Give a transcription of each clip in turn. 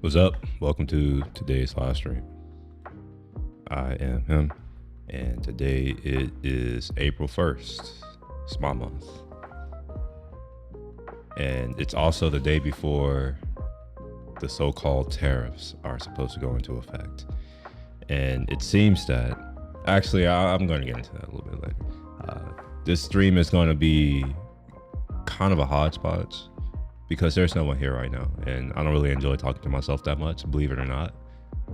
What's up? Welcome to today's live stream. I am him, and today it is April 1st. It's my month. And it's also the day before the so-called tariffs are supposed to go into effect. And it seems that, actually, I'm going to get into that a little bit later. This stream is going to be kind of a hodgepodge, because there's no one here right now, and I don't really enjoy talking to myself that much, believe it or not.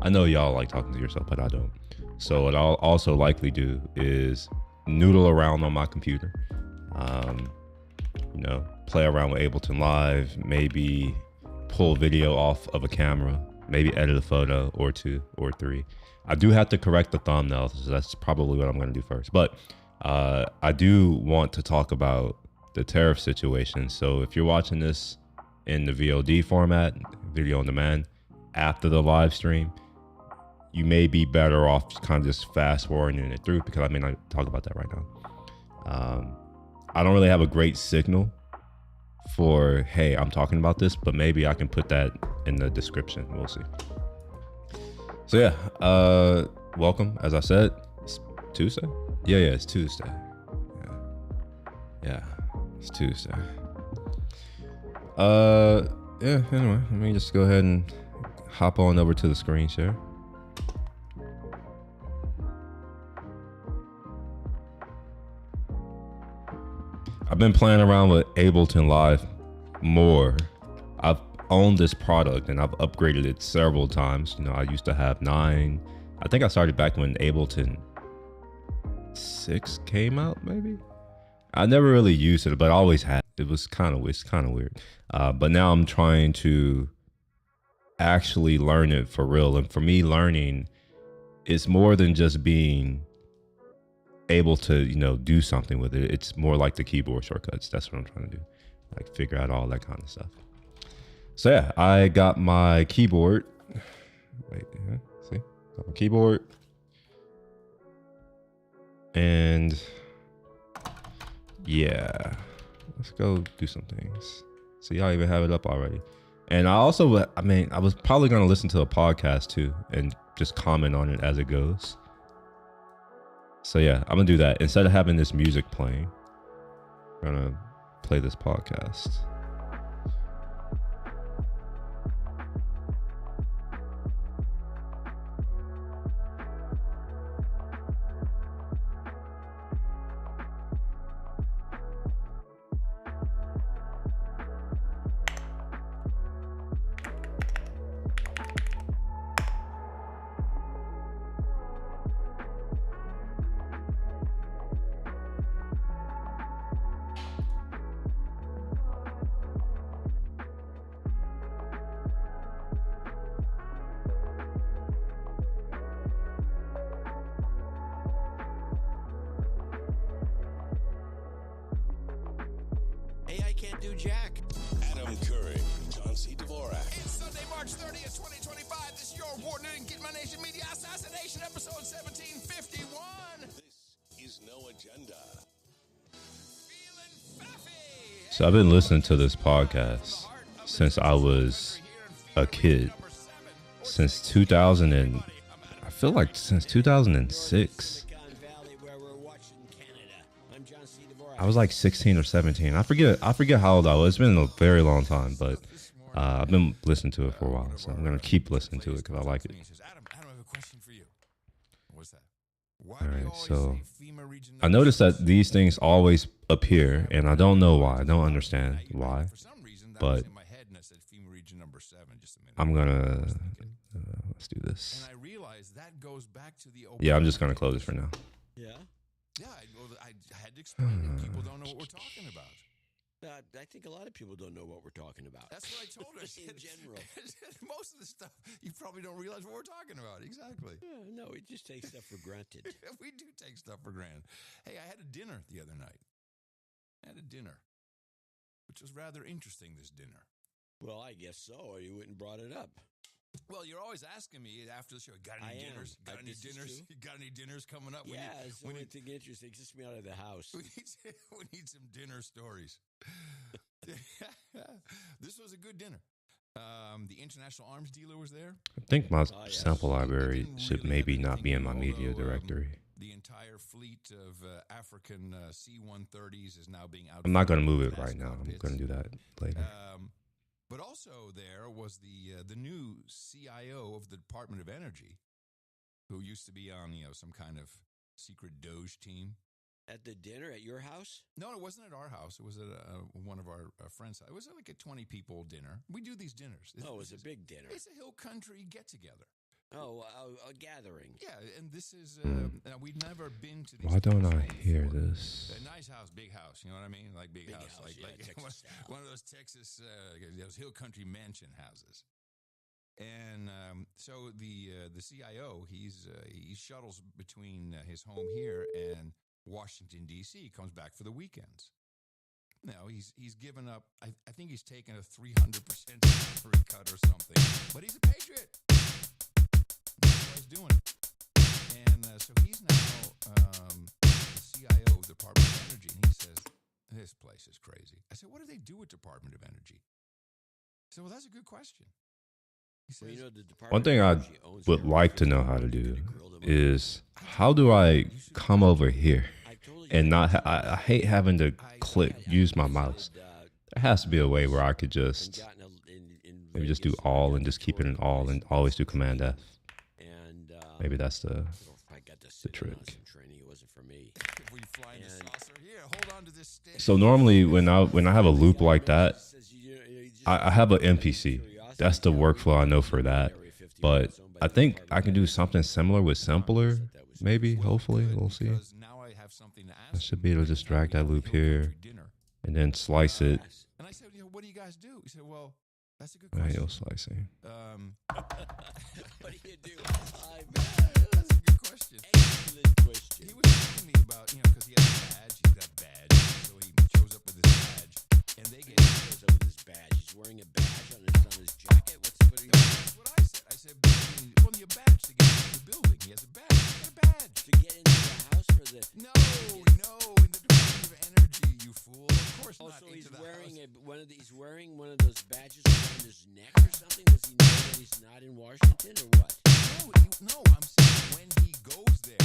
I know y'all like talking to yourself, but I don't. So what I'll also likely do is noodle around on my computer, play around with Ableton Live, maybe pull video off of a camera, maybe edit a photo or two or three. I do have to correct the thumbnails, so that's probably what I'm going to do first. But I do want to talk about the tariff situation. So if you're watching this in the VOD format, video on demand, after the live stream, you may be better off kind of just fast forwarding it through, because I may not talk about that right now. I don't really have a great signal for, hey, I'm talking about this, but maybe I can put that in the description. We'll see. So yeah, welcome. As I said, it's Tuesday. Yeah, it's Tuesday. Yeah, it's Tuesday. Yeah, anyway, let me just go ahead and hop on over to the screen share. I've been playing around with Ableton Live more. I've owned this product and I've upgraded it several times. You know, I used to have 9. I think I started back when Ableton 6 came out, maybe. I never really used it, but I always had. It's kind of weird. But now I'm trying to actually learn it for real. And for me, learning is more than just being able to, do something with it. It's more like the keyboard shortcuts. That's what I'm trying to do. Like figure out all that kind of stuff. So yeah, I got my keyboard. Wait, see? Got my keyboard. And yeah, let's go do some things. See, I even have it up already. And I was probably going to listen to a podcast too and just comment on it as it goes. So yeah, I'm going to do that. Instead of having this music playing, I'm going to play this podcast. AI can't do jack. Adam Curry, John C. Dvorak. It's Sunday, March 30th, 2025. This is your award-winning Get My Nation Media Assassination, episode 1751. This is No Agenda. Feeling faffy. So I've been listening to this podcast since I was a kid. Since 2000 and I feel like since 2006. I was like 16 or 17. I forget how old I was. It's been a very long time, but I've been listening to it for a while, so I'm gonna keep listening to it because I like it. Adam, I have a question for you. What's that? All right, so I noticed that these things always appear, and I don't know why. I don't understand why, but I'm gonna let's do this. Yeah, I'm just gonna close it for now. Yeah. Yeah, I had to explain it. People don't know what we're talking about. I think a lot of people don't know what we're talking about. That's what I told her. In general. Most of the stuff, you probably don't realize what we're talking about. Exactly. Yeah, no, we just take stuff for granted. We do take stuff for granted. Hey, I had a dinner the other night. Which was rather interesting, this dinner. Well, I guess so, or you wouldn't brought it up. Well, you're always asking me after the show, got any I am. dinners? Got any This is dinners? true. You got any dinners coming up? Yeah, it's the only thing interesting. Gets me out of the house. We need some dinner stories. This was a good dinner. The international arms dealer was there. I think my yes. sample library Didn't should really have maybe not be in my anything, media although, directory. The entire fleet of African C-130s is now being out. I'm not going to move it right now. I'm going to do that later. But also there was the new CIO of the Department of Energy, who used to be on some kind of secret Doge team. At the dinner at your house? No, it wasn't at our house. It was at one of our friends' house. It was like a 20-people dinner. We do these dinners. It was a big dinner. It's a hill country get-together. Oh, a gathering. Yeah, and this is we'd never been to these. Why don't I places hear before. this? A nice house, big house. You know what I mean? Like big house, like Texas one of those Texas, those hill country mansion houses. And so the CIO, he shuttles between his home here and Washington D.C. Comes back for the weekends. Now he's given up. I think he's taken a 300% salary cut or something. But he's a patriot. That's why he's doing it. And so he's now the CIO of the Department of Energy, and he says, "This place is crazy." I said, "What do they do with Department of Energy?" He said, "Well, that's a good question." He says, Well, the Department One thing of I Energy owns would their like to know how to refrigerator. do You could grill them up. is how do I come over here I told you and not? that. I hate having to use my mouse. There has to be a way where I could just maybe just do all and just keep it in all and always do Command F. And Maybe that's the I got to sit trick. on some training. It wasn't for me. "If we fly in a saucer, here, hold on to this stick." so normally when I have a loop like that, I have an NPC. That's the workflow I know for that. But I think I can do something similar with simpler. Maybe, hopefully, we'll see. Because now I have something to ask I should you. be able to just drag that loop here Dinner. and then slice it. And I said, "What do you guys do?" He said, "Well, that's a good Manual question. slicing. What do you do? That's a good question." Excellent question. He was telling me about, because he has a badge. He's got a badge. So he shows up with this badge. And they get... He shows up with his badge. He's wearing a badge on his jacket. What That's what I said. I said, "Well, your badge to get into the building." He has a badge. He's got a badge. to get into the house for the? No, in the Department of Energy, you fool. Of course Oh, not so into he's the wearing house. he's wearing one of those badges around his neck or something. Does he know that he's not in Washington or what? No, I'm saying when he goes there,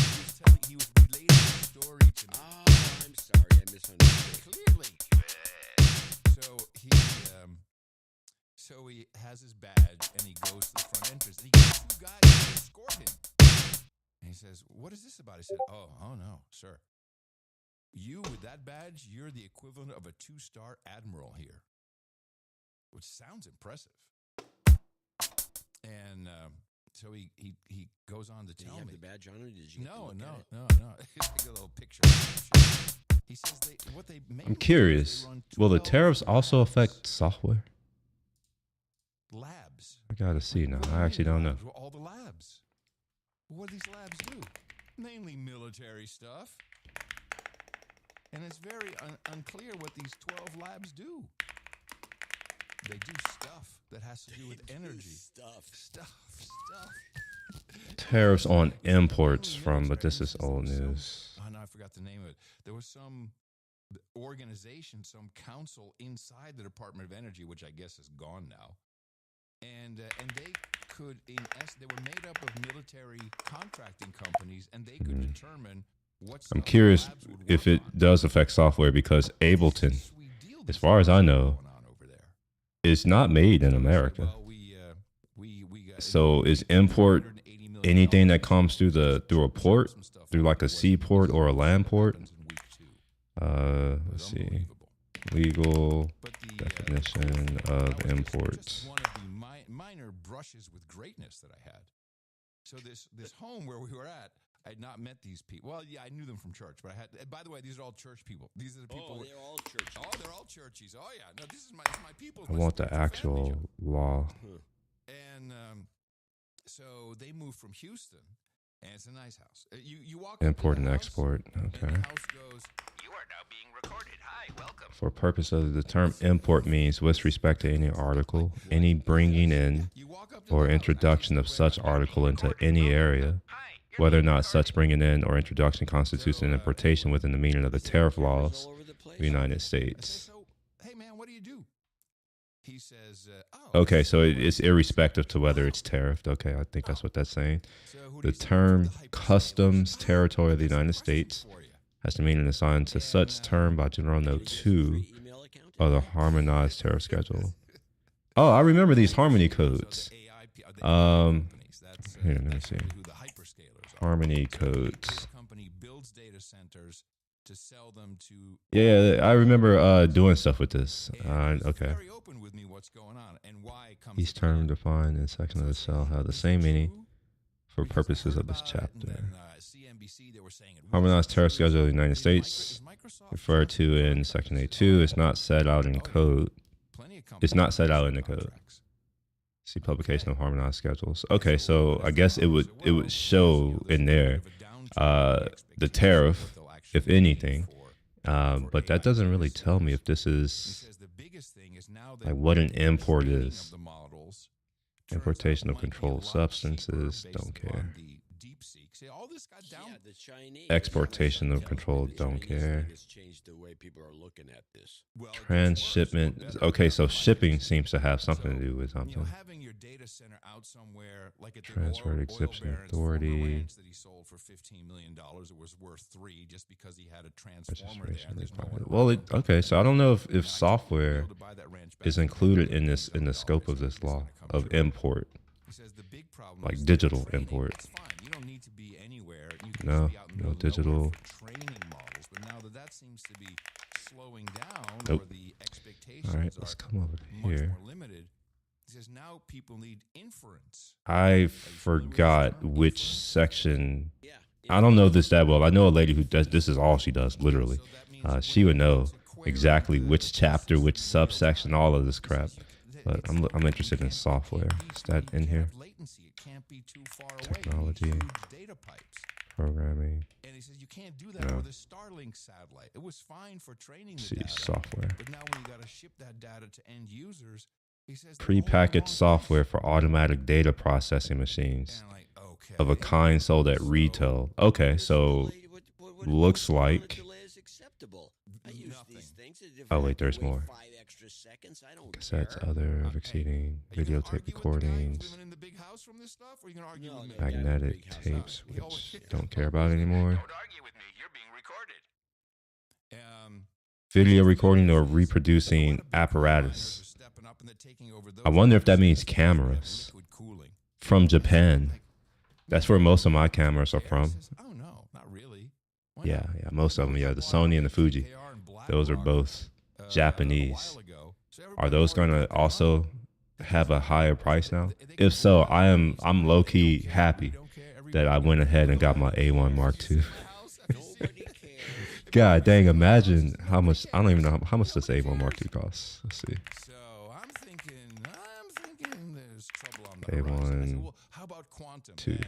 he was relating the story to me. Oh, I'm sorry, I misunderstood. Clearly. So he has his badge and he goes to the front entrance and he gets two guys to escort him. And he says, "What is this about?" He said, Oh no, sir. You with that badge, you're the equivalent of a 2-star admiral here. Which sounds impressive. And so he goes on to Did he tell have me. the badge on him? Did you? No. Get It's like a little picture. He says what they make. I'm curious. Will the tariffs also affect software? Labs. I gotta see now. I actually don't know. All the labs. What do these labs do? Mainly military stuff. And it's very unclear what these 12 labs do. They do stuff that has to do with energy. Stuff. Tariffs on imports from, but this is old news. Oh, no, I forgot the name of it. There was some organization, some council inside the Department of Energy, which I guess is gone now. And they could, they were made up of military contracting companies, and they could determine what. I'm curious if it does affect software because Ableton, as far as I know, is not made in America. So is import anything that comes through a port, through like a C port or a LAN port? Let's see. Legal definition of imports. One of the minor brushes with greatness that I had. So this home where we were at, I had not met these people. Well, yeah, I knew them from church, but I had. By the way, these are all church people. These are the people. Oh, they're all churches. Oh, they're all churchies. Oh, yeah. No, this is my people. I want the actual law. And so they moved from Houston, and it's a nice house. You walk Import up to and the house, export. and Okay. the house goes, "You are now being recorded. Hi, welcome." For purpose of the term import means with respect to any article, any bringing in, You walk up or introduction of such article into any area, whether or not such bringing in or introduction constitutes an importation within the meaning of the tariff laws of the United States. So, hey man, what do you do? He says, Okay, so it's irrespective to whether it's tariffed. Okay, I think that's what that's saying. The term customs territory of the United States has the meaning assigned to such term by General Note 2 of the Harmonized Tariff Schedule. Oh, I remember these harmony codes. Here, let me see. Harmony codes. Yeah, I remember doing stuff with this. Okay. Each term defined in section of the cell have the same meaning for purposes of this chapter. Harmonized tariff schedule of the United States, referred to in section A2, is not set out in code. It's not set out in the code. See publication of harmonized schedules. Okay, so I guess it would show in there the tariff, if anything, but that doesn't really tell me if this is like what an import is. Importation of controlled substances, don't care. Exportation of controlled, don't care. Transshipment. Okay, so shipping seems to have something to do with something. Transferred exemption authority. Well, okay, so I don't know if software is included in the scope of this law of import, like digital import. No digital. Nope. All right, let's come over here. I forgot which section. I don't know this that well. I know a lady who does. This is all she does, literally. She would know exactly which chapter, which subsection, all of this crap. But I'm interested in software. Is that in here? Technology, programming. And he says you can't do that with a Starlink satellite. It was fine for training the data, software. But now when you got to ship that data to end users, he says prepackaged software for automatic data processing machines of a kind sold at retail. Okay, so looks like. Oh wait, there's more. Cassettes, other exceeding videotape recordings, magnetic tapes, which don't care about anymore. Video recording or reproducing apparatus. I wonder if that means cameras from Japan. That's where most of my cameras are from. Oh no, not really. Yeah, most of them. Yeah, the Sony and the Fuji. Those are both Japanese. Are those going to also have a higher price now? If so, I'm low-key happy that I went ahead and got my A1 Mark II. God dang, imagine how much. I don't even know how much this A1 Mark II costs. Let's see. So I'm thinking there's trouble on the A1 well, how about quantum? II.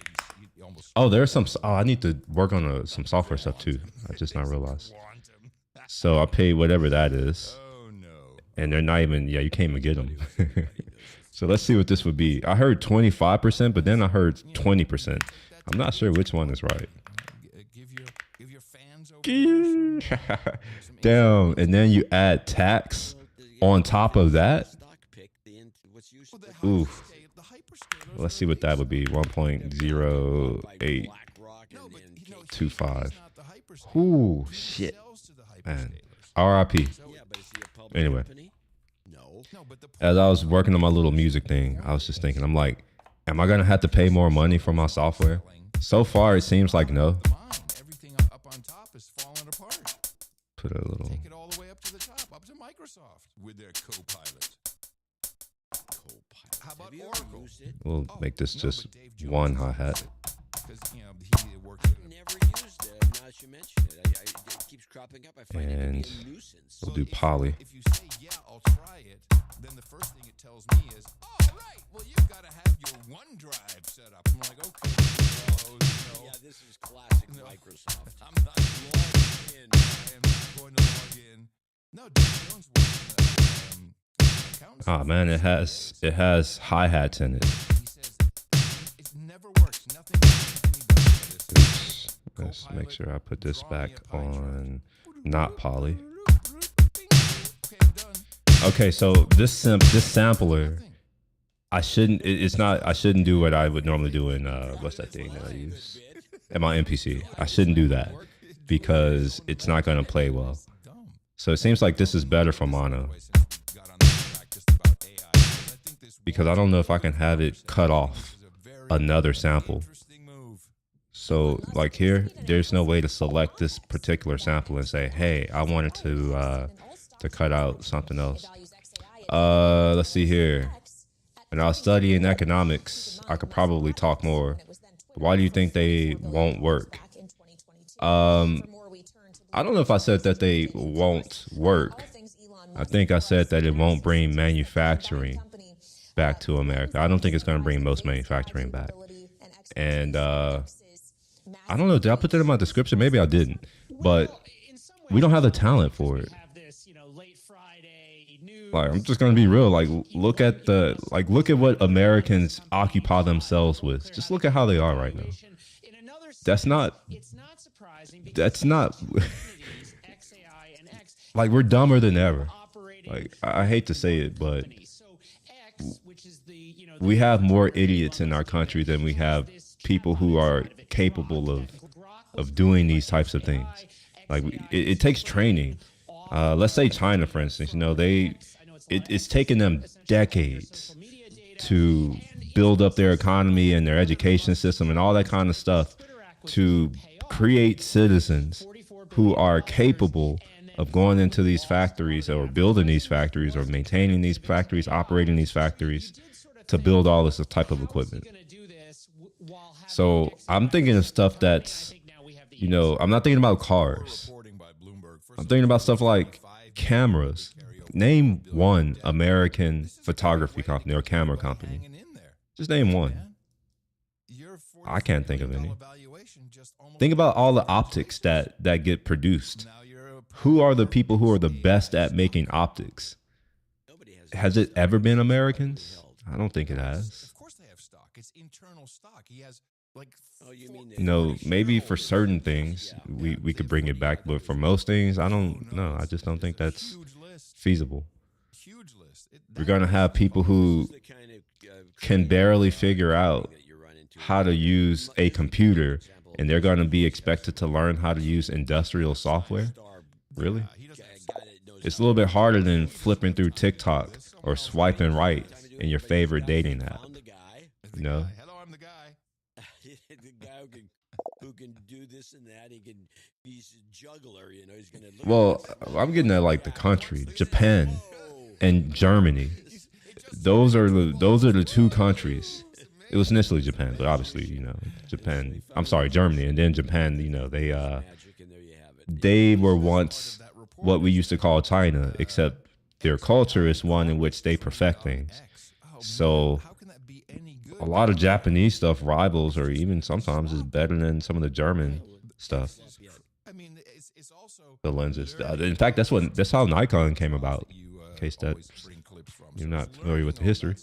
Oh, there's some. Oh, I need to work on some software stuff too. I just not realized. So I paid whatever that is. Oh no. And they're not even. Yeah, you can't even get them. So let's see what this would be. I heard 25%, but then I heard 20%. I'm not sure which one is right. Give your fans over Damn, and then you add tax on top of that. Ooh. Let's see what that would be. 1.0825. Ooh, shit. Man. RIP. Anyway. As I was working on my little music thing, I was just thinking, I'm like, am I going to have to pay more money for my software? So far, it seems like no. Everything up on top is falling apart. Put a little. Take it all the way up to the top, up to Microsoft with their Copilot. How about Oracle? We'll make this just one hi-hat. He works. I've never used it. Now that you mention it, it keeps cropping up. I find it to be a nuisance. We'll do poly. If you say, yeah, I'll try it, then the first thing it tells me is, oh, right, well, you've got to have your OneDrive set up. I'm like, okay. Yeah, this is classic Microsoft. I'm not logging in. I am not going to log in. No, Dave Jones was Oh man, it has hi-hats in it. Let's make sure I put this back on not poly. Okay, so this sampler, I shouldn't do what I would normally do in what's that thing that I use in my MPC. I shouldn't do that because it's not going to play well. So it seems like this is better for mono, because I don't know if I can have it cut off another sample. So like here, there's no way to select this particular sample and say, hey, I wanted to cut out something else. Let's see here. When I was studying economics, I could probably talk more. Why do you think they won't work? I don't know if I said that they won't work. I think I said that it won't bring manufacturing back to America. I don't think it's going to bring most manufacturing back. And I don't know, did I put that in my description? Maybe I didn't. But we don't have the talent for it. Like, I'm just gonna be real. Like, look at what Americans occupy themselves with. Just look at how they are right now. That's not like, we're dumber than ever. Like, I hate to say it, but we have more idiots in our country than we have people who are capable of doing these types of things. Like, it takes training. Let's say China, for instance. You know, it's taken them decades to build up their economy and their education system and all that kind of stuff to create citizens who are capable of going into these factories or building these factories or maintaining these factories, operating these factories to build all this type of equipment. So I'm thinking of stuff that's, you know, I'm not thinking about cars. I'm thinking about stuff like cameras. Name one American photography company or camera company. Just name one. I can't think of any. Think about all the optics that get produced. Who are the people who are the best at making optics? Has it ever been Americans? I don't think it has. Of course they have stock. It's internal stock. He has like, you know, maybe for certain things we could bring it back, but for most things, I don't know. I just don't think that's feasible. We're going to have people who can barely figure out how to use a computer, and they're going to be expected to learn how to use industrial software. Really? It's a little bit harder than flipping through TikTok or swiping right in your favorite dating app. You know? Hello, I'm the guy. The guy who can do this and that. He's a juggler, you know. He's gonna. Well, I'm getting at like the country, Japan and Germany. Those are the two countries. It was initially Japan, but obviously, you know, Germany, and then Japan. You know, they were once what we used to call China, except their culture is one in which they perfect things. So a lot of Japanese stuff rivals, or even sometimes is better than some of the German stuff. The lenses. In fact, that's how Nikon came about. In case that you're not familiar with the history,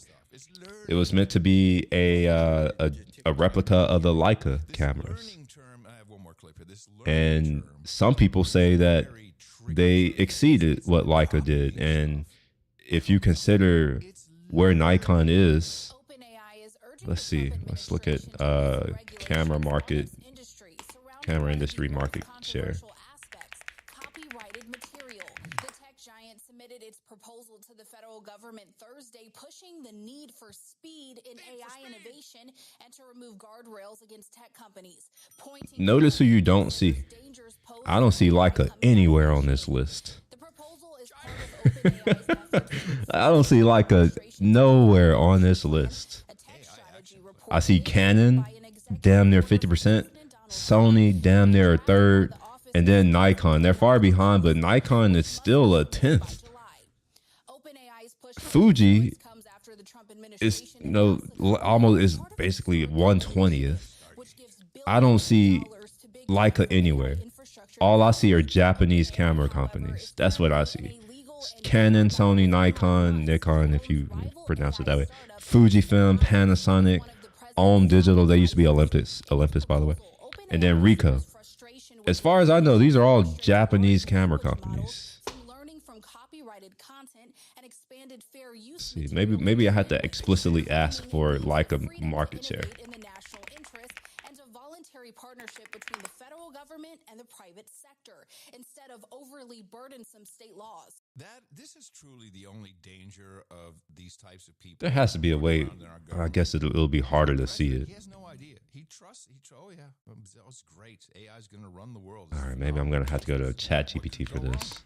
it was meant to be a replica of the Leica cameras, and some people say that they exceeded what Leica did. And if you consider where Nikon is, let's see. Let's look at camera industry market share. Its proposal to the federal government Thursday, pushing the need for speed in AI innovation and to remove guardrails against tech companies. Notice who you don't see. I don't see Leica anywhere on this list. The proposal is part of I don't see Leica nowhere on this list. I see Canon, damn near 50%, Sony, damn near a third, and then Nikon. They're far behind, but Nikon is still a 10th. Fuji is almost is basically 1/20th. I don't see Leica anywhere. All I see are Japanese camera companies. That's what I see. Canon, Sony, Nikon, if you pronounce it that way. Fujifilm, Panasonic, Digital. They used to be Olympus, by the way. And then Ricoh. As far as I know, these are all Japanese camera companies. Learning from copyrighted content and expanded fair use. See, maybe I had to explicitly ask for like a market share. In the national interest and a voluntary partnership between the federal government and the private sector instead of overly burdensome state laws. This is truly the only danger of these types of people. There has to be a way. I guess it'll be harder to see it. He has no idea. He trusts. Oh yeah, that was great. AI is going to run the world. All right, maybe I'm gonna have to go to ChatGPT for this.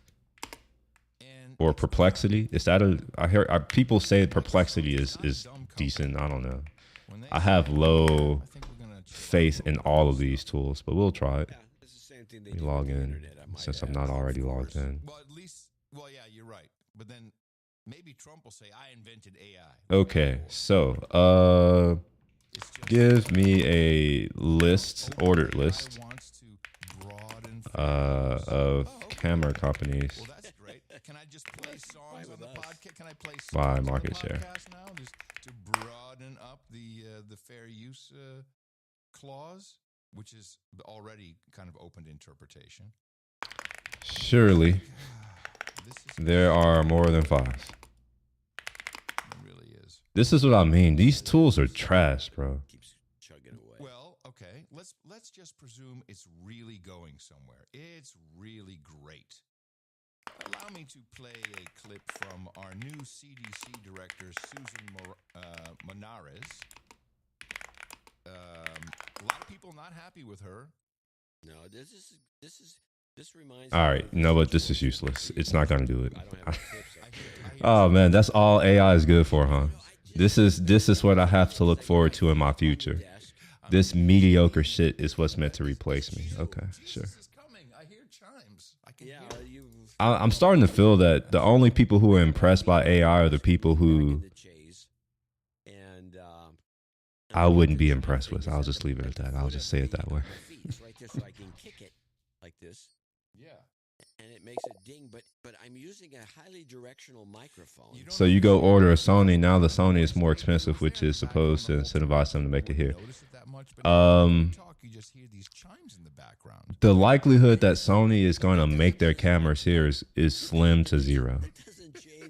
Or Perplexity. Is that I hear people say Perplexity is decent. I don't know. I have low faith in all of these tools, but we'll try it. Let me log in since I'm not already logged in. Well, at least, yeah, you're right. But then maybe Trump will say, "I invented AI." Okay, so give me a ordered list of camera companies. Well, that's great. Can I just play songs on the podcast? Can I play songs by on market the share podcast now, just to broaden up the fair use clause, which is already kind of open to interpretation? Surely there are more than 5. It really is. This is what I mean. These tools are trash, bro. Keeps chugging away. Well, okay. Let's just presume it's really going somewhere. It's really great. Allow me to play a clip from our new CDC director, Susan Monares. A lot of people not happy with her. No, this reminds. All right, you know what? This is useless. It's not gonna do it. I don't have the clips up here. Oh man, that's all AI is good for, huh? This is what I have to look forward to in my future. This mediocre shit is what's meant to replace me. Okay, sure. Jesus is coming. I hear chimes. I can hear it. I'm starting to feel that the only people who are impressed by AI are the people who I wouldn't be impressed with. I'll just leave it at that. I'll just say it that way. Right there, so I can kick it like this. Yeah. And it makes a ding, but I'm using a highly directional microphone. So you go order a Sony. Now the Sony is more expensive, which is supposed to incentivize them to make it here. You just hear these chimes in the background. The likelihood that Sony is going to make their cameras here is slim to zero.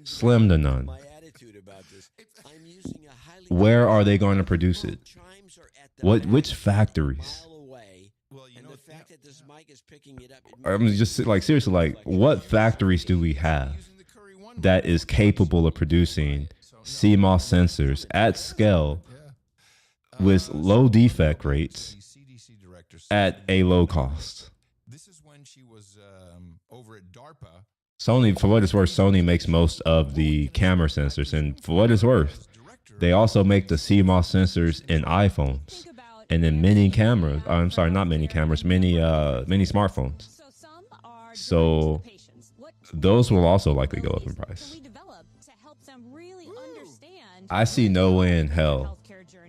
Slim to none. My attitude about this. I'm using a highly Where are they going to produce it? Which factories? And the fact that this mic is picking it up. I'm just like seriously, like what factories do we have that is capable of producing CMOS sensors at scale with low defect rates at a low cost? This is when she was over at DARPA. Sony, for what it's worth, Sony makes most of the camera sensors, and for what it's worth, they also make the CMOS sensors in iPhones and in many cameras. I'm sorry, not many cameras, many smartphones. So those will also likely go up in price. I see no way in hell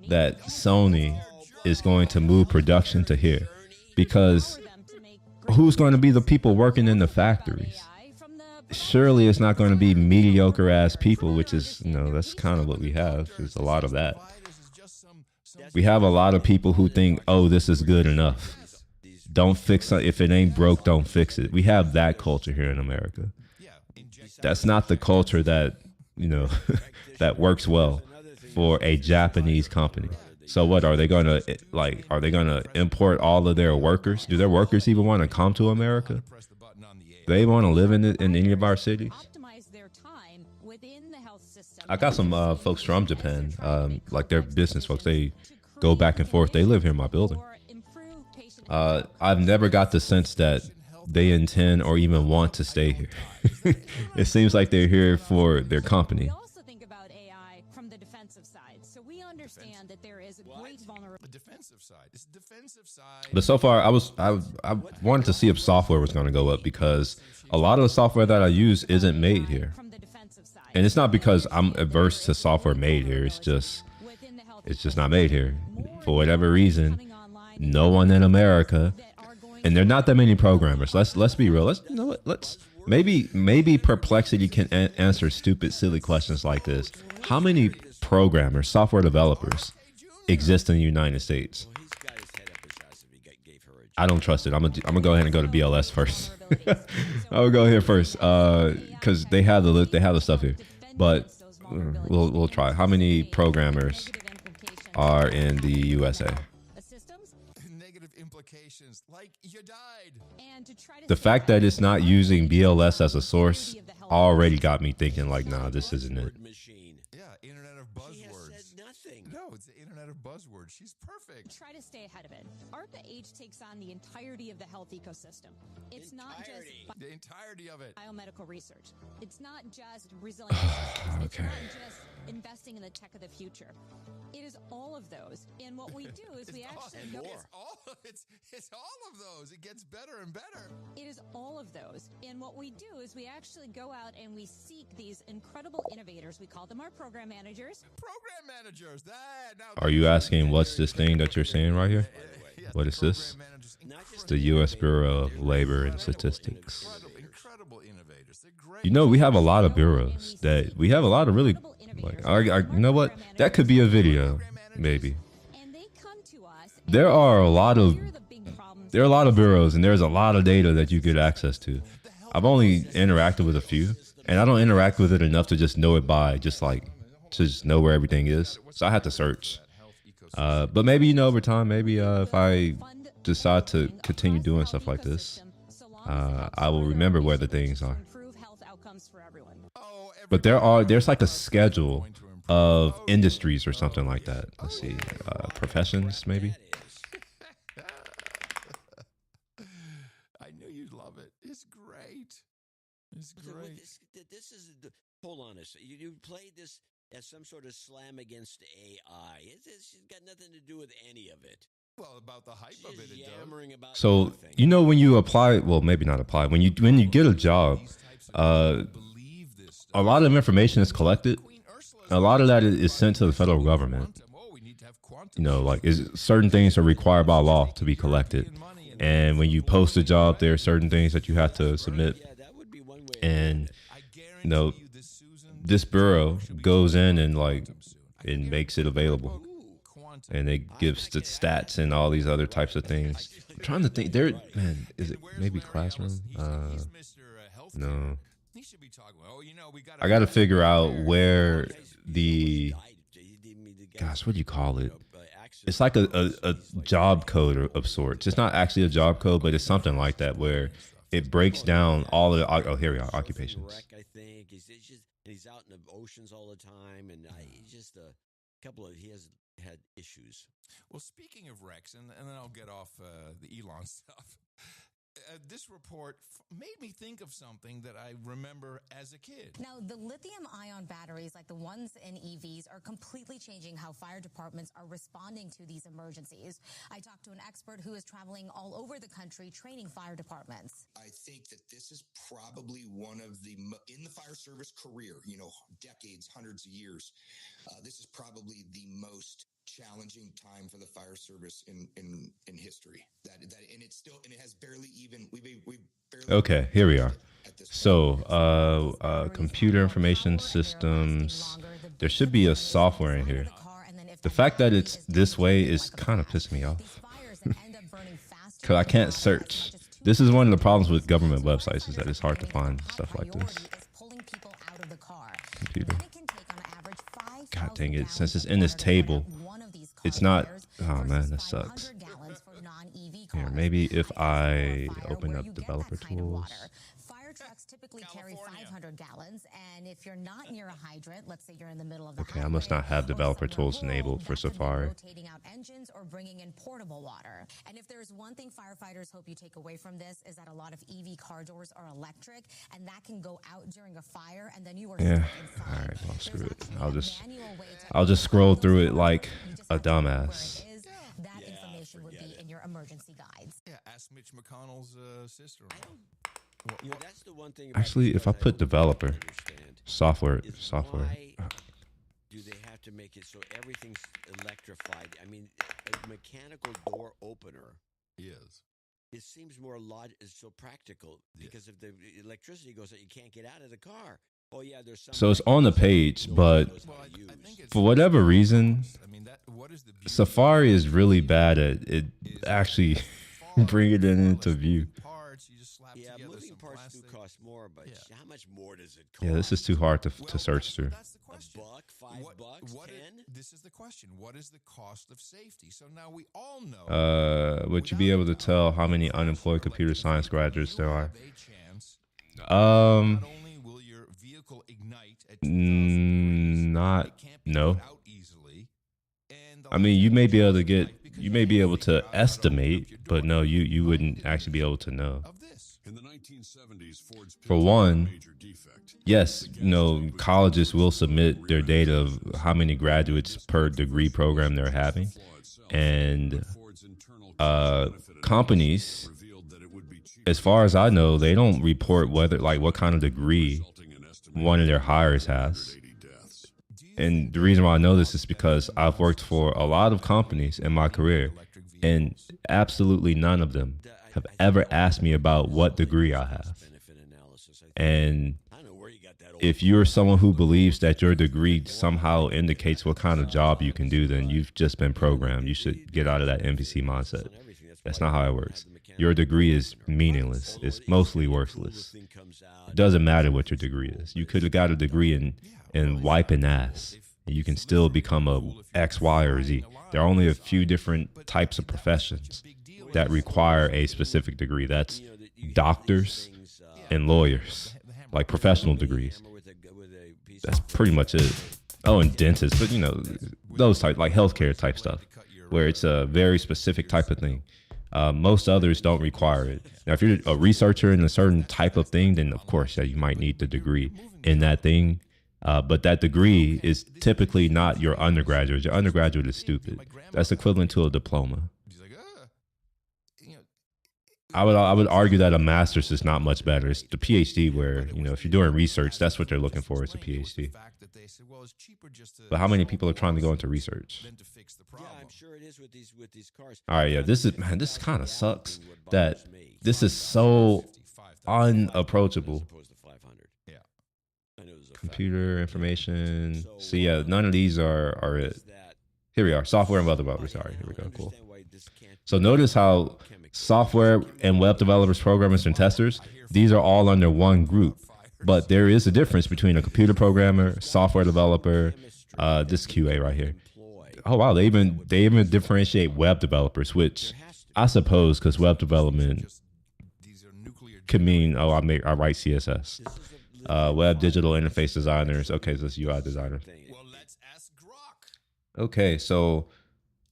that Sony is going to move production to here, because who's going to be the people working in the factories? Surely it's not going to be mediocre ass people, which is, that's kind of what we have. There's a lot of that. We have a lot of people who think, oh, this is good enough. Don't fix it. If it ain't broke, don't fix it. We have that culture here in America. That's not the culture that, that works well for a Japanese company. So what are they going to are they going to import all of their workers? Do their workers even want to come to America? Do they want to live in any of our cities? I got some folks from Japan, like they're business folks. They go back and forth. They live here in my building. I've never got the sense that they intend or even want to stay here. It seems like they're here for their company. We also think about AI from the defensive side. So we understand that there is a great vulnerability. The defensive side. It's the defensive side. But so far, I wanted to see if software was going to go up, because a lot of the software that I use isn't made here. And it's not because I'm averse to software made here. It's just not made here. For whatever reason, no one in America, and there are not that many programmers. Let's be real. Let's maybe Perplexity can answer stupid, silly questions like this. How many programmers, software developers exist in the United States? I don't trust it. I'm gonna go ahead and go to BLS first. I will go here first because they have the stuff here. But we'll try. How many programmers are in the USA? Negative implications, like you died. The fact that it's not using BLS as a source already got me thinking like, nah, this isn't it. Yeah, Internet of Buzzwords. She has said nothing. No, it's the Internet of Buzzwords. She's perfect. Try to stay ahead of it. ARPA-H takes on the entirety of the health ecosystem. It's not just The entirety of it. biomedical research. It's not just resilient systems. It's Okay. not just investing in the tech of the future. It is all of those. And what we do is we actually go. It's all of those. It gets better and better. It is all of those. And what we do is we actually go out and we seek these incredible innovators. We call them our program managers. Program managers. Are you asking what's this thing that you're saying right here? What is this? It's the U.S. Bureau of Labor and Statistics. Incredible innovators. They're great. You know, we have a lot of bureaus that we have a lot of really like. You know what? That could be a video, maybe. And they come to us. There are a lot of Here are the big problems. there are a lot of bureaus, and there's a lot of data that you get access to. I've only interacted with a few, and I don't interact with it enough to just know it by just know where everything is. So I have to search. But maybe, you know, over time, maybe if I decide to continue doing stuff like this, I will remember where the things are. Improve health outcomes for everyone. But there's like a schedule of industries or something like that. Let's see, professions maybe. I knew you'd love it. It's great. It's great. This is hold on a second. You played this as some sort of slam against AI. It's got nothing to do with any of it. Well, about the hype of it, She's it does. yammering about So nothing. you know when you apply, well maybe not apply. When you get a job, Believe this stuff. a lot of information is collected. A lot of that is sent to the federal government. Oh, we need to have quantum. You know, like certain things are required by law to be collected. And when you post a job, there are certain things that you have to submit. Yeah, that would be one way. And I guarantee you know, you this, Susan, this bureau goes in and like it makes it available, quantum. and it gives the stats and all these other types of things. I'm trying to think. There, man, is it maybe classroom? He's Mr. Healthcare. No. He should be talking. Oh, you know, we got. I got to figure out where the gosh, what do you call it? It's like a job code of sorts. It's not actually a job code, but it's something like that where it breaks down all of the. Oh, here we are. Occupations. I think he's out in the oceans all the time, and he's just a couple of he has had issues. Well, speaking of Rex, and then I'll get off the Elon stuff. This report made me think of something that I remember as a kid. Now, the lithium-ion batteries, like the ones in EVs, are completely changing how fire departments are responding to these emergencies. I talked to an expert who is traveling all over the country training fire departments. I think that this is probably one of the, in the fire service career, you know, decades, hundreds of years, this is probably the most challenging time for the fire service in history. That and it's still, and it has barely even we barely. Okay, here we are. At this point. So, computer information systems. There should be a software in here. The fact that it's this way is kind of pissing me off because I can't search. This is one of the problems with government websites is that it's hard to find stuff like this. Computer. God dang it! Since it's in this table, it's not. Oh man, that sucks. Here, maybe if I open up developer tools. Fire trucks typically carry 500 gallons, and if you're not near a hydrant, let's say you're in the middle of the Okay, I must not have developer tools enabled for Safari. Rotating out engines or bringing in portable water. And if there's one thing firefighters hope you take away from this is that a lot of EV car doors are electric, and that can go out during a fire, and then you are Yeah. stuck inside. All right. Well, screw it. There's I'll actually just a manual way to I'll just scroll through it like You just a have to know where dumbass. it is. That information would be in your emergency guides. Yeah, ask Mitch McConnell's sister. You know, that's the one thing. About Actually, if I this put don't developer, understand software. Why do they have to make it so everything's electrified? I mean, a mechanical door opener. Yes. It seems more is so practical because if the electricity goes out, you can't get out of the car. Oh yeah, there's some. So it's on the page, but for whatever reason, I mean, what is the Safari is really bad at it actually Bring it into view. Parts, you just slap Yeah, together moving some parts plastic. do cost more, but Yeah. how much more does it cost? Yeah, this is too hard to search through. That's the a question. buck, $5, What 10? this is the question. What is the cost of safety? So now we all know. Would you be able to tell how many unemployed computer science graduates there are? You have a chance. Um, Not only will your vehicle ignite at 2,000 not degrees, it can't be no. put out easily. And the I mean, you may be able to get, because you may be able to figure out how to open up estimate, your but door. no, you I wouldn't didn't actually be able to know. of this. In the 1970s, Ford's For Pinto one, had a major defect. Yes, colleges will submit their data of how many graduates per degree program they're having, and companies, as far as I know, they don't report what kind of degree one of their hires has. And the reason why I know this is because I've worked for a lot of companies in my career, and absolutely none of them have ever asked me about what degree I have. And if you're someone who believes that your degree somehow indicates what kind of job you can do, then you've just been programmed. You should get out of that NPC mindset. That's not how it works. Your degree is meaningless. It's mostly worthless. It doesn't matter what your degree is. You could have got a degree in wiping ass. You can still become a X, Y, or Z. There are only a few different types of professions that require a specific degree. That's doctors and lawyers, like professional degrees. That's pretty much it. Oh, and dentists, but those type, like healthcare type stuff, where it's a very specific type of thing. Most others don't require it. Now, if you're a researcher in a certain type of thing, then of course, you might need the degree in that thing. But that degree is typically not your undergraduate. Your undergraduate is stupid. That's equivalent to a diploma. I would argue that a master's is not much better. It's the PhD where, if you're doing research, that's what they're looking for. It's a PhD. But how many people are trying to go into research? Yeah, I'm sure it is with these cars. All right, yeah, this kind of sucks that this is so unapproachable. Yeah. Computer information. So yeah, none of these are it. Here we are. Software and web developers. Sorry, here we go. Cool. So notice how software and web developers, programmers, and testers, these are all under one group. But there is a difference between a computer programmer, software developer, this QA right here. Oh wow, they even differentiate web developers, which I suppose because web development could mean I write CSS. Web digital interface designers. Okay, so it's UI designer. Well, let's ask Grok. Okay, so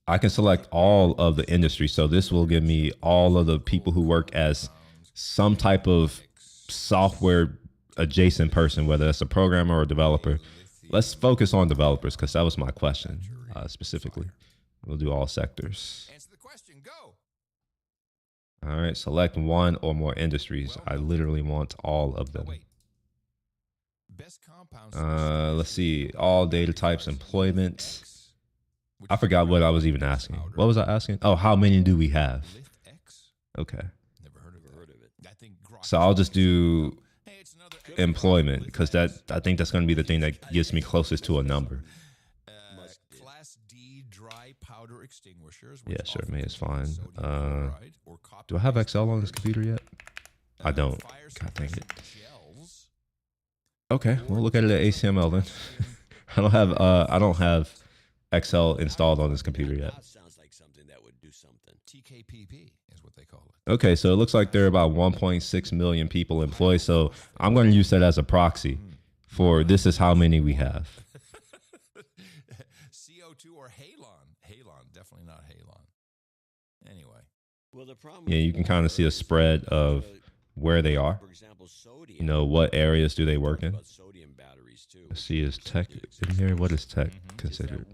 I can select all of the industry. So this will give me all of the people who work as some type of software adjacent person, whether it's a programmer or a developer. Let's focus on developers because that was my question specifically. We'll do all sectors. Answer the question. Go. All right, select one or more industries. I literally want all of them. Best compounds. Let's see, all data types, employment. I forgot what I was even asking. What was I asking? Oh, how many do we have? Okay. Never heard of it. I think Grok. So I'll just do employment because I think that's going to be the thing that gets me closest to a number. Class D dry powder extinguishers. Yeah, sure, May is fine. Do I have Excel on this computer yet? I don't. God dang it. Okay, we'll look at it at HTML then. I don't have Excel installed on this computer yet. Sounds like something that would do something. TKPP is what they call it. Okay, so it looks like there are about 1.6 million people employed. So I'm going to use that as a proxy for this is how many we have. CO2 or halon. Halon, definitely not halon. Anyway. Well, the problem. Yeah, you can kind of see a spread of where they are. For example, sodium. What areas do they work in? Sodium batteries too. Let's see, is tech in here? What is tech considered?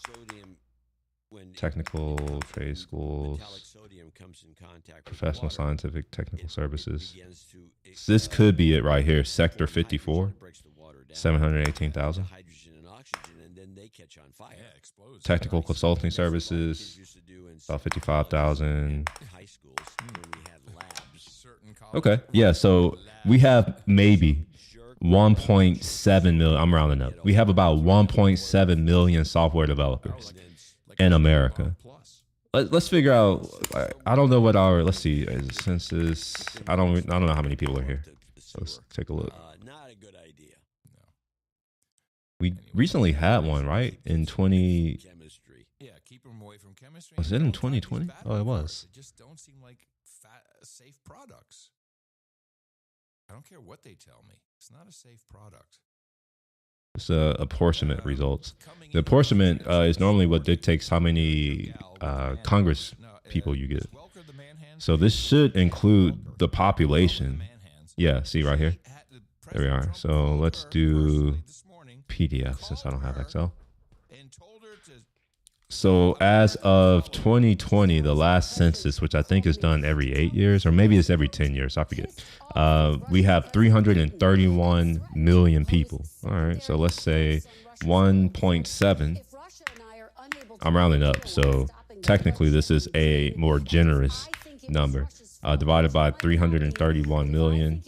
Sodium, when Technical, trade schools, metallic sodium comes in contact with professional, water, scientific, technical it services. begins to, So this could be it right here. Sector form hydrogen 54, that breaks the water down. 718,000. Hydrogen and oxygen, and then they catch on fire. Yeah, explodes. Technical consulting That's what services, kids used to do in about 55,000. high schools when we had labs. Certain Okay, yeah, so we have maybe 1.7 million. I'm rounding up. We have about 1.7 million software developers in America. let's figure out. I don't know what our, let's see, census. I don't know how many people are here. So let's take a look. Not a good idea. We recently had one, right? In 20. Chemistry. Yeah, keep them away from chemistry. Was it in 2020? Oh, it was. They just don't seem like safe products. I don't care what they tell me. It's not a safe product. It's apportionment results. The apportionment is normally what dictates how many Congress people you get. So this should include the population. Yeah, see right here? There we are. So let's do PDF since I don't have Excel. So as of 2020, the last census, which I think is done every 8 years, or maybe it's every 10 years, I forget. We have 331 million people. All right, so let's say 1.7. I'm rounding up, so technically this is a more generous number. Divided by 331 million.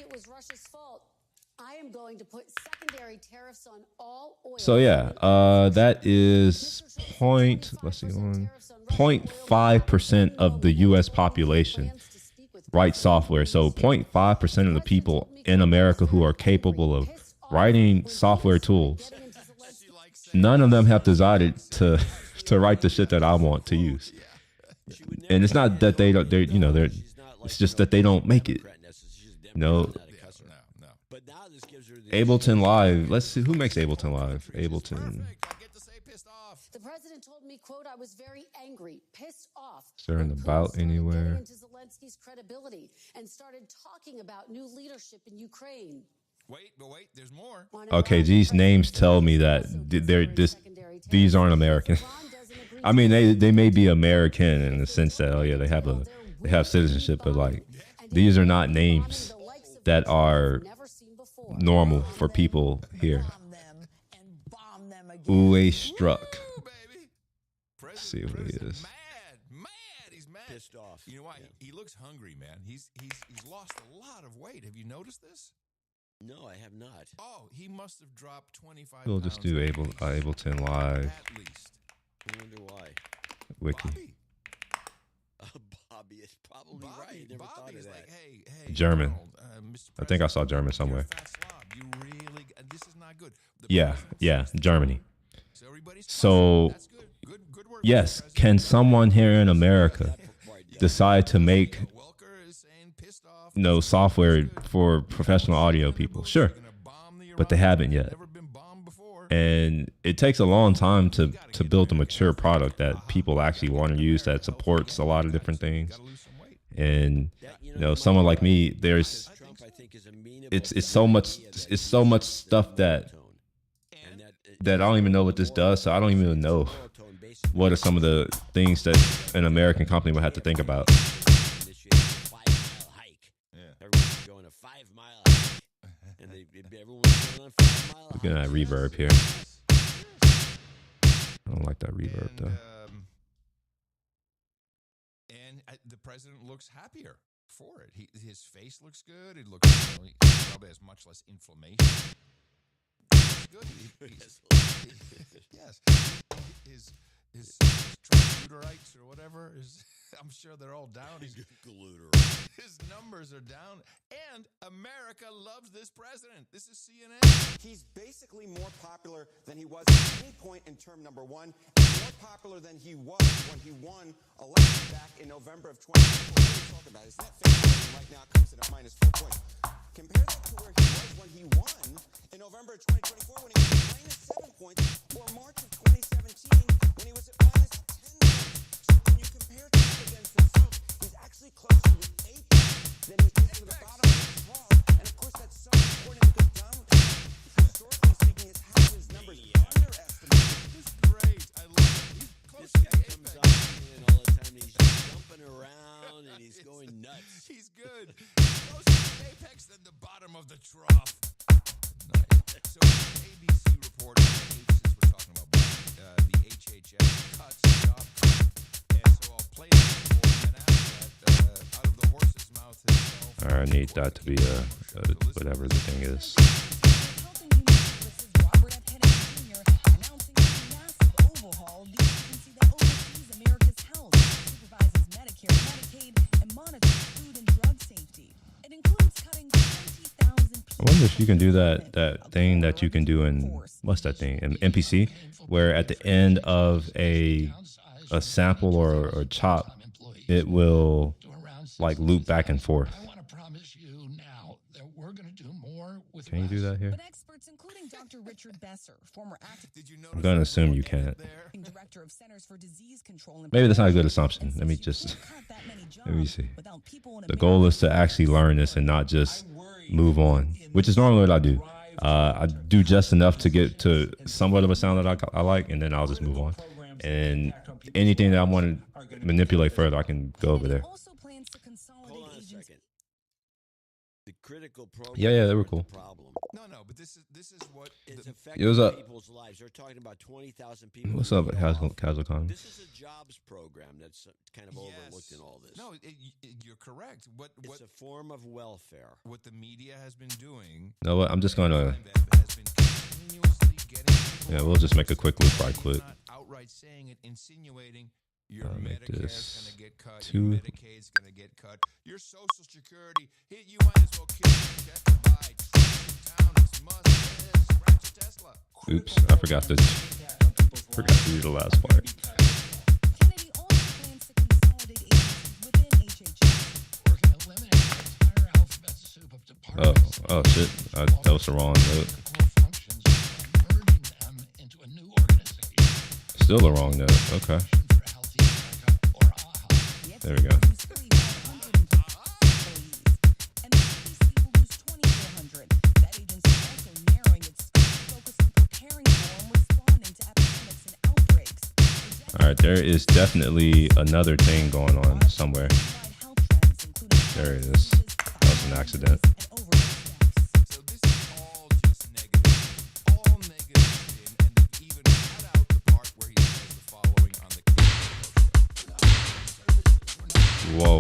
So yeah, that is 0.5% of the U.S. population write software. So 0.5% of the people in America who are capable of writing software tools, none of them have decided to write the shit that I want to use. And it's not that they don't, it's just that they don't make it. Ableton Live. Let's see who makes Ableton Live. Ableton. The president told me, quote, I was very angry, pissed off. Is there an about anywhere? Into Zelensky's credibility and started talking about new leadership in Ukraine. Wait, there's more. Okay, these names tell me that these aren't American. I mean, they may be American in the sense that they have citizenship, but like these are not names that are normal for people here. Uwe Struck. Let's see who he is. He's mad. Pissed off. You know why? He looks hungry, man. He's lost a lot of weight. Have you noticed this? No, I have not. Oh, he must have dropped 25 We'll just do Ableton Live. At least. I wonder why. Wiki. Bobby is probably right. Never thought of that. Like, hey, German. Donald, I think I saw German somewhere. You really, this is not good. Yeah, Germany. So good work, yes, can someone here in America decide to make software for professional audio people? Sure, but they haven't yet. And it takes a long time to build a mature product that people actually want to use, that supports a lot of different things. And someone like me, it's so much stuff that I don't even know what this does. So I don't even know what are some of the things that an American company would have to think about. Everyone's going a 5-mile hike, and everyone's going on 5-mile hike. We're gonna reverb here. I don't like that reverb though. And the president looks happier for it. His face looks good. It looks he probably has much less inflammation. He's good. Yes. His triglycerides or whatever I'm sure they're all down. His numbers are down, and America loves this president. This is CNN. He's basically more popular than he was at any point in term number one, and more popular than he was when he won election back in November of 2024. What are you talking about? His net favorability right now comes in at -4 points. Compare that to where he was when he won in November of 2024, when he was at -7 points, or March of 2017 when he was at -10 points. So when you compare Trump against himself, he's actually closer with 8 points than he is to the bottom of the trough. And of course, that's so important because Donald Trump, historically speaking, has had his numbers underestimated. This is great. I love it. He's close This to guy comes on and all the time, and he's jumping around, and he's going nuts. He's good. Closer to the apex than the bottom of the trough. Nice. So ABC report, since we're talking about the HHS cuts, job cuts, and so I'll play this report, and then after that, out of the horse's mouth itself. I need that to be whatever the thing is. if you can do that thing that you can do in, what's that thing, in MPC, where at the end of a sample or chop, it will like loop back and forth. Can you do that here? Including Dr. Richard Besser, former I'm going to assume you can't. Maybe that's not a good assumption. Let me see. The goal is to actually learn this and not just move on, which is normally what I do. I do just enough to get to somewhat of a sound that I like, and then I'll just move on. And anything that I want to manipulate further, I can go over there. Hold on a second. The critical program. Yeah, they were cool. No, but this is what it's affecting people's lives. They're talking about 20,000 people. What's up, Casual Con? This is a jobs program that's kind of overlooked in all this. No, you're correct. It's a form of welfare. What the media has been doing. You know what? I'm just going to. Yeah, we'll just make a quick loop right quick. Outright saying it, insinuating your make Medicare's this gonna get cut, 2. your Medicaid's gonna get cut, your Social Security, you might as well kill your check to buy town, it's must scratch a Tesla. Oops, I forgot to do the last part. Kennedy also plans to consolidate agencies within HHS. We're going to eliminate the entire alphabet soup of departments. Oh shit! That was the wrong note. Still the wrong note. Okay. There we go. All right, there is definitely another thing going on somewhere. There it is. That was an accident. So this is all just negative. All negative spin, and they've even cut out the part where he says the following on the Whoa.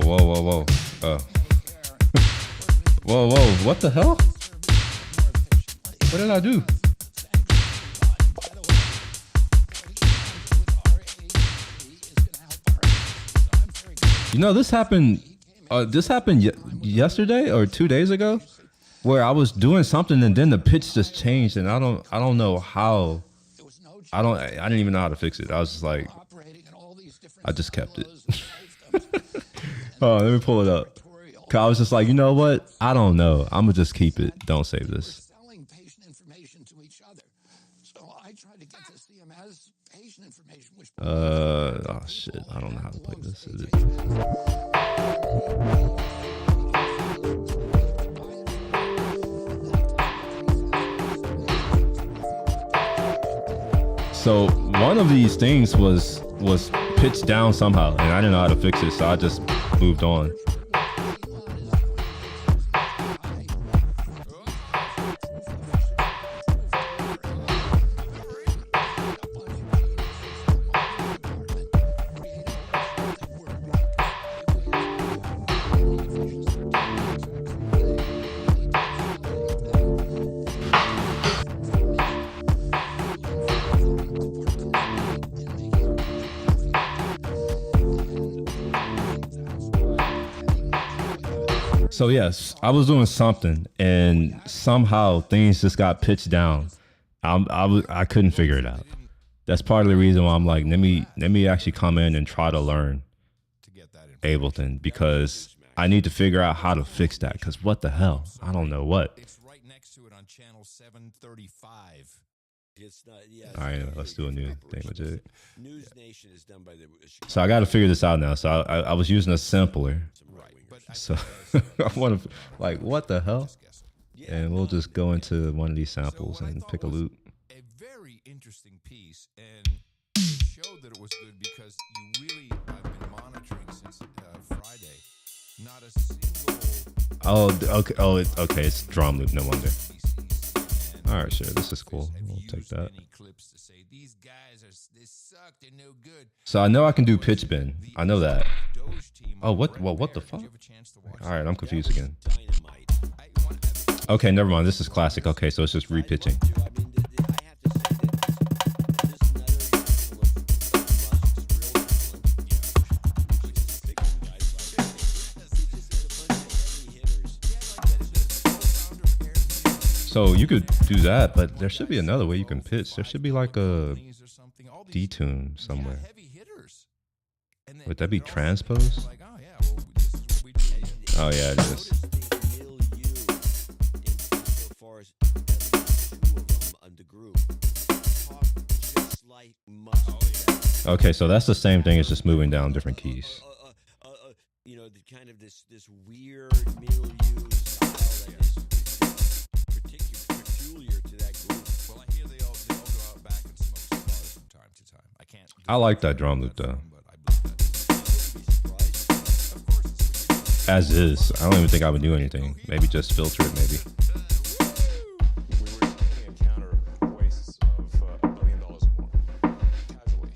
Whoa. What the hell? What did I do? You know, this happened yesterday or 2 days ago, where I was doing something and then the pitch just changed, and I don't know how. I didn't even know how to fix it. I was just like, I just kept it. Oh, let me pull it up. 'Cause I was just like, you know what? I don't know. I'm gonna just keep it. Don't save this. Selling patient information to each other. So I tried to get to CMS patient information, which Oh shit! I don't know how to play this. Is it? So one of these things was pitched down somehow, and I didn't know how to fix it, so I just moved on. So yes, I was doing something, and somehow things just got pitched down. I couldn't figure it out. That's part of the reason why I'm like, let me actually come in and try to learn Ableton, because I need to figure out how to fix that. Because what the hell? I don't know what. It's right next to it on channel 735. It's not. Yeah. All right, let's do a new thing with it. News Nation is done by the. So I got to figure this out now. So I was using a sampler. So I want to, like, what the hell? And we'll just go into one of these samples and pick a loop. A very interesting piece, and it showed that it was good because you really have been monitoring since Friday. Not a single. Oh, okay. Oh, okay. It's drum loop. No wonder. All right, sure. This is cool. We'll take that. So I know I can do pitch bend. I know that. Oh, what? Well, what the fuck? All right, I'm confused again. Okay, never mind. This is classic. Okay, so it's just repitching. So you could do that, but there should be another way you can pitch. There should be like a detune somewhere. Would that be transpose? Oh yeah, it is. Okay, so that's the same thing as just moving down different keys. You know, the kind of this weird milieu style that is peculiar to that group. Well, I hear they all go out back and smoke cigars from time to time. I can't. I like that drum loop though. As is. I don't even think I would do anything. Maybe just filter it, maybe. We routinely encounter wastes of $1 billion or more, casually.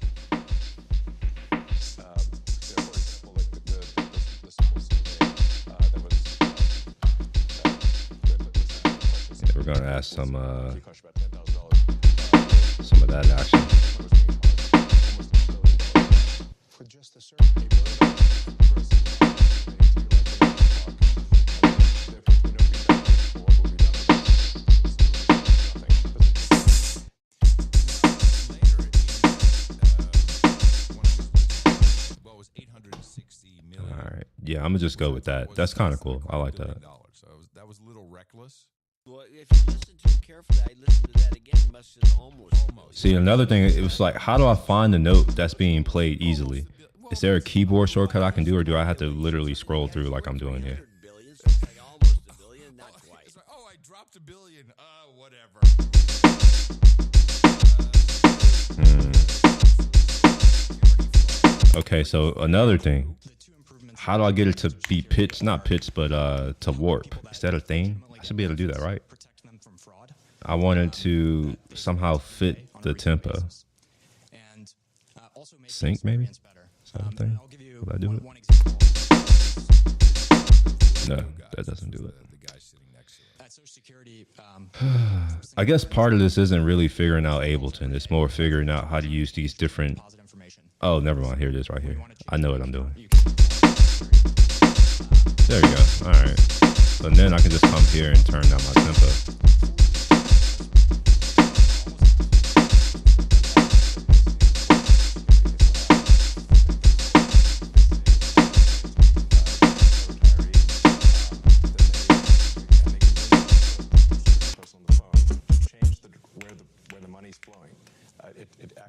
For example, like the simple survey that was... Yeah, we're going to ask some of that action. For just the survey, $1 billion Yeah, I'm gonna just go with that. That's kind of cool. I like that. So that was a little reckless. Well, if you listen to it carefully, I listened to that again. It must have almost. See, another thing, it was like, how do I find the note that's being played easily? Is there a keyboard shortcut I can do, or do I have to literally scroll through like I'm doing here? Oh, I dropped $1 billion. Whatever. Okay, so another thing. How do I get it to be pitched? Not pitched, but to warp. Is that a thing? I should be able to do that, right? I wanted to somehow fit the tempo. Sync, maybe? Is that a thing? Will I do it? No, that doesn't do it. I guess part of this isn't really figuring out Ableton. It's more figuring out how to use these different... Oh, never mind. Here it is right here. I know what I'm doing. There you go. All right. So then I can just come here and turn down my tempo.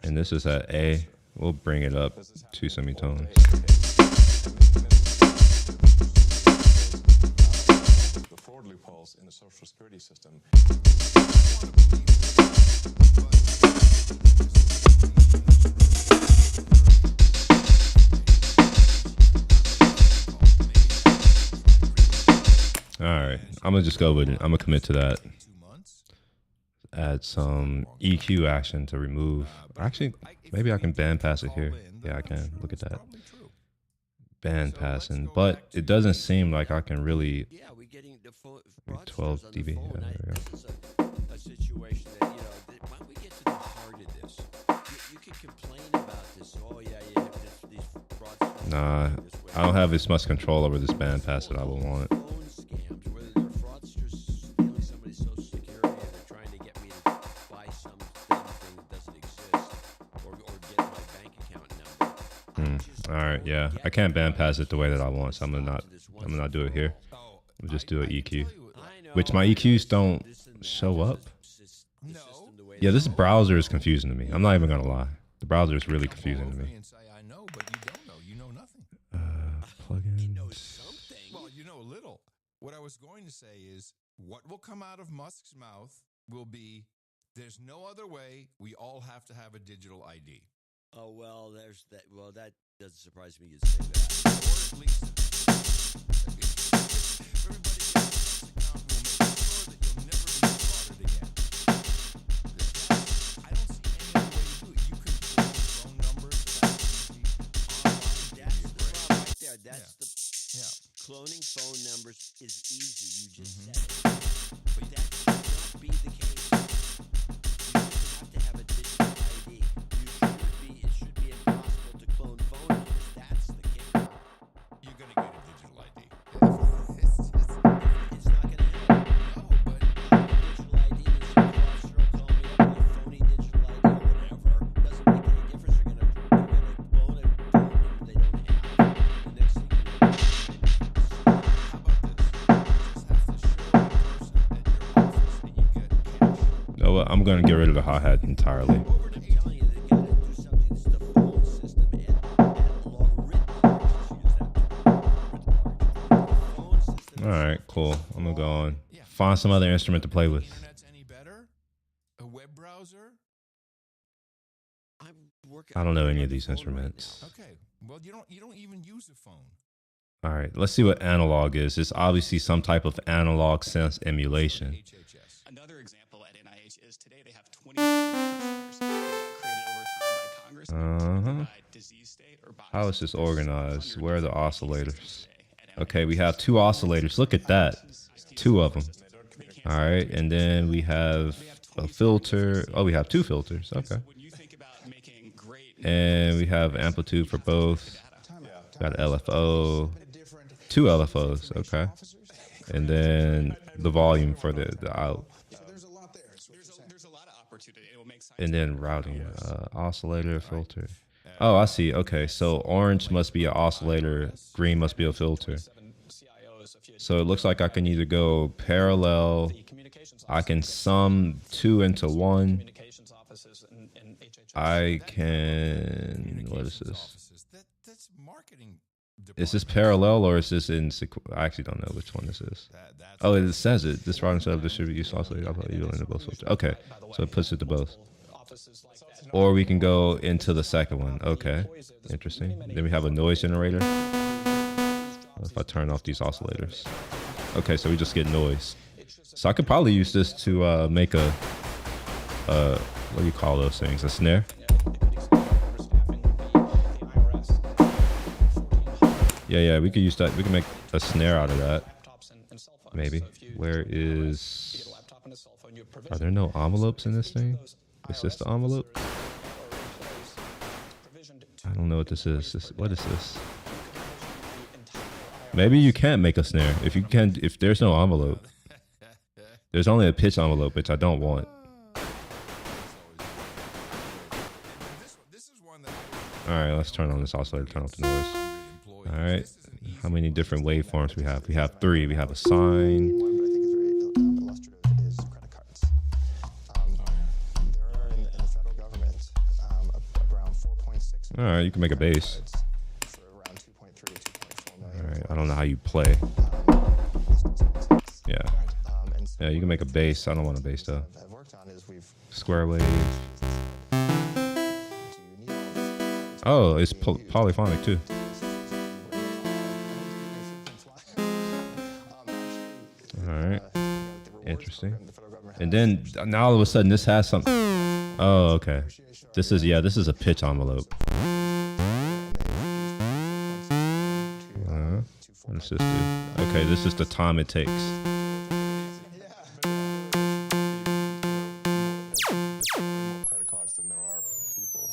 And this is at A. We'll bring it up 2 semitones. The fraud loopholes in the social security system. All right, I'm gonna just go with it. I'm gonna commit to that. Add some EQ action to remove. Actually, maybe I can bandpass it here. Yeah, I can. Look at that. Bandpassing, but it doesn't seem like I can really. 12 dB. Yeah, there we go. A situation that, you know, why don't we get to the heart of this? You can complain about this. Oh, yeah, you have these frauds. Nah, I don't have as much control over this bandpass that I would want. Phone scams, whether they're fraudsters stealing somebody's social security and they're trying to get me to buy something that doesn't exist or get my bank account number. All right, yeah, I can't bandpass it the way that I want, so I'm gonna not do it here. We'll just do an EQ, which my EQs don't show up. Yeah, this browser is confusing to me. I'm not even gonna lie. The browser is really confusing to me. I know, but you don't know. You know nothing. Plugins. Well, you know a little. What I was going to say is, what will come out of Musk's mouth will be, there's no other way. We all have to have a digital ID. Oh, well, there's that. Well, that doesn't surprise me you'd say that. Or at least, everybody gets a Musk account, we'll make sure that you'll never be defrauded again. I don't see any other way to do it. You can clone phone numbers. That's the problem right there. That's the cloning phone numbers is easy. You just said it. But that should not be the case. You have to have a digital ID. It should be impossible to clone phone numbers. That's the kicker. You're going to get a digital ID. It's not going to help. No, but Digital I'm gonna get rid of the hi-hat entirely. All right, cool. I'm gonna go on. Find some other instrument to play with. Internet's any better? A web browser? I don't know any of these instruments. Okay. Well, you don't even use a phone. All right, let's see what analog is. It's obviously some type of analog sense emulation. Another example at NIH is today they have 20 created over time by Congress by disease state or by How is this organized? Where are the oscillators? Okay, we have 2 oscillators. Look at that. 2 of them. All right, and then we have a filter. Oh, we have 2 filters. Okay. And we have amplitude for both. Got LFO. 2 LFOs. Okay. And then the volume for the out. And then routing. Oscillator, filter. Oh, I see. Okay, so orange must be an oscillator. Green must be a filter. So it looks like I can either go parallel. I can sum 2 into 1. I can. What is this? Is this parallel or is this in I actually don't know which one this is. Oh, it says it. This routing setup distribute use oscillator. Okay, so it puts it to both. Or we can go into the second one. Okay, interesting. Then we have a noise generator. If I turn off these oscillators. Okay, so we just get noise. So I could probably use this to make a, what do you call those things? A snare? Yeah, we could use that. We can make a snare out of that. Maybe. Where is... Are there no envelopes in this thing? Is this the envelope? I don't know what this is. What is this? Maybe you can't make a snare. If there's no envelope. There's only a pitch envelope, which I don't want. All right, let's turn on this oscillator, turn off the noise. All right, how many different waveforms we have? We have 3. We have a sine. All right, you can make a bass. All right, I don't know how you play. Yeah, you can make a bass. I don't want a bass though. Square wave. Oh, it's polyphonic too. All right, interesting. And then now all of a sudden this has something. Oh, okay. This is a pitch envelope. What does this do? Okay, this is the time it takes. Credit cards than there are people.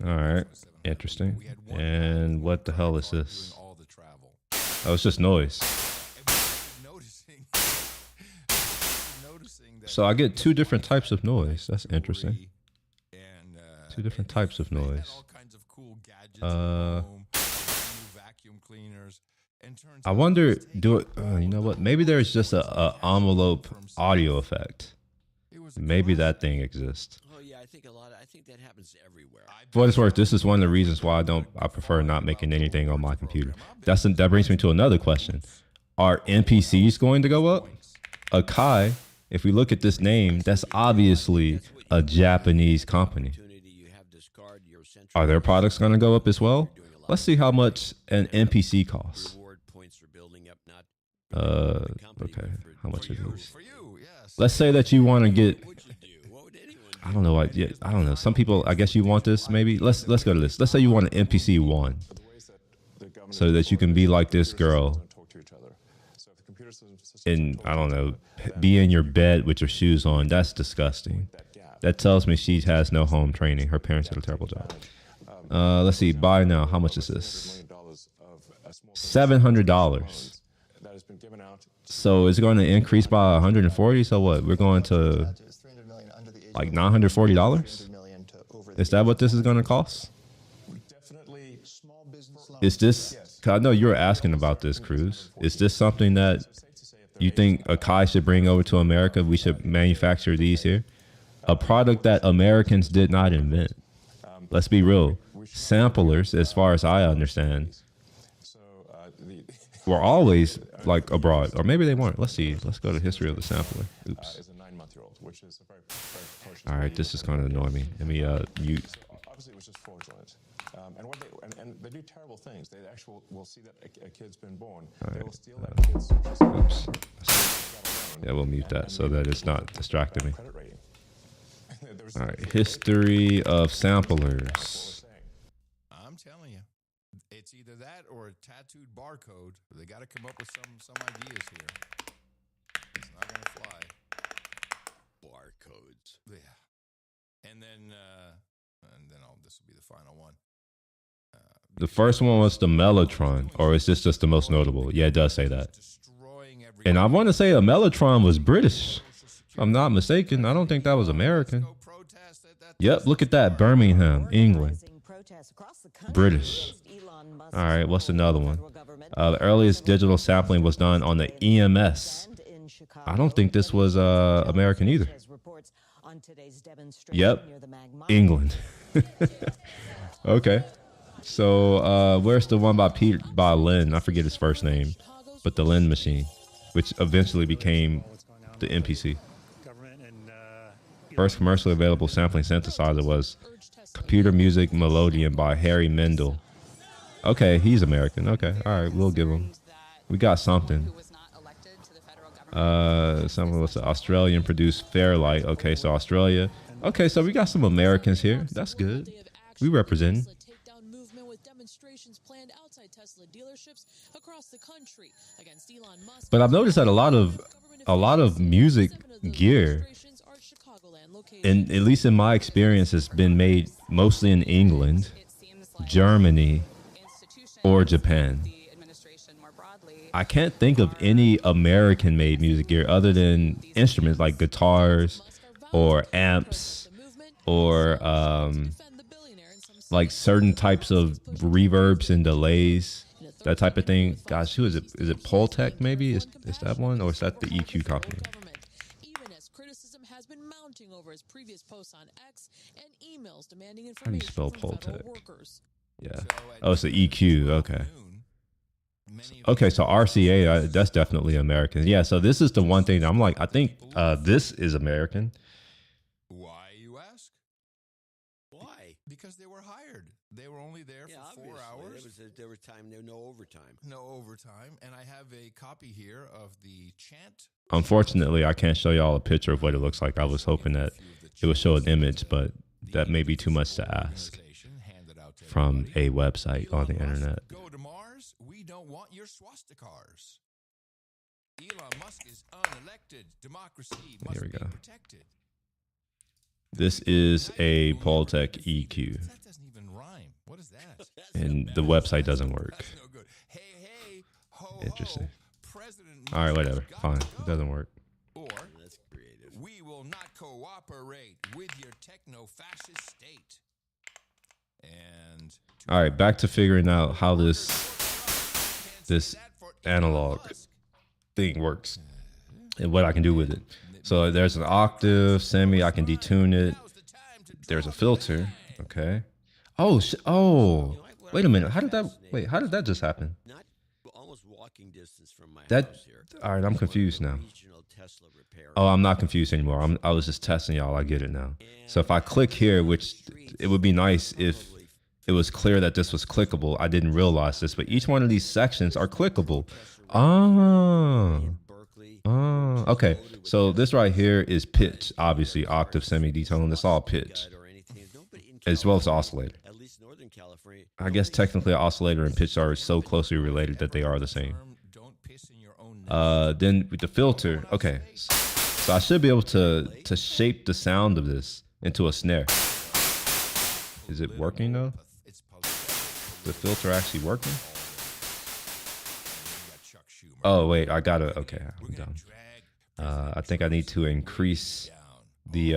All right, interesting. And what the hell is this? Oh, it's just noise. So I get 2 different types of noise. That's interesting. 2 different types of noise. I wonder, you know what? Maybe there's just a envelope audio effect. Maybe that thing exists. Oh yeah, I think that happens everywhere. For what it's worth, this is one of the reasons why I prefer not making anything on my computer. That brings me to another question. Are NPCs going to go up? Akai, if we look at this name, that's obviously a Japanese company. Are their products going to go up as well? Let's see how much an NPC costs. Okay, how much are these? Let's say that you want to get, I don't know, I don't know. Some people, I guess you want this maybe. Let's go to this. Let's say you want an NPC 1 so that you can be like this girl and, I don't know, be in your bed with your shoes on. That's disgusting. That tells me she has no home training. Her parents did a terrible job. Let's see, buy now. How much is this? $700. So it's going to increase by 140. So what? We're going to like $940. Is that what this is going to cost? Is this 'Cause I know you were asking about this, Cruz. Is this something that you think Akai should bring over to America? We should manufacture these here. A product that Americans did not invent. Let's be real. Samplers, as far as I understand, were always like abroad, or maybe they weren't. Let's see. Let's go to history of the sampler. Oops. All right, this is going to annoy me. Let me mute. Obviously, it was just fraudulent. And they do terrible things. They actually will see that a kid's been born. All They right. will steal that kid's social Oops. security. Yeah, we'll mute that so that it's not distracting me. Credit rating. All right, history of samplers. I'm telling you, it's either that or a tattooed barcode. They got to come up with some ideas here. It's not going to fly. Barcodes. Yeah. And then this will be the final one. The first one was the Mellotron, or is this just the most notable? Yeah, it does say that. And I want to say a Mellotron was British. If I'm not mistaken. I don't think that was American. Yep, look at that. Birmingham, England. British. All right, what's another one? The earliest digital sampling was done on the EMS. I don't think this was American either. Yep, England. Okay. So where's the one by Lynn? I forget his first name, but the Lynn machine, which eventually became the MPC. First commercially available sampling synthesizer was Computer Music Melodian by Harry Mendel. Okay, he's American. Okay, all right, we'll give him. We got something. Something was Australian produced Fairlight. Okay, so Australia. Okay, so we got some Americans here. That's good. We represent. But I've noticed that a lot of music gear, and at least in my experience, has been made mostly in England, Germany, or Japan. I can't think of any American-made music gear other than instruments like guitars or amps or like certain types of reverbs and delays, that type of thing. Gosh, who is it? Is it Poltech maybe? Is that one, or is that the EQ company? How do you spell Poltech? Yeah. Oh, it's the EQ. Okay. Okay, so RCA, that's definitely American. Yeah, so this is the one thing I'm like, I think this is American. Why, you ask? Why? Because they were hired. They were only there for 4 hours. There was time. There was no overtime. No overtime. And I have a copy here of the chant. Unfortunately, I can't show y'all a picture of what it looks like. I was hoping that it would show an image, but that may be too much to ask from a website on the internet. Go to Mars. We don't want your swastikars. Elon Musk is unelected. Democracy must be protected. This is a Poltech EQ. That doesn't even rhyme. What is that? And the website doesn't work. That's no good. Hey, ho, Interesting. President All right, whatever. Fine. It doesn't work. Or we will not cooperate with your techno-fascist state. And All right, back to figuring out how this analog thing works and what I can do with it. So there's an octave, semi, I can detune it. There's a filter, okay. Oh, wait a minute. How did that just happen? Almost walking distance from my house here. All right, I'm confused now. Oh, I'm not confused anymore. I was just testing y'all. I get it now. So if I click here, which it would be nice if it was clear that this was clickable. I didn't realize this, but each one of these sections are clickable. Okay. So this right here is pitch, obviously octave, semi, detone. It's all pitch, as well as oscillator. I guess technically oscillator and pitch are so closely related that they are the same. Then with the filter, okay. So I should be able to shape the sound of this into a snare. Is it working though? The filter actually working? Oh wait, I gotta. Okay, I'm done. I think I need to increase the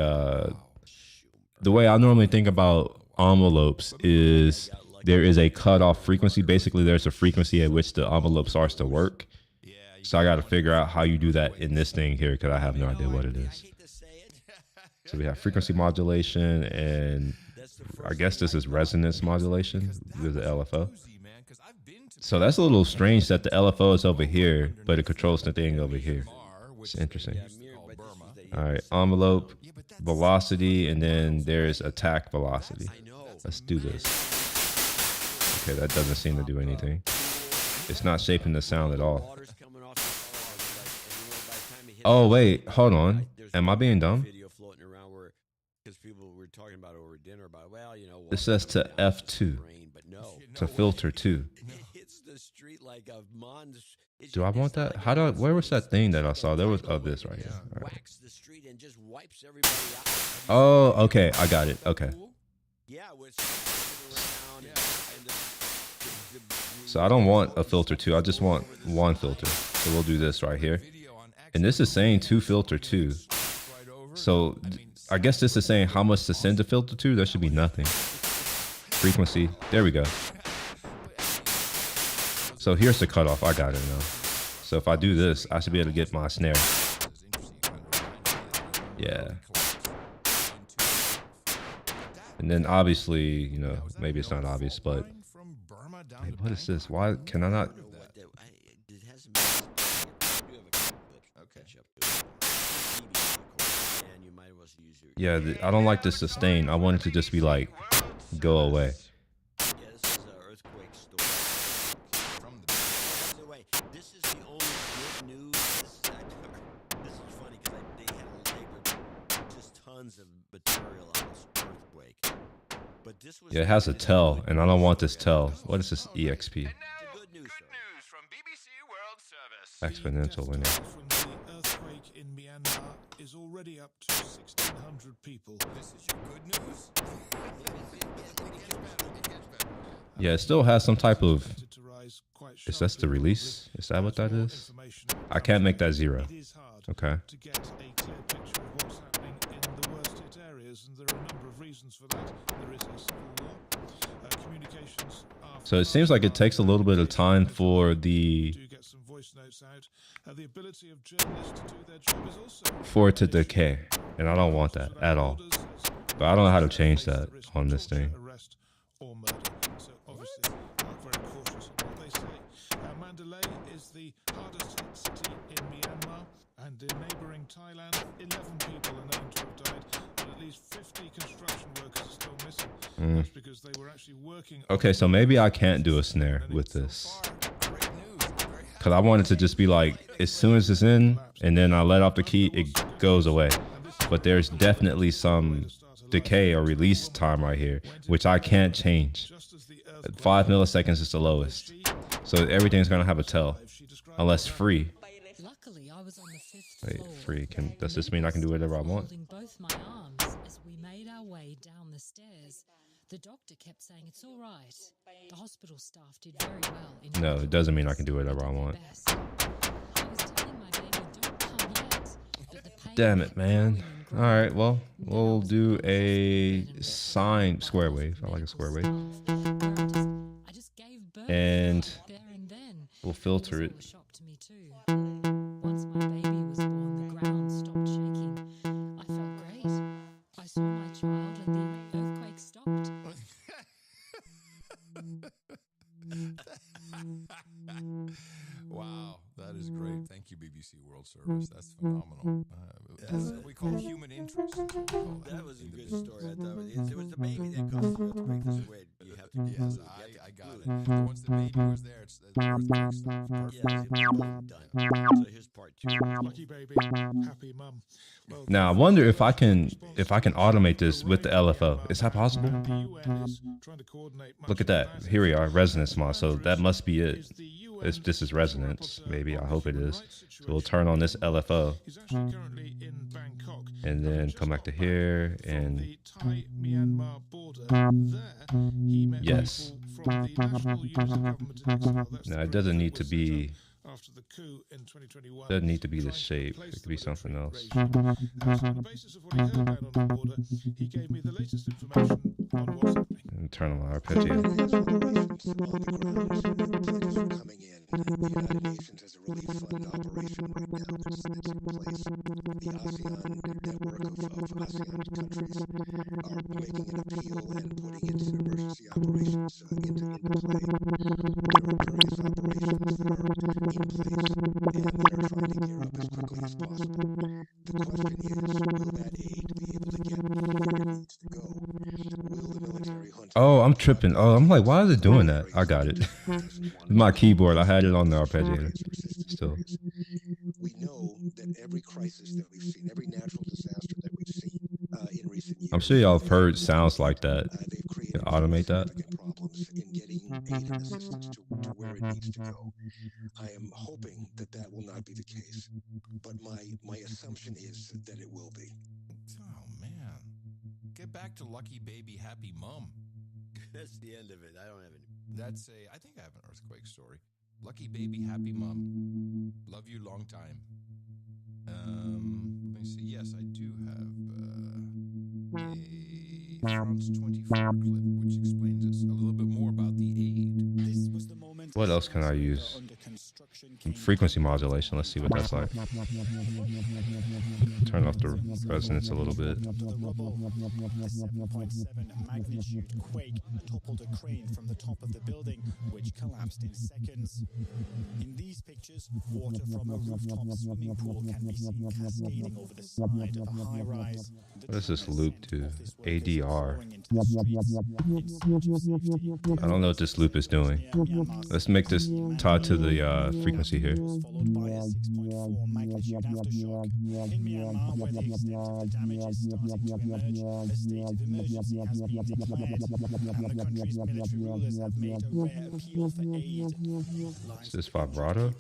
way I normally think about envelopes is there is a cutoff frequency. Basically, there's a frequency at which the envelope starts to work. So I got to figure out how you do that in this thing here because I have no idea what it is. So we have frequency modulation, and I guess this is resonance modulation with the LFO. So that's a little strange that the LFO is over here, but it controls the thing over here. It's interesting. All right, envelope, velocity, and then there's attack velocity. Let's do this. Okay, that doesn't seem to do anything. It's not shaping the sound at all. Oh, wait, hold on. Am I being dumb? It says to F2, to filter 2. Do I want that? How do I, where was that thing that I saw? There was, oh, this right here. All right. Oh, okay, I got it, okay. So I don't want a filter 2, I just want one filter. So we'll do this right here. And this is saying to filter 2. So I guess this is saying how much to send to filter 2. There should be nothing. Frequency, there we go. So here's the cutoff, I got it now. So if I do this, I should be able to get my snare. Yeah. And then obviously, you know, maybe it's not obvious, but hey, what is this? Why can I not? Yeah, I don't like the sustain. I want it to just be like, go away. Yeah, it has a tell, and I don't want this tell. What is this EXP? Exponential linear. The earthquake in Myanmar is already up to 1,600 people. This is your good news. Yeah, it still has some type of. Is that the release? Is that what that is? I can't make that 0. Okay. To get a clear picture of what's happening in the worst hit areas, and there are a number of reasons for that. There is a civil war. Communications are. So it seems like it takes a little bit of time for the. Notes out. The ability of journalists to do their job is also for it to decay, and I don't want that at all. But I don't know how to change that on this thing. Arrest or murder. So obviously, very cautious of what they say. Mandalay is the hardest hit city in Myanmar, and in neighbouring Thailand, 11 people are known to have died, but at least 50 construction workers are still missing. That's because they were actually working. Okay, so maybe I can't do a snare with this. Because I want it to just be like, as soon as it's in, and then I let off the key, it goes away. But there's definitely some decay or release time right here, which I can't change. 5 milliseconds is the lowest. So everything's going to have a tell, unless free. Luckily, I was on the 5th Wait, floor. free. Does this mean I can do whatever I want? Holding both my arms as we made our way down the stairs. The doctor kept saying it's all right. The hospital staff did very well. No, it doesn't mean I can do whatever I want. Damn it, man. All right, well, we'll do a sine square wave. I like a square wave. And we'll filter it. Once my baby was born, the ground stopped shaking. I felt great. I saw my child and the earthquake stopped. Wow, that is great. Thank you, BBC World Service. That's phenomenal. That's what we call human interest. That was a good story. I thought it was the baby that caused the earthquake. This is where you have to. Yes, I got it. Once the baby was there, it's the earthquake stopped. Perfect. Done. So here's part 2. Lucky baby, happy mum. Well, Now I wonder if I can automate this with the LFO. Is that possible? Look at that. Here we are, resonance mod. So that must be it. This is resonance. Maybe, I hope it is. So we'll turn on this LFO. And then come back to here and yes. Now it doesn't need to be. After the coup in 2021, doesn't need to be this shape. It could be something else. On the basis of what he heard about on the border, he gave me the latest information on what's happening. Turn on my arpeggio. Coming in. The United Nations has a relief fund operation right now that's in place. The ASEAN network of ASEAN countries are making an appeal and putting its emergency operations into play. There are various operations that are in place, and we are trying to gear up as quickly as possible. The question is, will that aid be able to get where it needs to go? Will the military hunt? Oh, I'm tripping. Oh, I'm like, why is it doing that? I got it. My keyboard. I had it on the arpeggiator. Still. We know that every crisis that we've seen, every natural disaster that we've seen in recent years, I'm sure y'all have heard sounds like that. You can automate that. problems in getting aid and assistance to where it needs to go. I am hoping that that will not be the case, but my assumption is that it will be. Oh man, get back to Lucky Baby Happy Mum. That's the end of it. I don't have any. That's I think I have an earthquake story. Lucky Baby Happy Mum. Love you long time. Let me see. Yes, I do have a France 24 clip which explains us a little bit more about the aid. This was the moment. What else can I use? Frequency modulation. Let's see what that's like. Turn off the resonance a little bit. A 7.7 magnitude quake toppled a crane from the top of the building, which collapsed in seconds. In these pictures, water from a rooftop swimming pool can be seen cascading over the side of a high-rise. What does this loop do? ADR. I don't know what this loop is doing. Let's make this tied to the frequency here. Followed by a 6.4 magnitude aftershock. In Myanmar, where the extent of the damage is starting to emerge, a state of emergency has been declared, and the country's military rulers have made a rare appeal for aid. Is this vibrato? I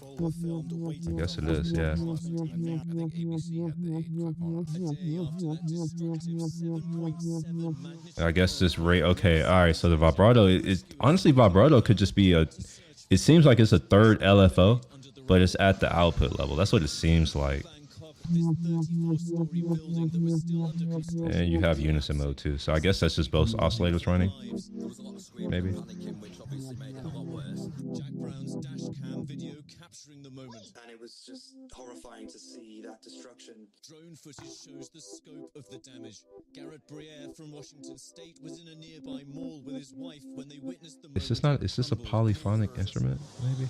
guess it is, yeah. I think ABC had the aid clip on. I guess this rate, okay, all right, so the vibrato, honestly, vibrato could just be it seems like it's a third LFO, but it's at the output level. That's what it seems like. And you have unison mode too, so I guess that's just both oscillators running, maybe. Jack Brown's dash cam video capturing the moment. And it was just horrifying to see that destruction. Drone footage shows the scope of the damage. Garrett Briere from Washington State was in a nearby mall with his wife when they witnessed the moment. Is this a polyphonic instrument, maybe?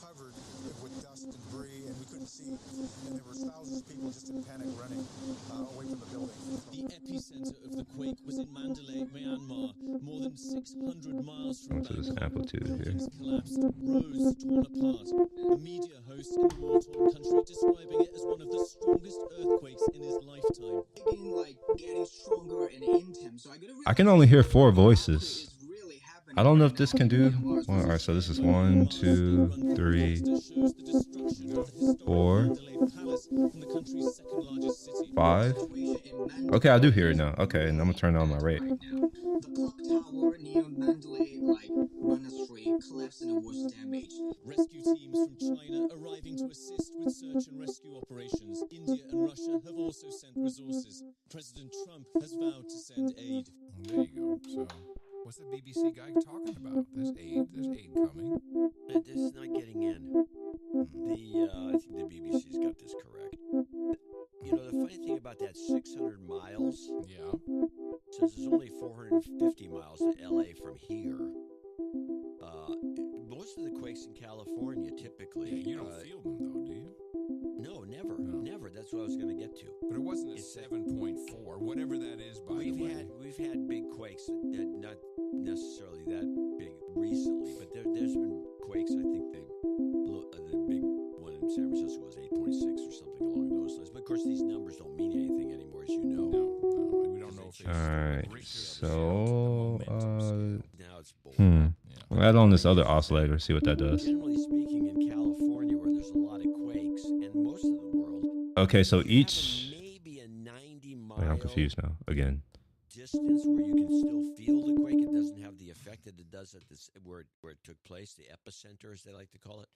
Covered with dust and debris, and we couldn't see. And there were thousands of people just in panic running away from the building. The epicenter of the quake was in Mandalay, Myanmar, more than 600 miles from Onto this amplitude here. Buildings collapsed, roads torn apart. A media host in the war-torn country describing it as one of the strongest earthquakes in his lifetime. Getting stronger and intense. So I can only hear 4 voices. I don't know if this can do. All right, so this is 1, 2, 3, 4, 5. Okay, I do hear it now. Okay, and I'm gonna turn on my rate. The clock tower near Mandalay, run astray, collapsed and was damaged. Rescue teams from China arriving to assist with search and rescue operations. India and Russia have also sent resources. President Trump has vowed to send aid. There you go. So, what's the BBC guy talking about? There's aid coming. This is not getting in. I think the BBC's got this correct. You know, the funny thing about that 600 miles, since it's only 450 miles to LA from here, most of the quakes in California typically. Yeah, you don't feel them though, do you? No, never. That's what I was going to get to. But it wasn't a 7.4, whatever that is. By the way, we've had big quakes, not necessarily that big recently, but there's been quakes. I think the big one in San Francisco was 8.6 or something along those lines. But of course, these numbers don't mean anything anymore, as you know. No, we don't know if All right, so now it's bold. We'll add on this other oscillator, see what that does. Generally speaking, in California, where there's a lot of quakes, and most of the world. Okay, so each. Maybe a 90-mile. Wait, I'm confused now. Again. Distance where you can still feel the quake. It doesn't have the effect that it does at this where it took place, the epicenter, as they like to call it.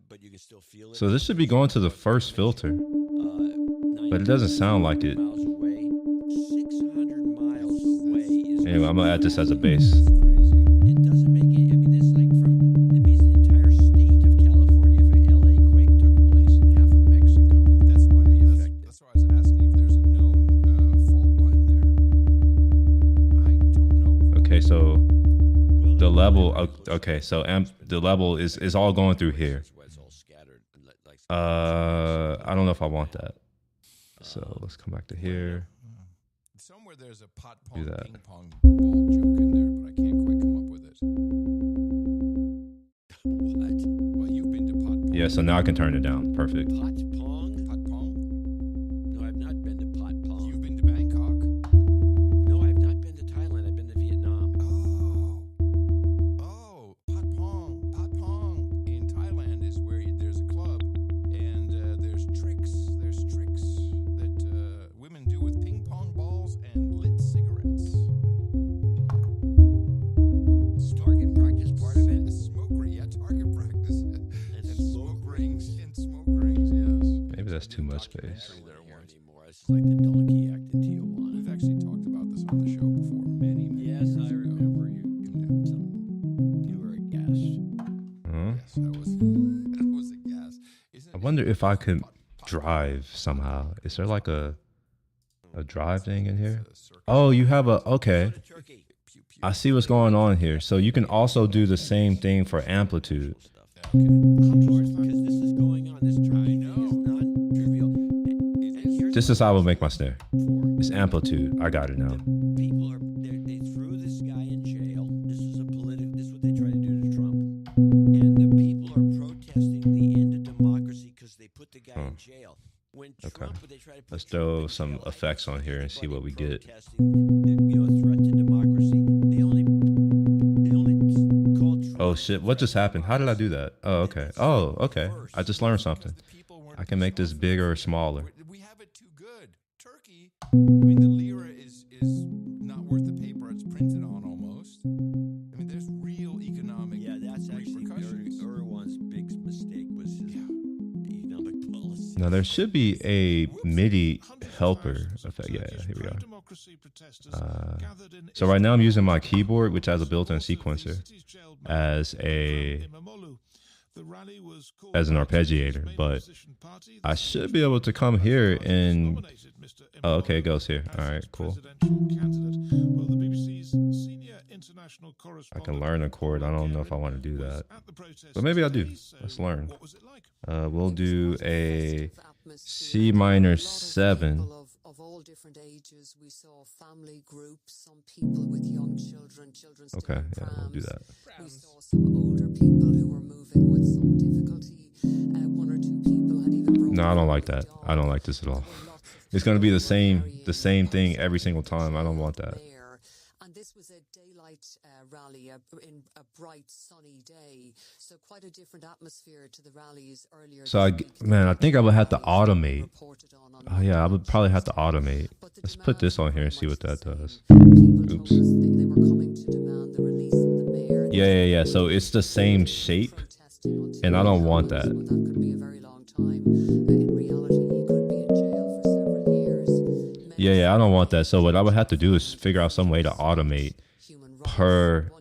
But you can still feel it. So this should be going to the first filter, but it doesn't sound like it. 600 miles away is Anyway, I'm gonna add this as a base. It doesn't make it. I mean, this like from it means the entire state of California if an LA quake took place in half of Mexico. That's why I was asking if there's a known fault line there. I don't know. Okay, so the level. Okay, so the level is all going through here. I don't know if I want that. So let's come back to here. Somewhere there's a pot Do pong that. ping pong ball joke in there, but I can't quite come up with it. What? Well, you've been to pot pong. Yeah, so now I can turn it down. Perfect. Pot pong? Pot pong? No, I've not been to pot pong. You've been to Bangkok? No, I've not been to Thailand. I've been to Vietnam. Oh, pot pong. Pot pong in Thailand is where there's a club and there's tricks. There's tricks that women do with ping pong balls and lit cigarettes. Target practice part of it? Smoke ring, yeah, target practice. And smoke rings. And smoke rings, yes. Maybe that's too much space. Anymore. It's like the donkey act in Tijuana. We've actually talked about this on the show before many Yes, years I ago. remember you. You were a guest. Huh? Yes, I was a gas. I wonder if I could drive somehow. Is there like a drive thing in here? Oh, you have a okay. I see what's going on here. So you can also do the same thing for amplitude. Because this is going on. This drive thing is non-trivial. This is how I will make my snare. It's amplitude. I got it now. People are they threw this guy in jail. This is a political. This is what they try to do to Trump. And the people are protesting the end of democracy because they put the guy in jail. When Trump, they try to put Let's throw some effects on here and see what we get. threat to democracy. They only called Trump. Oh shit! What just happened? How did I do that? Oh okay. Oh okay. I just learned something. I can make this bigger or smaller. We have it too good. Turkey, I mean, the lira is not worth the paper it's printed on almost. I mean, there's real economic that's actually Erdogan's big mistake was his economic policy. Now there should be a MIDI helper effect. Yeah, here we go. So right now I'm using my keyboard, which has a built-in sequencer, as an arpeggiator, but I should be able to come here and oh, okay, it goes here. All right, cool. I can learn a chord. I don't know if I want to do that, but maybe I do. Let's learn. We'll do a C minor 7. Of all different ages, we saw family groups, some people with young children, Okay, yeah, we'll do that. We saw some older people who were moving with some difficulty. One or two people had even brought No, I don't like that. I don't like this at all. It's going to be the same thing every single time. I don't want that. And this was a daylight rally in a bright sunny day, so quite a different atmosphere to the rallies earlier. So I think I would have to automate. Oh yeah, I would probably have to automate. Let's put this on here and see what that does. Oops. Yeah. So it's the same shape, and I don't want that. Yeah, I don't want that. So what I would have to do is figure out some way to automate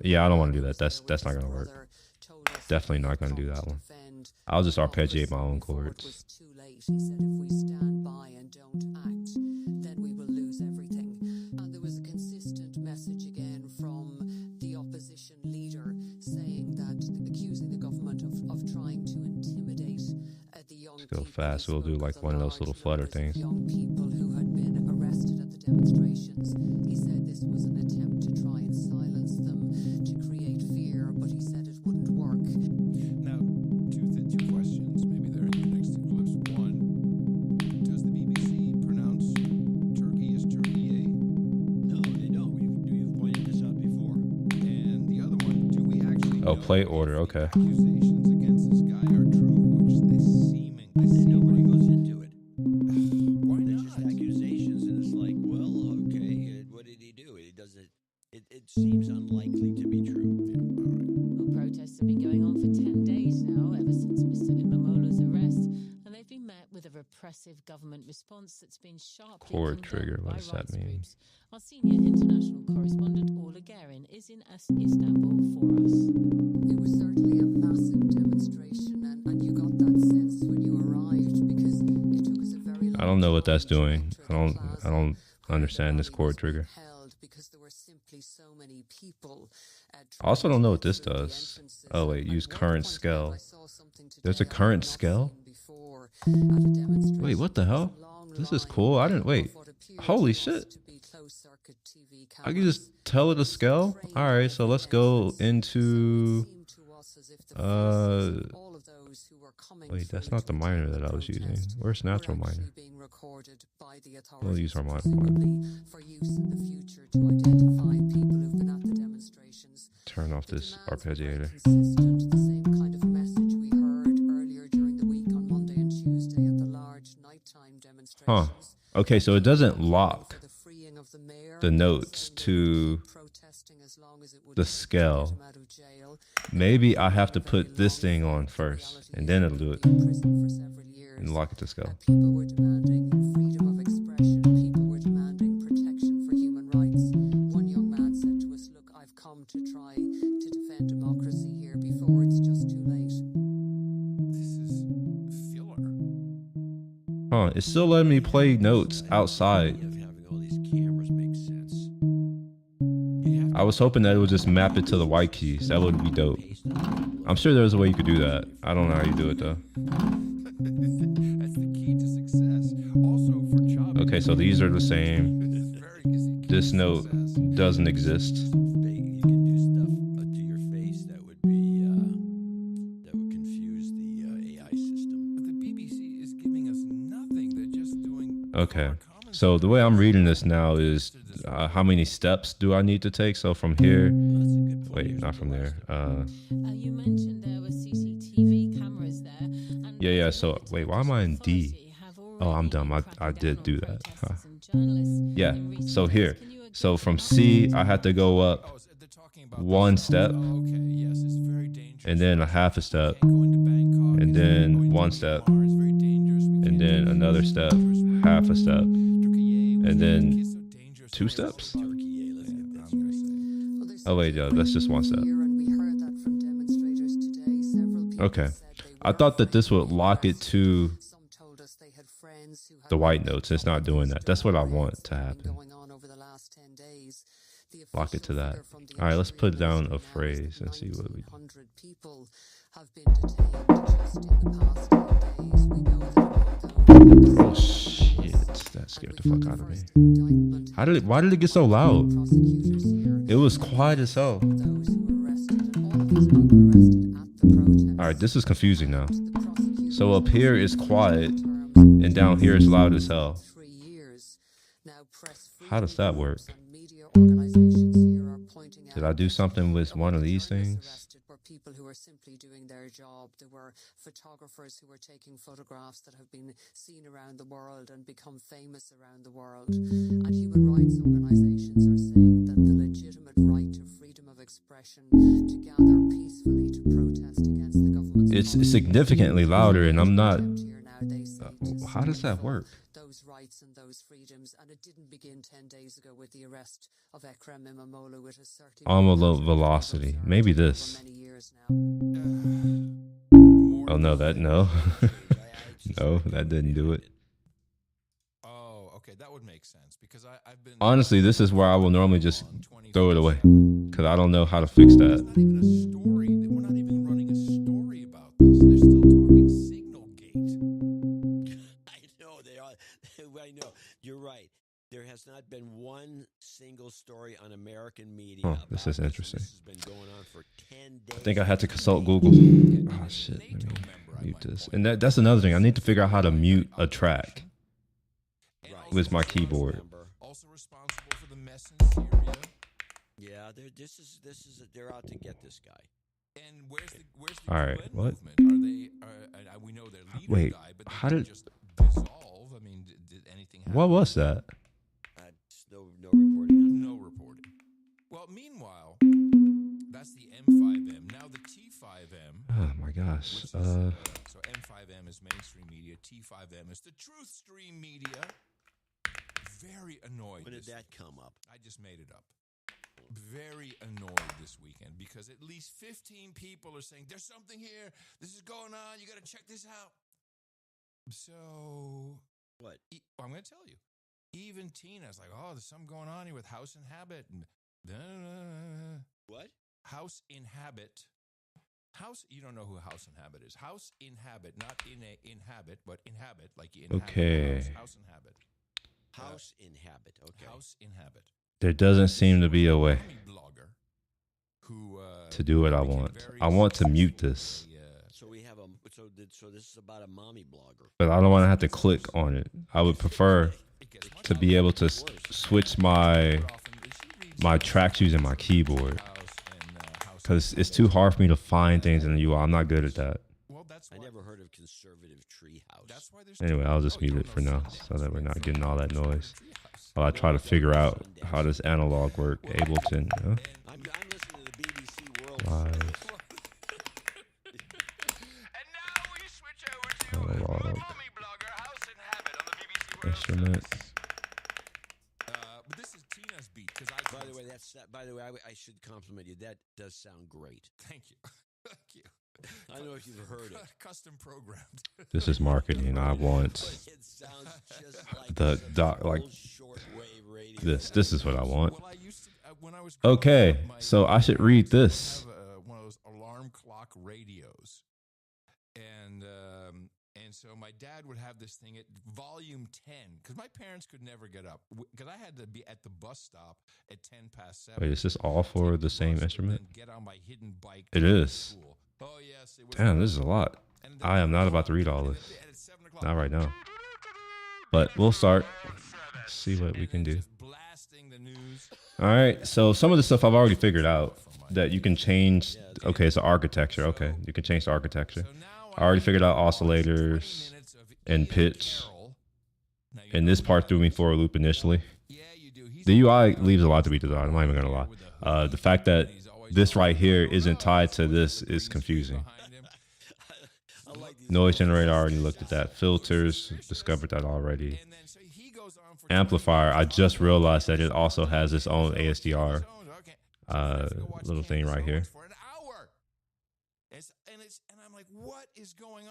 yeah, I don't want to do that. That's not going to work. Definitely not going to do that one. I'll just arpeggiate my own chords. He said if we stand by and don't act, then we will lose everything. And there was a consistent message again from the opposition leader saying that, accusing the government of trying to intimidate the young Let's go fast. We'll do like one of those little flutter things. young people who had been arrested at the demonstrations. He said this was an attempt to try and silence them, to create fear, but he said it wouldn't work. Now, two questions. Maybe they're in your next two clips. One, does the BBC pronounce Turkey as Turkey? No, they don't. We've pointed this out before. And the other one, do we actually Oh, play order. Okay. accusations against this guy are true, which they Nobody goes into it. Why It's just accusations, and it's like, well, okay, what did he do? It doesn't. It seems unlikely to be true. Well, protests have been going on for 10 days now, ever since Mr. Imamola's arrest, and they've been met with a repressive government response that's been sharply Chord condemned trigger. What by does that rights mean? groups. Our senior international correspondent is in Istanbul for us. It was certainly a massive demonstration, and you got that sense when you arrived because it took us a very long I don't know what that's doing. I don't understand this chord trigger. because there were simply so many people. I also don't know what this does. Oh wait, use current scale. There's a current scale? Wait, what the hell? This is cool. I didn't wait. Holy shit. I can just tell it a scale? Alright, so let's go into wait, that's not the minor that I was using. Where's natural minor? We'll use harmonic minor. Turn off this arpeggiator. Huh. Okay, so it doesn't lock the notes to the scale. Maybe I have to put this thing on first, and then it'll do it. And lock it to scale. People were demanding freedom of expression. People were demanding protection for human rights. One young man said to us, "Look, I've come to try to defend democracy here before it's just too late." This is filler. Huh, it's still letting me play notes outside. I was hoping that it would just map it to the white keys. That would be dope. I'm sure there's a way you could do that. I don't know how you do it though. That's the key to success. Also for job. Okay, so these are the same. This note doesn't exist. You can do stuff to your face that would be that would confuse the AI system. But the BBC is giving us nothing. They're just doing. Okay, so the way I'm reading this now is how many steps do I need to take? So from here, wait, not from there. You mentioned there were CCTV cameras there. And Yeah. So wait, why am I in D? Oh, I'm dumb. I did do that. Huh. Yeah. So here, so from C, I had to go up one step, and then a half a step, and then one step, and then another step, half a step, and then 2 steps. Oh wait, yeah, that's just 1 step. Okay, I thought that this would lock it to the white notes. It's not doing that. That's what I want to happen. Lock it to that. All right, let's put down a phrase and see what we do. Oh shit, that scared the fuck out of me. Why did it get so loud? It was quiet as hell. All right, this is confusing now. So up here is quiet, and down here is loud as hell. How does that work? Did I do something with one of these things? People who are simply doing their job. There were photographers who were taking photographs that have been seen around the world and become famous around the world. And human rights organizations are saying that the legitimate right to freedom of expression, to gather peacefully, to protest against the government's It's significantly louder, and I'm not. How does that work? those rights and those freedoms, and it didn't begin 10 days ago with the arrest of Ekrem Imamoglu. It has certainly Envelope velocity. Maybe this. Oh no, no. No, that didn't do it. Oh, okay, that would make sense because I've been. Honestly, this is where I will normally just throw it away because I don't know how to fix that. Not even a story. We're not even running a story about this. They're still talking signal gate. I know they are. I know you're right. There has not been one single story on American media. Oh, this is interesting. This has been going on for 10 days. I think I had to consult Google. Oh shit, let me mute this. And that's another thing. I need to figure out how to mute a track with my keyboard. Also responsible for the mess in Syria. Yeah, they're out to get this guy. And where's the all right, UN what? movement? Are they? We know their leader Wait, died, but how they did? just dissolve? I mean, did anything happen? What was that? No reporting. No reporting. Well, meanwhile, that's the M5M. Now the T5M. Oh my gosh. So M5M is mainstream media. T5M is the truth stream media. Very annoyed. When did that come up? I just made it up. very annoyed this weekend because at least 15 people are saying, there's something here. This is going on. You got to check this out. So what? I'm going to tell you. Even Tina's like, oh, there's something going on here with House and Habit. What? House in Habit. House, you don't know who House and Habit is. House in Habit, not inhabit, but inhabit, like you inhabit. Okay. House and Habit. House in Habit. Okay. House in Habit. There doesn't seem to be a way Who, to do what I want. I want to mute this, So we have so this is about a mommy blogger. but I don't want to have to click on it. I would prefer to be able to switch my tracks using my keyboard, because it's too hard for me to find things in the UI. I'm not good at that. I never heard of conservative treehouse. Anyway, I'll just mute it for now so that we're not getting all that noise while I try to figure out how does analog work. Ableton, huh? I'm listening to the BBC World Live. Analog. Instrument. But this is Tina's beat. By the way, I should compliment you. That does sound great. Thank you. Thank you. I don't know if you've heard it. Custom programmed. This is marketing. I want It sounds just like the doc, like shortwave radio. this is what I want. Well, I used to, when I was growing Okay, up, so I should read this. have one of those alarm clock radios, and so my dad would have this thing at volume 10 because my parents could never get up because I had to be at the bus stop at 7:10. Wait, is this all for the same instrument? Get on my hidden bike. It is. Oh yes. It was Damn, this is a lot. I am not about to read all this. Not right now. But we'll start. See what we can do. All right. So some of the stuff I've already figured out that you can change. Okay, it's architecture. Okay, you can change the architecture. I already figured out oscillators and pitch. And this part threw me for a loop initially. The UI leaves a lot to be desired. I'm not even gonna lie. The fact that this right here isn't tied to this is confusing. Noise generator, I already looked at that. Filters, discovered that already. Amplifier, I just realized that it also has its own ASDR little thing right here.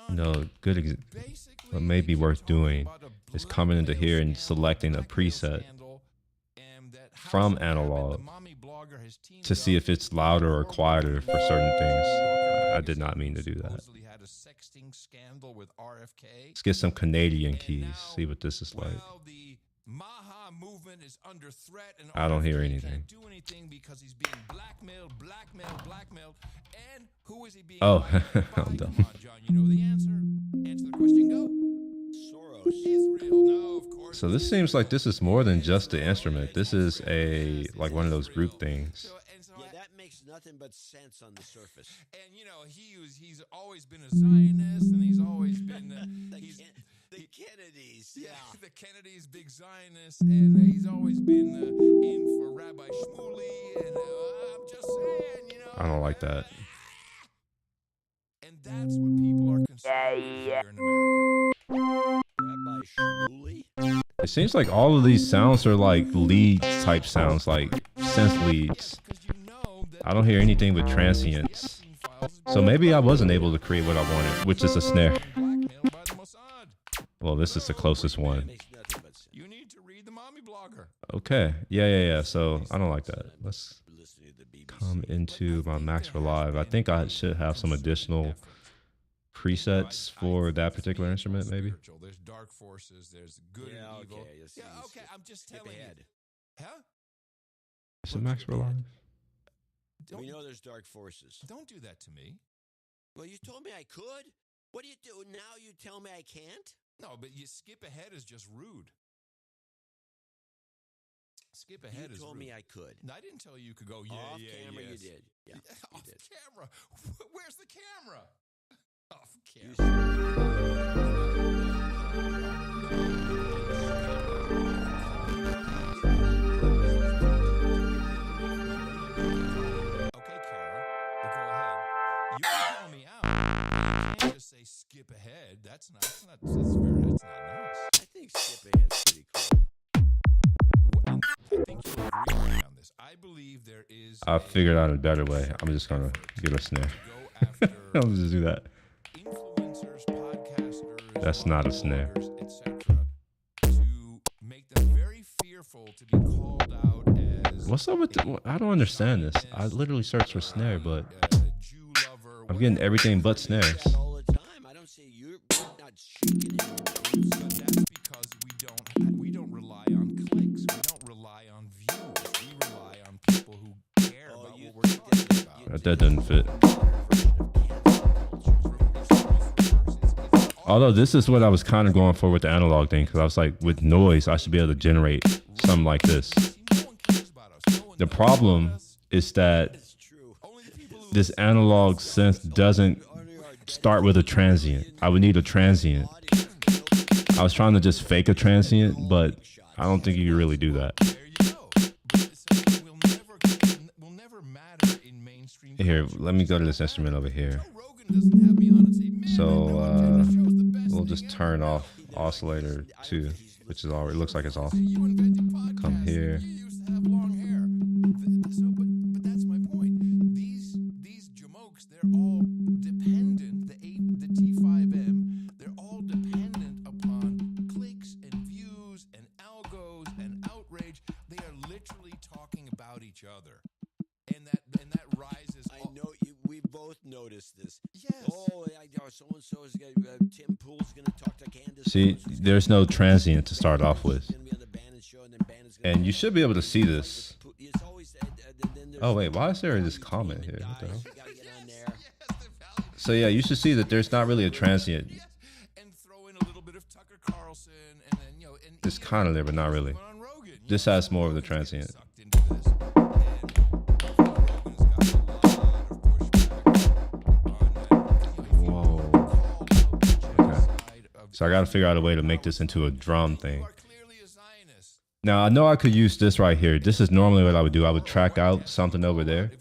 No, what may be worth doing is coming into here and selecting a preset from analog to see if it's louder or quieter for certain things. I did not mean to do that. Let's get some Canadian keys, see what this is like. I don't hear anything. Oh, I'm dumb. So this seems like this is more than just the instrument. This is like one of those group things. Yeah, that makes nothing but sense on the surface. And he's always been a Zionist, and he's always been the Kennedys. Yeah, the Kennedys, big Zionists, and he's always been in for Rabbi Shmuley, and I'm just saying, I don't like that. And that's what people are concerned with here in America. Rabbi Shmuley? It seems like all of these sounds are like lead type sounds, like synth leads. I don't hear anything with transients. So maybe I wasn't able to create what I wanted, which is a snare. Well, this is the closest one. You need to read the mommy blogger. Okay. Yeah. So I don't like that. Let's come into my Max for Live. I think I should have some additional presets for that particular instrument, maybe. There's dark forces, there's good and evil. Okay, I'm just telling you. Huh? Is it Max for Live? We know there's dark forces. Don't do that to me. Well, you told me I could. What do you do now? You tell me I can't? No, but you skip ahead is just rude. Skip ahead is rude. You told me I could. No, I didn't tell you could go, Off camera, yes. you did. Yeah, Off camera? Where's the camera? Off camera. Okay, Kara, but go ahead. You can call me out. You can't just say skip ahead. That's not nice. I think skip ahead's pretty cool. I think you'll agree with me on this. I believe there is. I figured out a better way. I'm just gonna get a snare. I'll just do that. Influencers, podcasters, That's not a snare. etc. To make them very fearful to be called out as. What's up with? I don't understand this. I literally searched for snare, but I'm getting everything but snares. All the time. I don't say you're not shaking in your boots. But that's because we don't rely on clicks. We don't rely on views. We rely on people who care about what we're talking about. That doesn't fit. Although this is what I was kind of going for with the analog thing, because I was like, with noise, I should be able to generate something like this. The problem is that this analog synth doesn't start with a transient. I would need a transient. I was trying to just fake a transient, but I don't think you can really do that. Here, let me go to this instrument over here. So we'll just turn off oscillator 2, which is already looks like it's off. Come here. But that's my point. These jamokes, they're all dependent. The T5M, they're all dependent upon clicks and views and algos and outrage. They are literally talking about each other, and that rises. I know we both noticed this. Yes. Oh, so and so is Tim Pool's going to talk to Candace. See, there's no transient to start off with. And you should be able to see this. Oh wait, why is there this comment here? What the hell? So yeah, you should see that there's not really a transient. It's kind of there, but not really. This has more of the transient. Whoa. Okay. So I got to figure out a way to make this into a drum thing. Now, I know I could use this right here. This is normally what I would do. I would track out something over there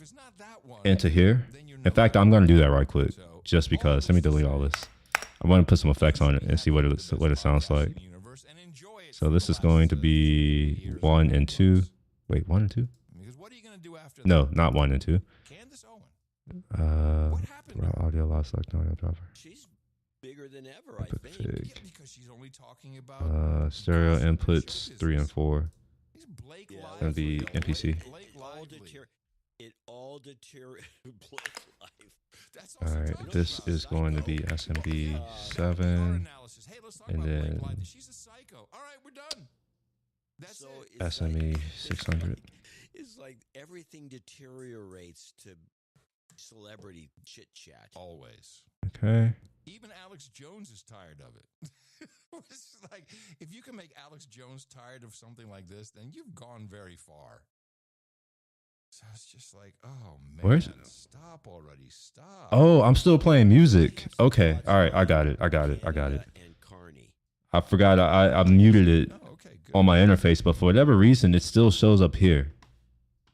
into here. In fact, I'm going to do that right quick just because. Let me delete all this. I want to put some effects on it and see what it sounds like. So this is going to be 1 and 2. Wait, 1 and 2? No, not 1 and 2. Raw audio loss select audio driver. Bigger than ever, I think. Yeah, because she's only talking about stereo inputs 3 and 4. Gonna be MPC. It all deteriorated. All right, this is going to be SMB 7, and then SME 600. It's like everything deteriorates to celebrity chit chat. Always. Okay. Even Alex Jones is tired of it. It's like, if you can make Alex Jones tired of something like this, then you've gone very far. So it's just like, oh man, where's it? Stop already, stop. Oh, I'm still playing music. Okay, all right, I got it. I forgot I muted it on my interface, but for whatever reason, it still shows up here.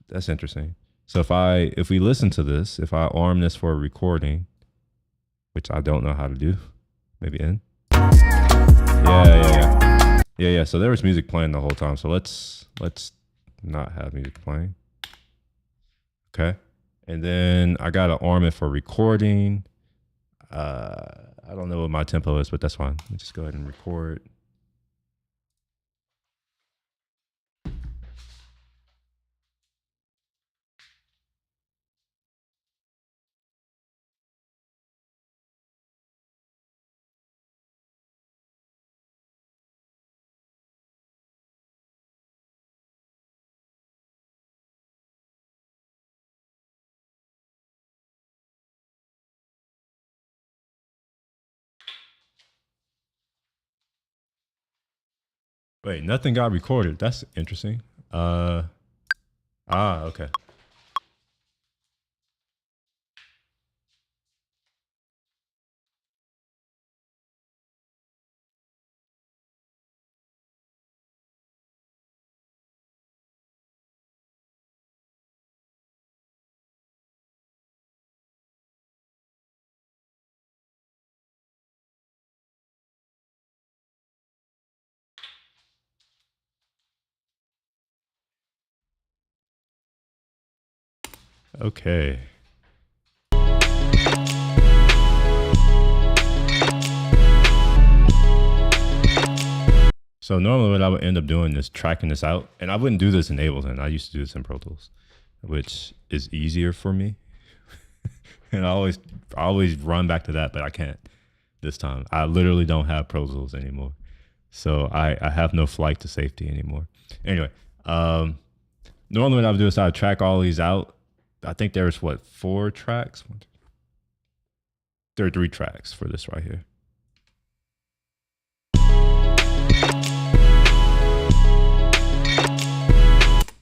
That's interesting. So if we listen to this, if I arm this for a recording, which I don't know how to do, maybe in. Yeah. So there was music playing the whole time. So let's not have music playing. Okay. And then I got to arm it for recording. I don't know what my tempo is, but that's fine. Let me just go ahead and record. Wait, nothing got recorded. That's interesting. Okay. Okay. So normally what I would end up doing is tracking this out, and I wouldn't do this in Ableton. I used to do this in Pro Tools, which is easier for me. And I always run back to that, but I can't this time. I literally don't have Pro Tools anymore. So I have no flight to safety anymore. Anyway, normally what I would do is I would track all these out. I think there's what, 4 tracks? There are 3 tracks for this right here.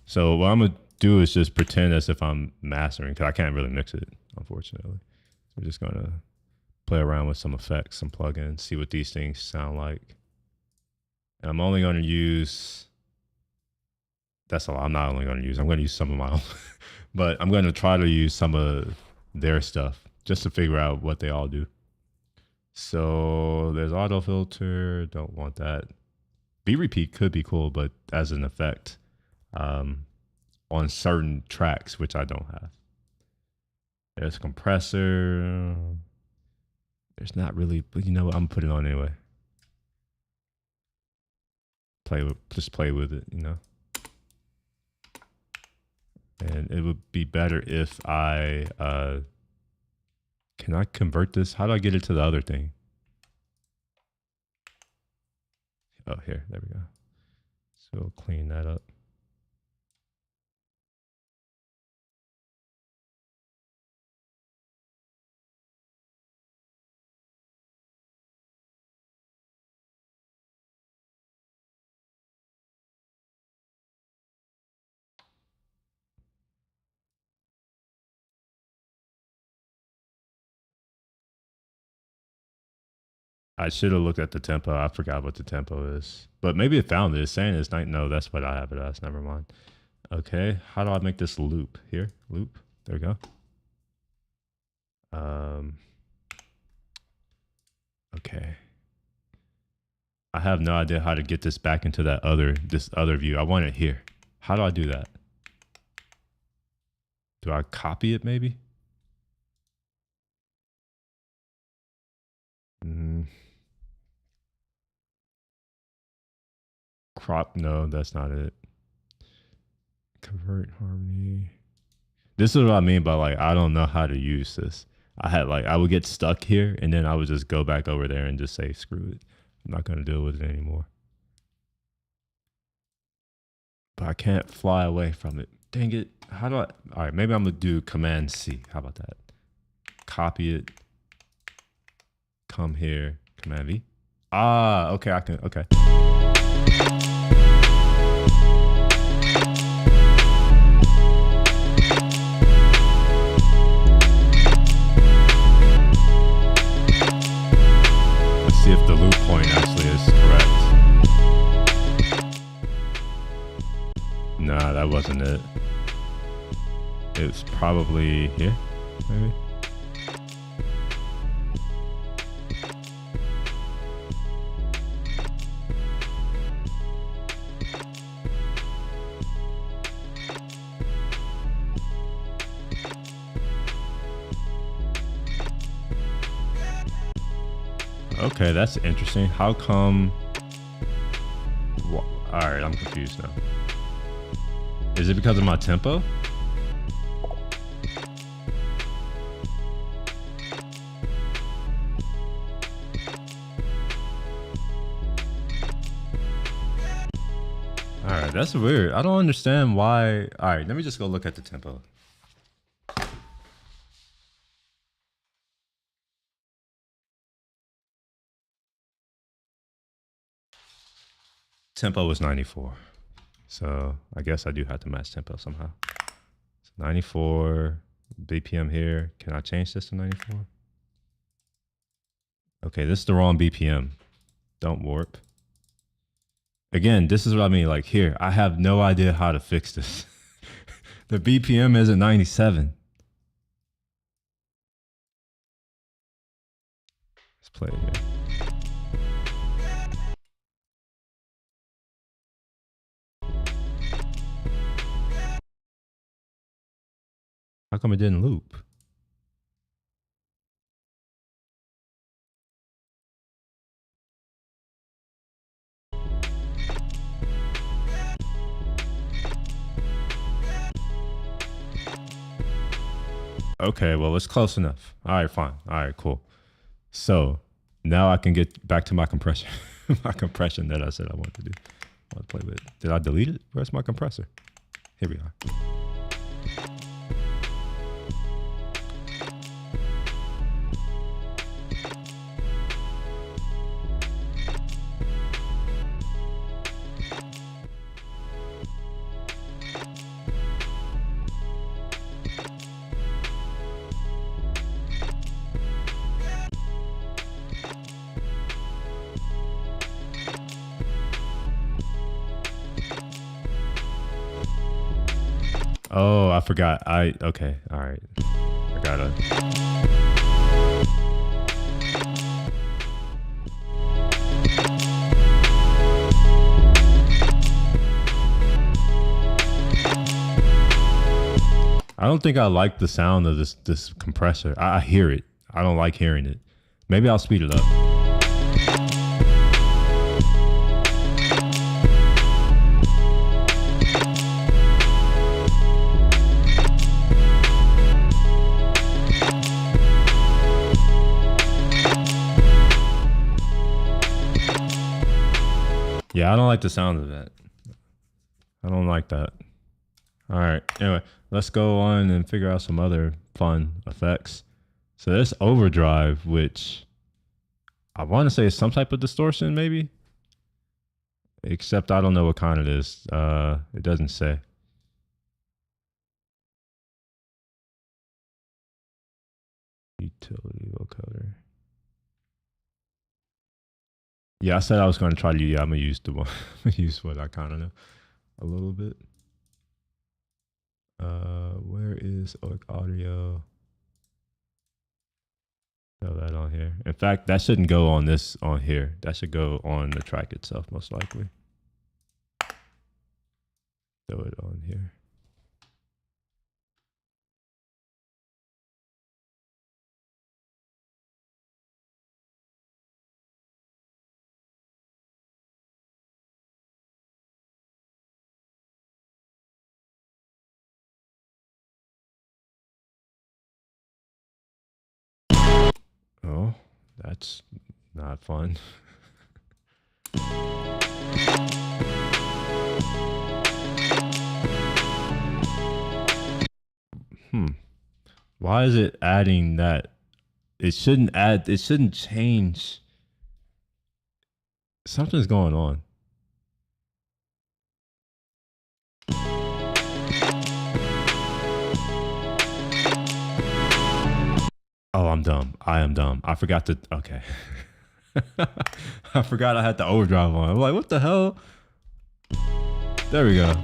So what I'm gonna do is just pretend as if I'm mastering, because I can't really mix it, unfortunately. So we're just gonna play around with some effects, some plugins, see what these things sound like. And I'm only gonna use, that's a lot. I'm not only gonna use, I'm gonna use some of my own, but I'm gonna try to use some of their stuff just to figure out what they all do. So there's auto filter, don't want that. Beat repeat could be cool, but as an effect, on certain tracks, which I don't have. There's a compressor. There's not really, but you know what? I'm putting it on anyway. Just play with it, you know. And it would be better if I, can I convert this? How do I get it to the other thing? Oh, here, there we go. So clean that up. I should have looked at the tempo. I forgot what the tempo is, but maybe it found it. It's saying it's night. No, that's what I have it as. Never mind. Okay, how do I make this loop? Here, loop. There we go. Okay. I have no idea how to get this back into that this other view. I want it here. How do I do that? Do I copy it maybe? Crop, no, that's not it. Convert harmony. This is what I mean by like, I don't know how to use this. I would get stuck here and then I would just go back over there and just say, screw it. I'm not going to deal with it anymore. But I can't fly away from it. Dang it. How do I? All right, maybe I'm going to do Command C. How about that? Copy it. Come here. Command V. Ah, okay, I can, okay. See if the loop point actually is correct. Nah, that wasn't it. It's probably here, maybe. Okay, that's interesting. How come? All right, I'm confused now. Is it because of my tempo? All right, that's weird. I don't understand why. All right, let me just go look at the tempo. Tempo was 94. So I guess I do have to match tempo somehow. So 94 BPM here. Can I change this to 94? Okay, this is the wrong BPM. Don't warp. Again, this is what I mean. Like here, I have no idea how to fix this. The BPM is at 97. Let's play it here. How come it didn't loop? Okay, well, it's close enough. All right, fine. All right, cool. So now I can get back to my compression, my compression that I said I wanted to do. I want to play with. Did I delete it? Where's my compressor? Here we are. Oh, I forgot. Okay. All right. I gotta. I don't think I like the sound of this compressor. I hear it. I don't like hearing it. Maybe I'll speed it up. Yeah, I don't like the sound of that. I don't like that. All right. Anyway, let's go on and figure out some other fun effects. So this overdrive, which I want to say is some type of distortion, maybe. Except I don't know what kind it is. It doesn't say. Utility vocoder. Yeah, I said I was going to try to. Yeah, I'm gonna use the one. I'm gonna use what I kind of know a little bit. Where is audio? Throw that on here. In fact, that shouldn't go on this on here. That should go on the track itself, most likely. Throw it on here. Oh, that's not fun. Why is it adding that? It shouldn't add, it shouldn't change. Something's going on. Oh, I'm dumb. I am dumb. I forgot to, okay. I forgot I had the overdrive on. I'm like, what the hell? There we go.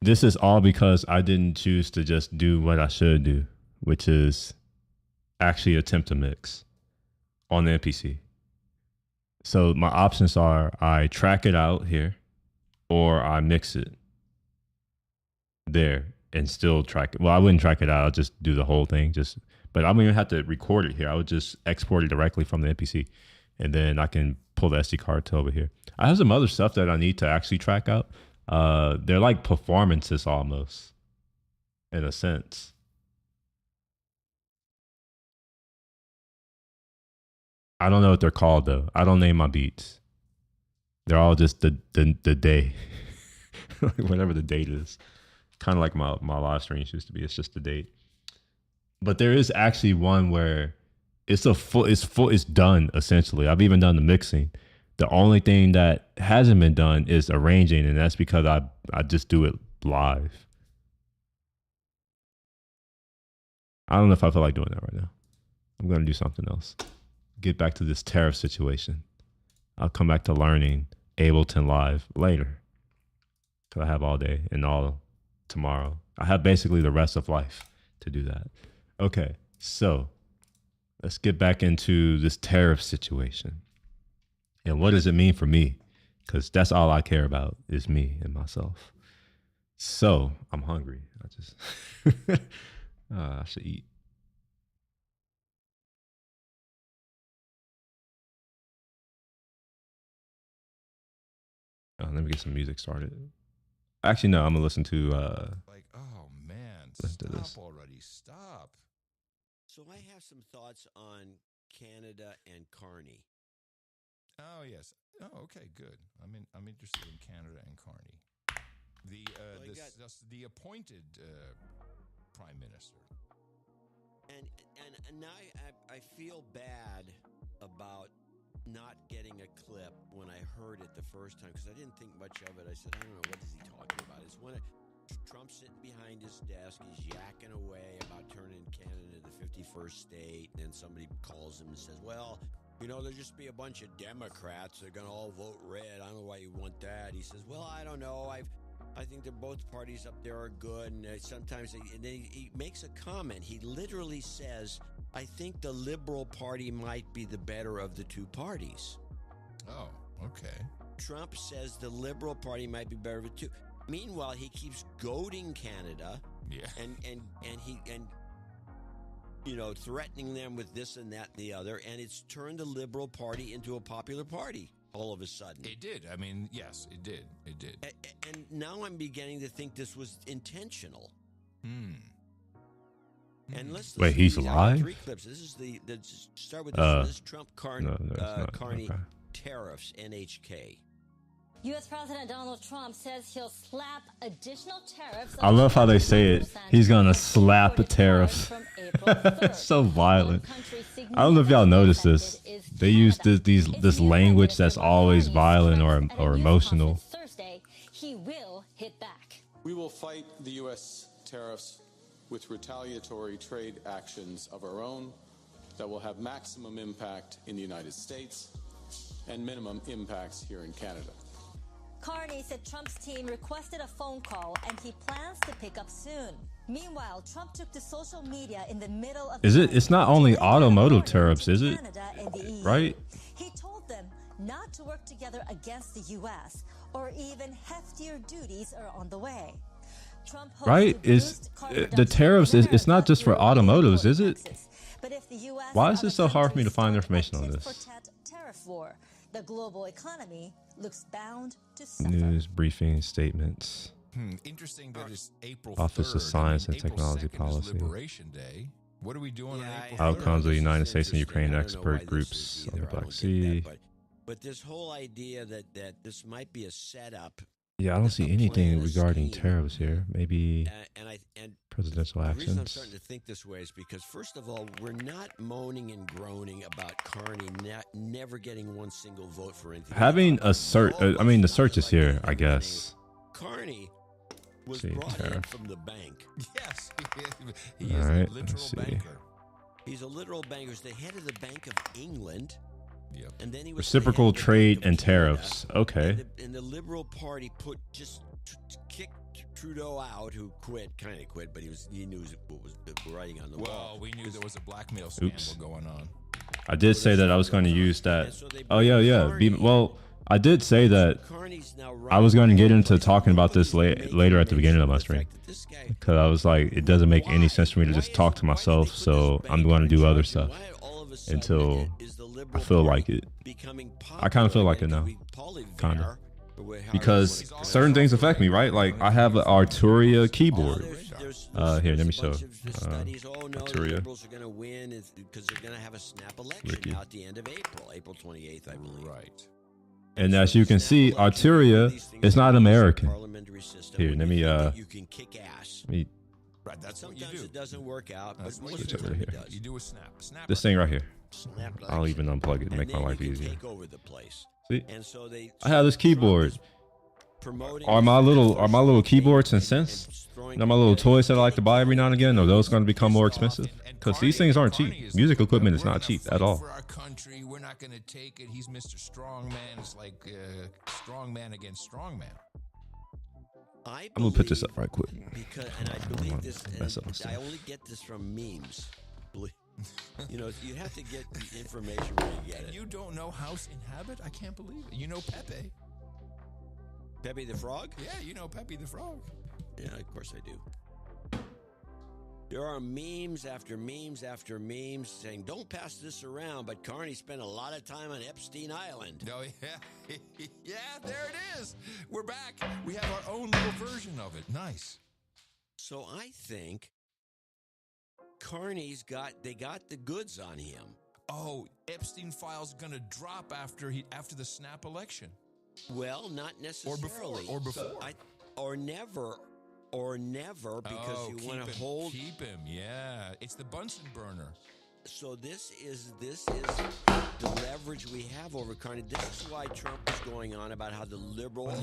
This is all because I didn't choose to just do what I should do, which is actually attempt to mix on the MPC. So my options are I track it out here or I mix it there and still track it. Well, I wouldn't track it out. I'll just do the whole thing. But I don't even have to record it here. I would just export it directly from the MPC and then I can pull the SD card to over here. I have some other stuff that I need to actually track out. They're like performances almost, in a sense. I don't know what they're called though. I don't name my beats. They're all just the day, whatever the date is. Kind of like my live streams used to be. It's just the date. But there is actually one where it's done essentially. I've even done the mixing. The only thing that hasn't been done is arranging, and that's because I just do it live. I don't know if I feel like doing that right now. I'm going to do something else. Get back to this tariff situation. I'll come back to learning Ableton Live later. Because I have all day and all tomorrow. I have basically the rest of life to do that. Okay, so let's get back into this tariff situation. And what does it mean for me? Because that's all I care about is me and myself. So I'm hungry. I should eat. Let me get some music started. Actually, no, I'm gonna listen to Like, oh man, listen to this. stop already, stop. So I have some thoughts on Canada and Carney. Oh yes. Oh, okay, good. I'm interested in Canada and Carney. The appointed prime minister. And now I feel bad about not getting a clip when I heard it the first time because I didn't think much of it. I said, I don't know, what is he talking about? It's when Trump's sitting behind his desk, he's yakking away about turning Canada into the 51st state, and then somebody calls him and says, well, you know, there'll just be a bunch of Democrats. They're going to all vote red. I don't know why you want that. He says, well, I don't know. I think that both parties up there are good. And sometimes and then he makes a comment. He literally says, I think the Liberal Party might be the better of the two parties. Oh, okay. Trump says the Liberal Party might be better of the two. Meanwhile, he keeps goading Canada. Yeah. And you know, threatening them with this and that and the other, and it's turned the Liberal Party into a popular party all of a sudden. It did. I mean, yes, it did. It did. And now I'm beginning to think this was intentional. And let's wait, he's alive? 3 clips. This is start with this. This is Trump Carney okay. tariffs, NHK. U.S. President Donald Trump says he'll slap additional tariffs. I love how they say it. He's gonna slap the tariffs. It's so violent. I don't know if y'all noticed this. They use this language that's always violent or emotional. Thursday, he will hit back. We will fight the U.S. tariffs with retaliatory trade actions of our own that will have maximum impact in the United States and minimum impacts here in Canada. Carney said Trump's team requested a phone call and he plans to pick up soon. Meanwhile, Trump took to social media in the middle of It's not only automotive tariffs, is it? Canada and the EU. Right? He told them not to work together against the U.S. or even heftier duties are on the way. Trump right? Is the tariffs? It's not just for automotives, is it? But if the US Why is it so hard for me to find information on this? Tariff war, the global economy looks bound to suffer. News briefing statements. Interesting that it's April 3rd. Office of Science and April Technology 2nd Policy. Is Liberation Day. What are we doing on April 3rd? Outcomes of the United States and Ukraine I don't know expert why groups this is on the either. I Black don't get Sea. that, but this whole idea that this might be a setup. Yeah, I don't see anything regarding tariffs here. Maybe presidential The reason I'm actions. starting to think this way is because, first of all, we're not moaning and groaning about Carney never getting one single vote for anything. Having a search, I mean, the search is here, I guess. Carney was See, brought in tariff. from the bank. Yes, he All is right, a let's literal see. banker. He's a literal banker. He's the head of the Bank of England. Yep. And then he was Reciprocal the head of the trade Bank of and Canada. tariffs. Okay. And the Liberal Party kicked Trudeau out, who kind of quit, but he knew what was the writing on the wall. Well, we knew there was a blackmail scandal Oops. going on. I did say that I was going to use that. Oh, yeah. Well, I did say that I was going to get into talking about this later at the beginning of my stream. Because I was like, it doesn't make any sense for me to just talk to myself, so I'm going to do other stuff until I feel like it. I kind of feel like it now. Kind of. Because certain things affect me, right? Like, I have an Arturia keyboard. Here, let me show. Arturia. Liberals are going to win because they're going to have a snap election Wiki. now at the end of April 28th, I believe. Right. And as you can see, Arturia is not American. Here, let me You can kick ass. let me Right, that's what you Sometimes do. it doesn't work out, but That's what most you of the do. time it Here. does. You do a snap. Snap. this thing right here. Snap I'll even unplug it to and make my then life you can easier. take over the place. See? And so they I have this keyboard. promoting. Are my little keyboards and synths, and my little toys that I like to buy every now and again, are those going to become more expensive? Because these things aren't cheap. Music equipment is not cheap at all. For our country, we're not going to take it. He's Mr. Strongman. It's like strongman against strongman. I'm gonna put this up right quick. Because, and I believe this, and I only get this from memes. You know, you have to get the information where you get it. You don't know House Inhabit? I can't believe it. You know Pepe. Pepe the Frog? Yeah, you know Pepe the Frog. Yeah, of course I do. There are memes after memes after memes saying, don't pass this around, but Carney spent a lot of time on Epstein Island. Oh, yeah. Yeah, there it is. We're back. We have our own little version of it. Nice. So I think Carney's got the goods on him. Oh, Epstein files going to drop after the snap election. Well, not necessarily. Or before. Or never, because you want to hold. Keep him, yeah. It's the Bunsen burner. So this is the leverage we have over Carney. This is why Trump is going on about how the liberals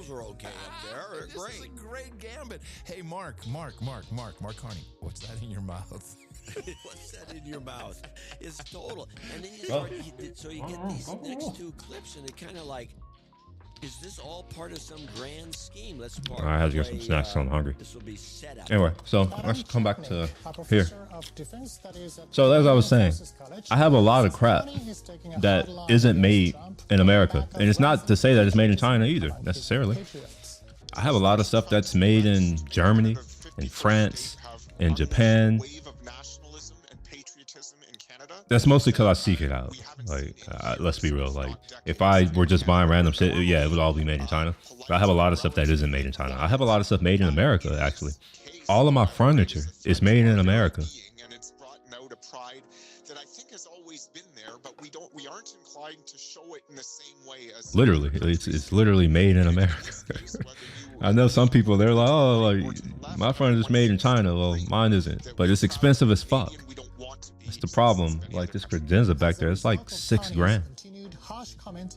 are okay up there. They're great. This is a great gambit. Hey, Mark Carney, what's that in your mouth? What's that in your mouth? It's total. And then you start, so you get these next two clips, and it kind of like, is this all part of some grand scheme? Let's All right, I have to get some snacks. I'm hungry. This will be set up. Anyway, so let's come back to here. So as I was saying, I have a lot of crap that isn't made in America, and it's not to say that it's made in China either necessarily. I have a lot of stuff that's made in Germany, in France, in Japan. That's mostly because I seek it out. Like, let's be real. Like, if I were just buying random shit, yeah, it would all be made in China. But I have a lot of stuff that isn't made in China. I have a lot of stuff made in America, actually. All of my furniture is made in America. And it's brought out a pride that I think has always been there, but we aren't inclined to show it in the same way as Literally, it's literally made in America. I know some people, they're like, oh, like my furniture's made in China. Well, mine isn't, but it's expensive as fuck. That's the problem. Like this credenza back there, it's like $6,000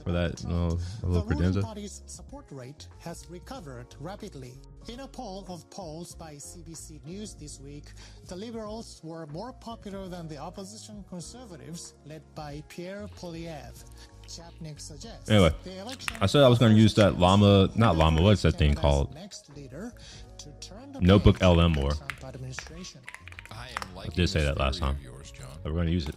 for that little credenza. The ruling party's support rate has recovered rapidly. In a poll of polls by CBC News this week, the Liberals were more popular than the opposition Conservatives, led by Pierre Poilievre. Chapnik suggests Anyway, I said I was going to use that what's that thing called? Notebook LM more. I did say that last time. But we're going to use it.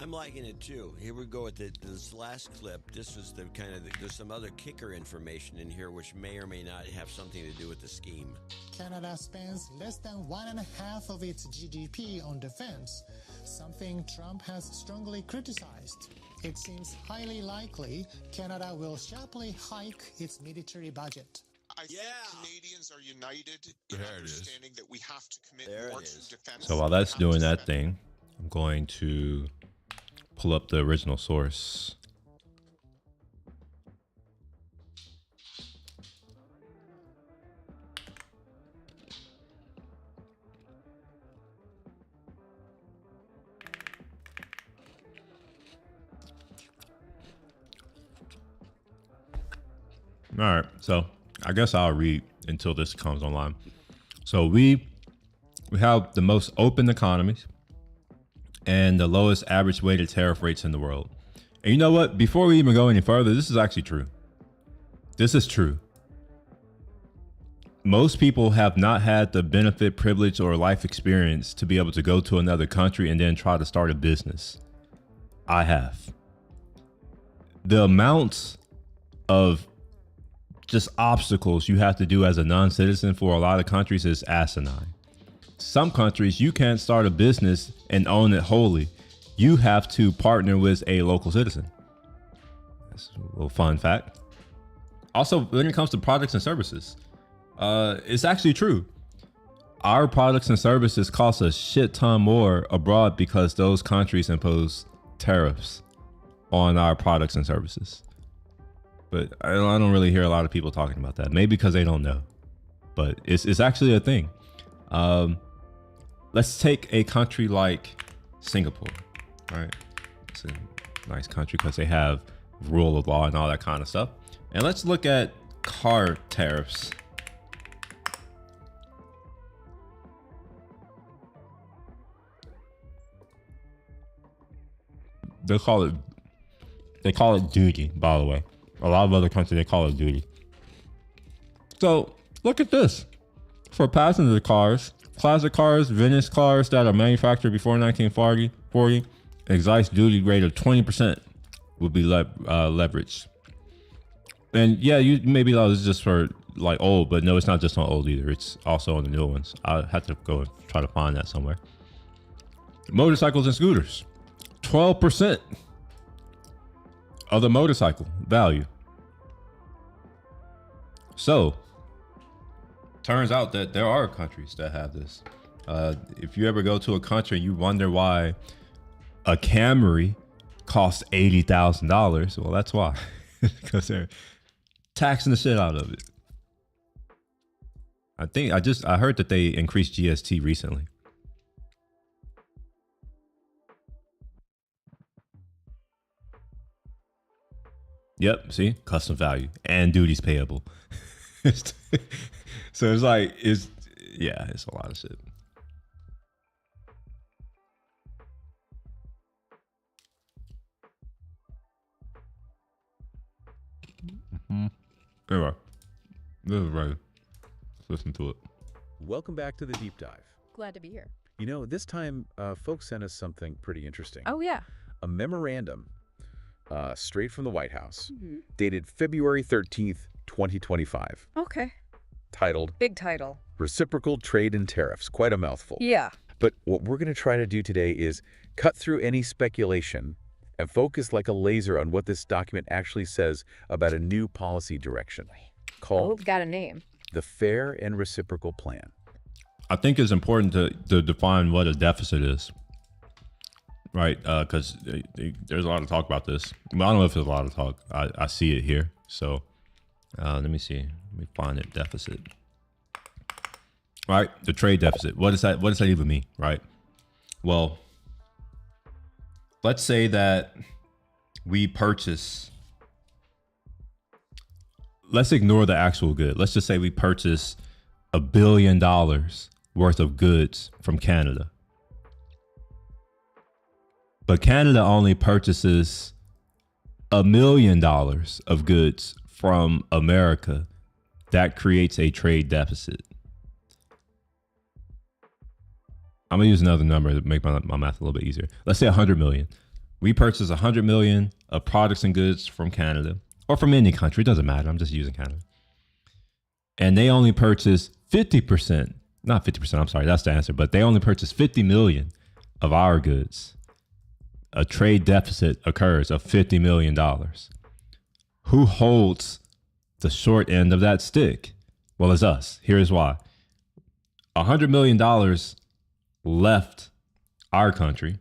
I'm liking it too. Here we go with this last clip. This was the kind of there's some other kicker information in here which may or may not have something to do with the scheme. Canada spends less than 1.5% of its GDP on defense, something Trump has strongly criticized. It seems highly likely Canada will sharply hike its military budget. I think Canadians are united in understanding that we have to commit more to defense. So while that's doing that thing, I'm going to pull up the original source. All right, so I guess I'll read until this comes online. So we have the most open economies and the lowest average weighted tariff rates in the world. And you know what? Before we even go any further, this is actually true. This is true. Most people have not had the benefit, privilege, or life experience to be able to go to another country and then try to start a business. I have. The amounts of just obstacles you have to do as a non-citizen for a lot of countries is asinine. Some countries, you can't start a business and own it wholly. You have to partner with a local citizen. That's a little fun fact. Also, when it comes to products and services, it's actually true. Our products and services cost a shit ton more abroad because those countries impose tariffs on our products and services. But I don't really hear a lot of people talking about that. Maybe because they don't know. But it's actually a thing. Let's take a country like Singapore, right? It's a nice country because they have rule of law and all that kind of stuff. And let's look at car tariffs. They call it duty, by the way. A lot of other countries, they call it duty. So look at this. For passenger cars, classic cars, vintage cars that are manufactured before 1940, excise duty rate of 20% would be leveraged. And yeah, you maybe that was just for like old, but no, it's not just on old either. It's also on the new ones. I had to go and try to find that somewhere. Motorcycles and scooters, 12% of the motorcycle value. So, turns out that there are countries that have this. If you ever go to a country and you wonder why a Camry costs $80,000, well, that's why. Because they're taxing the shit out of it. I heard that they increased GST recently. Yep, see, custom value and duties payable. So it's like, it's a lot of shit. Anyway, this is right. Let's listen to it. Welcome back to the deep dive. Glad to be here. You know, this time, folks sent us something pretty interesting. Oh, yeah. A memorandum straight from the White House, dated February 13th, 2025. Okay. Titled, Big title. Reciprocal Trade and Tariffs. Quite a mouthful. Yeah. But what we're going to try to do today is cut through any speculation and focus like a laser on what this document actually says about a new policy direction called got a name. the Fair and Reciprocal Plan. I think it's important to define what a deficit is, right? Because there's a lot of talk about this. I don't know if there's a lot of talk. I see it here. So let me see. Let me find it. Deficit. Right? The trade deficit. What does that even mean, right? Well, let's say that we purchase. Let's ignore the actual good. Let's just say we purchase $1 billion worth of goods from Canada. But Canada only purchases $1 million of goods from America. That creates a trade deficit. I'm gonna use another number to make my math a little bit easier. Let's say 100 million. We purchase 100 million of products and goods from Canada or from any country. It doesn't matter. I'm just using Canada. And they only purchase 50%, not 50%, I'm sorry, that's the answer, but they only purchase 50 million of our goods. A trade deficit occurs of $50 million. Who holds the short end of that stick? Well, it's us. Here's why. $100 million left our country,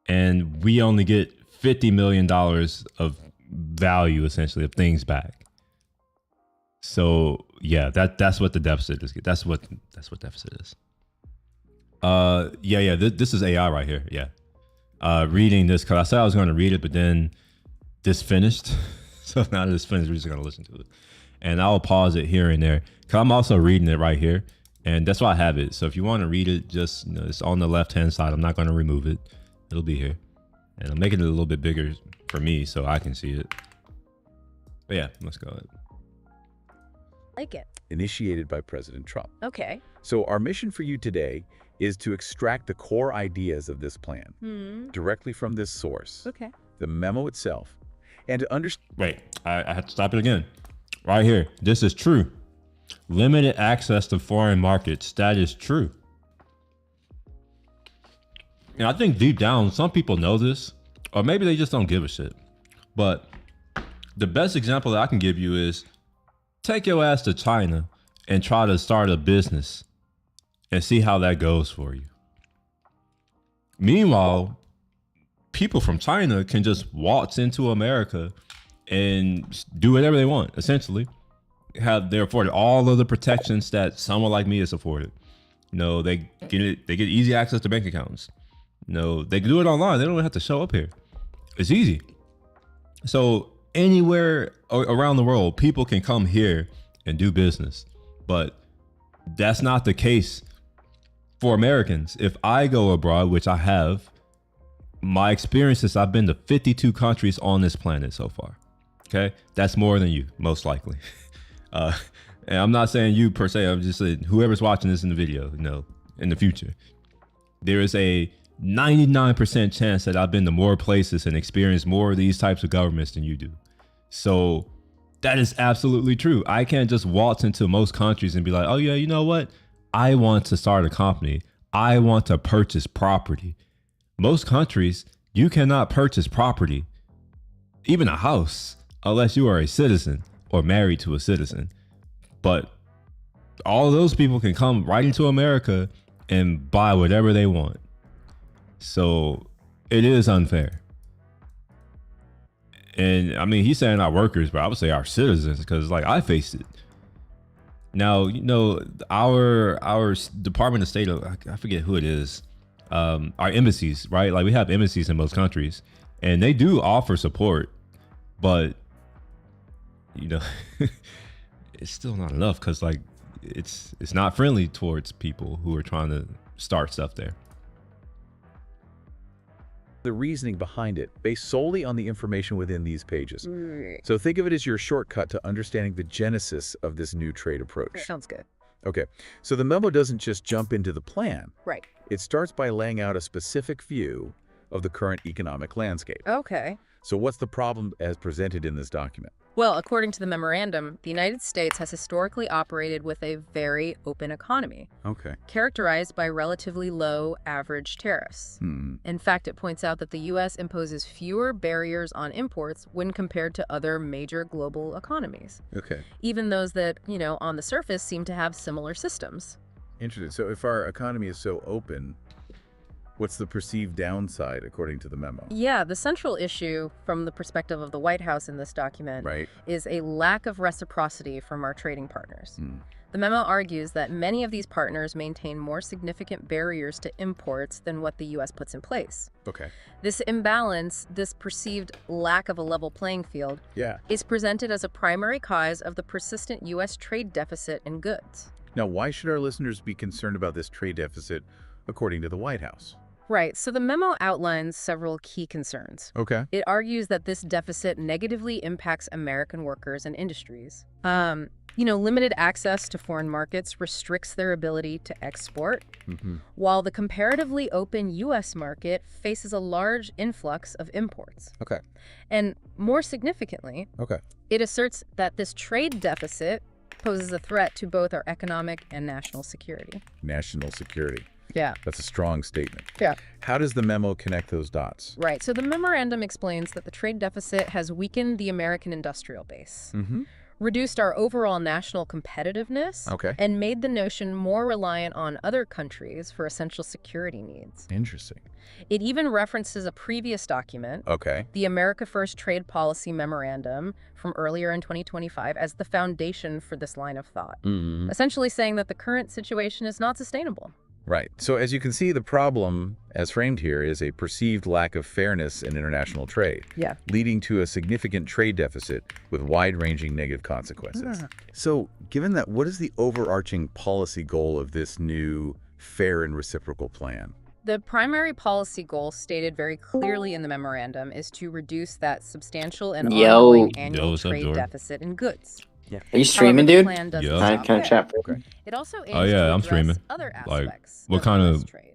and we only get $50 million of value, essentially, of things back. So yeah, that's what the deficit is. That's what deficit is. This is AI right here. Yeah. Reading this, because I said I was going to read it, but then this finished. So now that it's finished, we're just going to listen to it. And I'll pause it here and there, because I'm also reading it right here. And that's why I have it. So if you want to read it, just, it's on the left-hand side. I'm not going to remove it. It'll be here. And I'm making it a little bit bigger for me so I can see it. But yeah, let's go ahead. Like it. Initiated by President Trump. Okay. So our mission for you today is to extract the core ideas of this plan directly from this source. Okay. The memo itself. And to understand. Wait, I have to stop it again. Right here. This is true. Limited access to foreign markets. That is true. And I think deep down, some people know this, or maybe they just don't give a shit. But the best example that I can give you is take your ass to China and try to start a business and see how that goes for you. Meanwhile, people from China can just waltz into America and do whatever they want, essentially. They're afforded all of the protections that someone like me is afforded. They get easy access to bank accounts. They can do it online. They don't have to show up here. It's easy. So anywhere around the world, people can come here and do business. But that's not the case for Americans. If I go abroad, which I have, my experience is I've been to 52 countries on this planet so far. Okay, that's more than you, most likely. And I'm not saying you per se. I'm just saying whoever's watching this in the video, in the future, there is a 99% chance that I've been to more places and experienced more of these types of governments than you do. So that is absolutely true. I can't just waltz into most countries and be like, oh yeah, you know what? I want to start a company. I want to purchase property. Most countries, you cannot purchase property, even a house, unless you are a citizen or married to a citizen. But all of those people can come right into America and buy whatever they want. So it is unfair. And I mean, he's saying our workers, but I would say our citizens, because like I faced it. Now, our Department of State, I forget who it is, our embassies, right? Like we have embassies in most countries and they do offer support, but it's still not enough because like it's not friendly towards people who are trying to start stuff there. The reasoning behind it based solely on the information within these pages. So think of it as your shortcut to understanding the genesis of this new trade approach. Sounds good. Okay, so the memo doesn't just jump into the plan. Right. It starts by laying out a specific view of the current economic landscape. Okay. So what's the problem as presented in this document? Well, according to the memorandum, the United States has historically operated with a very open economy, Okay. characterized by relatively low average tariffs. In fact, it points out that the U.S. imposes fewer barriers on imports when compared to other major global economies, Okay. even those that, on the surface seem to have similar systems. Interesting. So if our economy is so open, what's the perceived downside according to the memo? Yeah, the central issue from the perspective of the White House in this document is a lack of reciprocity from our trading partners. The memo argues that many of these partners maintain more significant barriers to imports than what the U.S. puts in place. Okay. This imbalance, this perceived lack of a level playing field, is presented as a primary cause of the persistent U.S. trade deficit in goods. Now, why should our listeners be concerned about this trade deficit according to the White House? Right, so the memo outlines several key concerns. Okay. It argues that this deficit negatively impacts American workers and industries. Limited access to foreign markets restricts their ability to export, while the comparatively open U.S. market faces a large influx of imports. Okay. And more significantly, it asserts that this trade deficit poses a threat to both our economic and national security. National security. Yeah. That's a strong statement. Yeah. How does the memo connect those dots? Right. So the memorandum explains that the trade deficit has weakened the American industrial base, reduced our overall national competitiveness, and made the notion more reliant on other countries for essential security needs. Interesting. It even references a previous document, the America First Trade Policy Memorandum from earlier in 2025, as the foundation for this line of thought, essentially saying that the current situation is not sustainable. Right. So as you can see, the problem, as framed here, is a perceived lack of fairness in international trade, leading to a significant trade deficit with wide-ranging negative consequences. So given that, what is the overarching policy goal of this new fair and reciprocal plan? The primary policy goal stated very clearly in the memorandum is to reduce that substantial and ongoing annual trade deficit in goods. Are you streaming, dude? Can I chat? It also aims Oh yeah, to I'm address streaming. other Like, aspects what of kind U.S. of? trade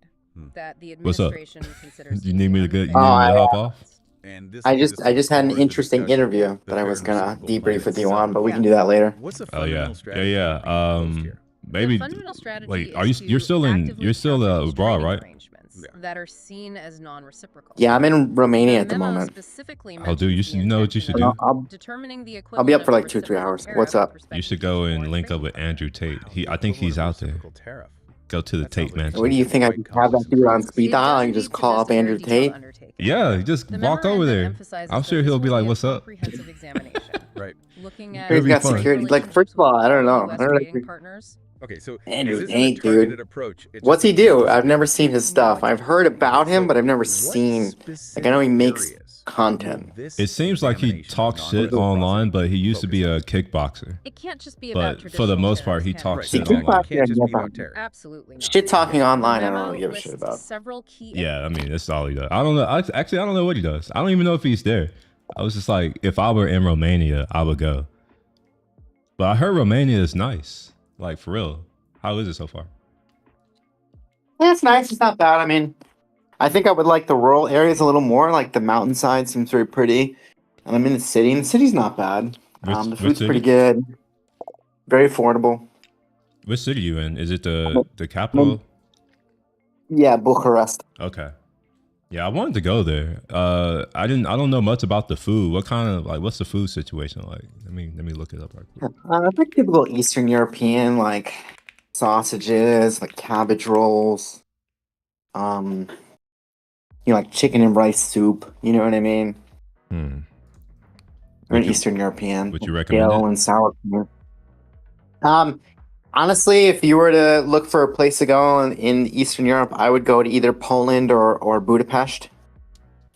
that the What's up? administration considers You need me to get? You need me to Oh, hop off? I just had an interesting interview that I was gonna debrief with you on, but we can do that later. What's the Oh yeah, strategy maybe. fundamental strategy Wait, is are you? You're to still in? actively You're still counter abroad, trading right? arrangements that are seen as non-reciprocal. Yeah, I'm in Romania at the memo moment. specifically Oh, dude, you know what you should do? determining the I'll be up equivalent for of like 2-3 hours. reciprocal What's up? You should go and link up with Andrew Tate. I think he's out there. Go to the Tate Mansion. What do you think? I can have that dude on speed dial and just call up Andrew Tate? Yeah, just walk over there. I'm sure he'll be like, "What's up?" Right. Looking at He's got security. Like, first of all, I don't know. Okay, so Andrew Tate, dude. What's he do? I've never seen his stuff. I've heard about him, but I've never seen. Like, I know he makes content. It seems like he talks shit online, but he used to be a kickboxer. It can't just be about But traditional for the most part, he tariffs, talks can it? shit online. Can't just be about tariffs. Absolutely not. Shit talking online, The I don't memo really give a shit lists about. several key Yeah, I mean, that's all he does. I don't know. Actually, I don't know what he does. I don't even know if he's there. I was just like, if I were in Romania, I would go. But I heard Romania is nice. Like, for real. How is it so far? Yeah, it's nice. It's not bad. I mean, I think I would like the rural areas a little more. Like the mountainside seems very pretty. And I'm in the city, and the city's not bad. The food's pretty good. Very affordable. Which city you in? Is it the capital? Yeah, Bucharest. Okay. Yeah, I wanted to go there. I don't know much about the food. What's the food situation like? Let me look it up right quick. Like typical Eastern European, like sausages, like cabbage rolls. Like chicken and rice soup. You know what I mean? Or an Eastern European. Would you recommend kale it? and sour cream. Honestly, if you were to look for a place to go in Eastern Europe, I would go to either Poland or Budapest.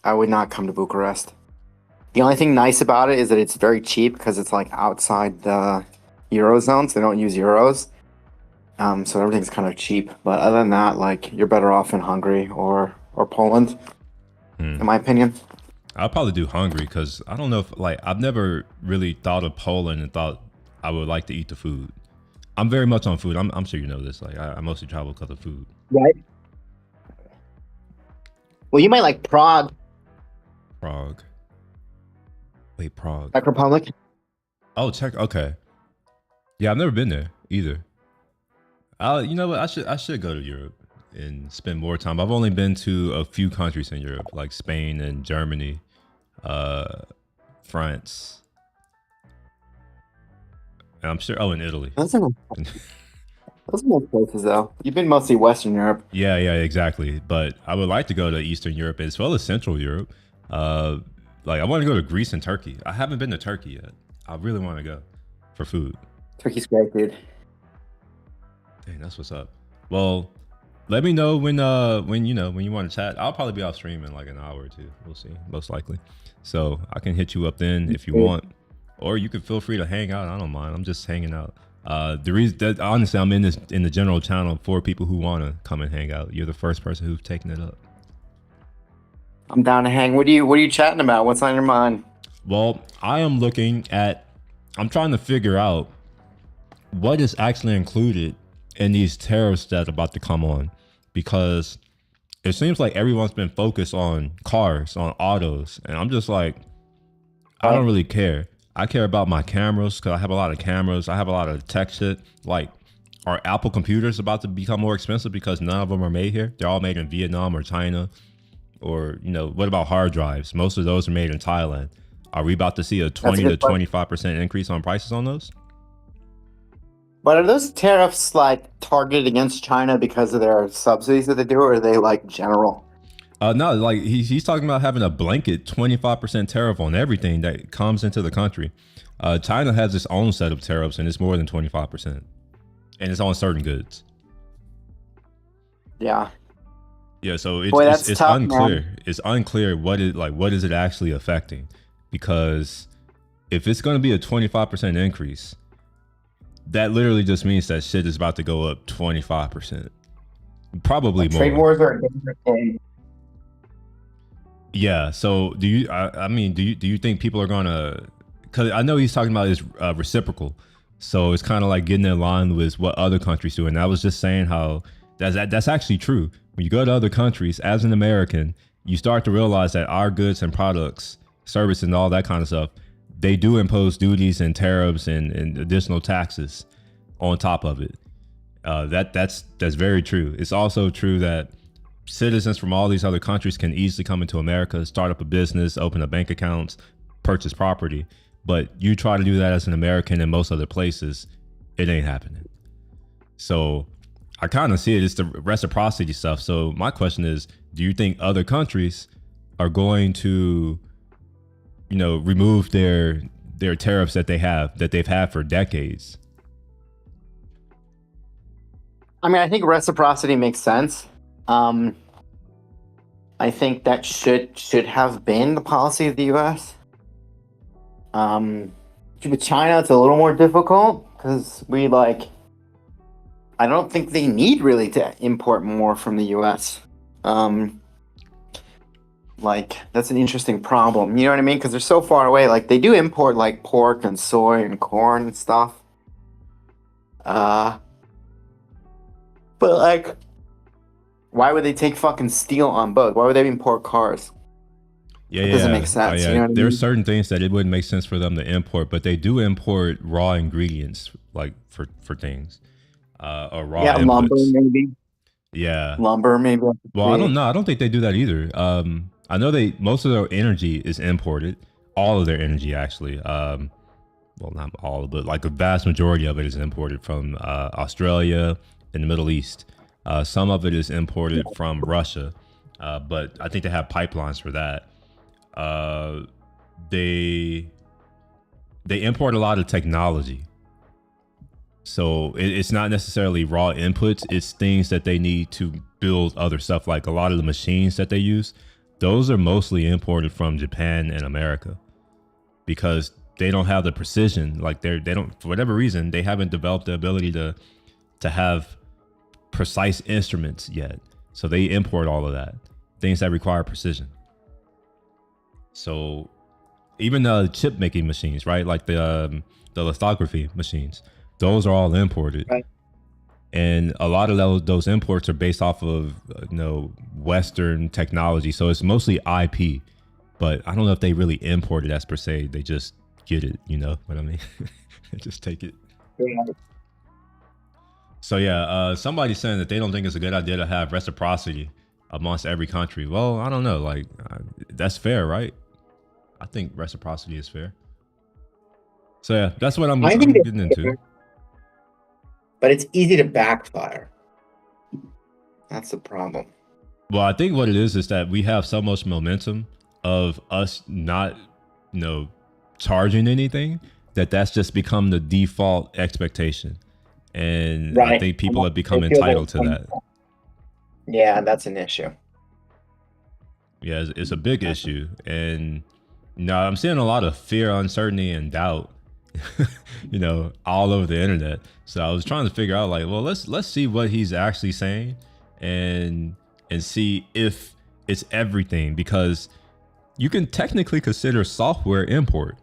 I would not come to Bucharest. The only thing nice about it is that it's very cheap because it's like outside the Eurozone, so they don't use euros. So everything's kind of cheap. But other than that, like you're better off in Hungary or Poland, in my opinion. I'll probably do Hungary because I don't know if I've never really thought of Poland and thought I would like to eat the food. I'm very much on food. I'm sure you know this. Like I mostly travel because of food. Right. Well, you might like Prague. Prague. Wait, Prague. Czech Republic. Oh, Czech. Okay. Yeah, I've never been there either. You know what? I should go to Europe and spend more time. I've only been to a few countries in Europe, like Spain and Germany, France. And I'm sure. Oh, in Italy. Those are nice places, though. You've been mostly Western Europe. Yeah, exactly. But I would like to go to Eastern Europe as well as Central Europe. I want to go to Greece and Turkey. I haven't been to Turkey yet. I really want to go for food. Turkey's great, dude. Dang, that's what's up. Well, let me know when you want to chat. I'll probably be off stream in like an hour or two. We'll see, most likely. So I can hit you up then if you want, or you can feel free to hang out. I don't mind. I'm just hanging out. The reason that honestly I'm in the general channel for people who want to come and hang out. You're the first person who's taken it up. I'm down to hang. What are you chatting about? What's on your mind? Well, I'm trying to figure out what is actually included in these tariffs that are about to come on, because it seems like everyone's been focused on cars, on autos, and I'm just like, I don't really care. I care about my cameras because I have a lot of cameras. I have a lot of tech shit. Like, are Apple computers about to become more expensive because none of them are made here? They're all made in Vietnam or China. Or, what about hard drives? Most of those are made in Thailand. Are we about to see a 20 to 25% increase on prices on those? But are those tariffs like targeted against China because of their subsidies that they do, or are they like general? No, like he's talking about having a blanket 25% tariff on everything that comes into the country. China has its own set of tariffs, and it's more than 25%, and it's on certain goods. Yeah. Yeah, so it's tough, unclear. man. It's unclear what is it actually affecting, because if it's going to be a 25% increase, that literally just means that shit is about to go up 25%, probably more. Trade wars are a dangerous game. Yeah. So do you? I mean, do you think people are gonna? Because I know he's talking about is reciprocal, so it's kind of like getting in line with what other countries do. And I was just saying how that's actually true. When you go to other countries, as an American, you start to realize that our goods and products, service, and all that kind of stuff, they do impose duties and tariffs and additional taxes on top of it. That's very true. It's also true that citizens from all these other countries can easily come into America, start up a business, open a bank accounts, purchase property. But you try to do that as an American in most other places, it ain't happening. So I kind of see it. It's the reciprocity stuff. So my question is, do you think other countries are going to, remove their tariffs that they've had for decades? I mean, I think reciprocity makes sense. I think that should have been the policy of the U.S. With China, it's a little more difficult because I don't think they need really to import more from the U.S. That's an interesting problem. You know what I mean? Because they're so far away. Like, they do import like pork and soy and corn and stuff. But like, why would they take fucking steel on boat? Why would they import cars? Yeah, It doesn't make sense. Yeah. You know what I There are mean? certain things that it wouldn't make sense for them to import, but they do import raw ingredients, like for things, or raw inputs. Lumber maybe. Yeah, Lumber maybe. well, I don't know. I don't think they do that either. I know most of their energy is imported. All of their energy, actually. Well, not all, but like a vast majority of it is imported from Australia and the Middle East. Some of it is imported from Russia, but I think they have pipelines for that. They import a lot of technology. So it's not necessarily raw inputs. It's things that they need to build other stuff. Like a lot of the machines that they use, those are mostly imported from Japan and America because they don't have the precision. Like they don't, for whatever reason, they haven't developed the ability to have precise instruments yet. So they import all of that, things that require precision. So even the chip making machines, right? Like the lithography machines, those are all imported. Right. And a lot of those imports are based off of Western technology. So it's mostly IP, but I don't know if they really import it as per se. They just get it, you know what I mean? They just take it. Yeah. So yeah, somebody's saying that they don't think it's a good idea to have reciprocity amongst every country. Well, I don't know. Like, that's fair, right? I think reciprocity is fair. So yeah, that's what I'm getting into. But it's easy to backfire. That's the problem. Well, I think what it is that we have so much momentum of us not, charging anything that's just become the default expectation. And Right. I think people have become entitled to that. Yeah, that's an issue. Yeah, it's a big issue. And I'm seeing a lot of fear, uncertainty, and doubt, all over the internet. So I was trying to figure out, like, well, let's see what he's actually saying and see if it's everything, because you can technically consider software import.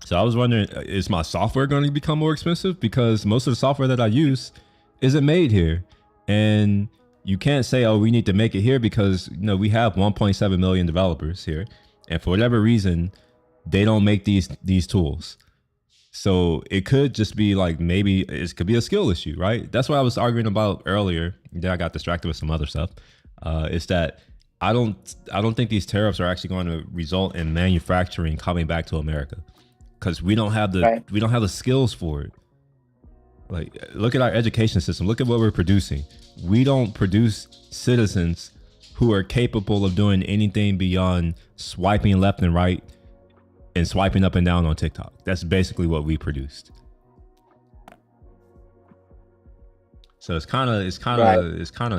So I was wondering, is my software going to become more expensive? Because most of the software that I use isn't made here. And you can't say, oh, we need to make it here because, we have 1.7 million developers here. And for whatever reason, they don't make these tools. So it could just be like, maybe it could be a skill issue, right? That's what I was arguing about earlier. Then I got distracted with some other stuff. Is that I don't think these tariffs are actually going to result in manufacturing coming back to America. Because we don't have the skills for it. Like, look at our education system. Look at what we're producing. We don't produce citizens who are capable of doing anything beyond swiping left and right and swiping up and down on TikTok. That's basically what we produced. So it's kind of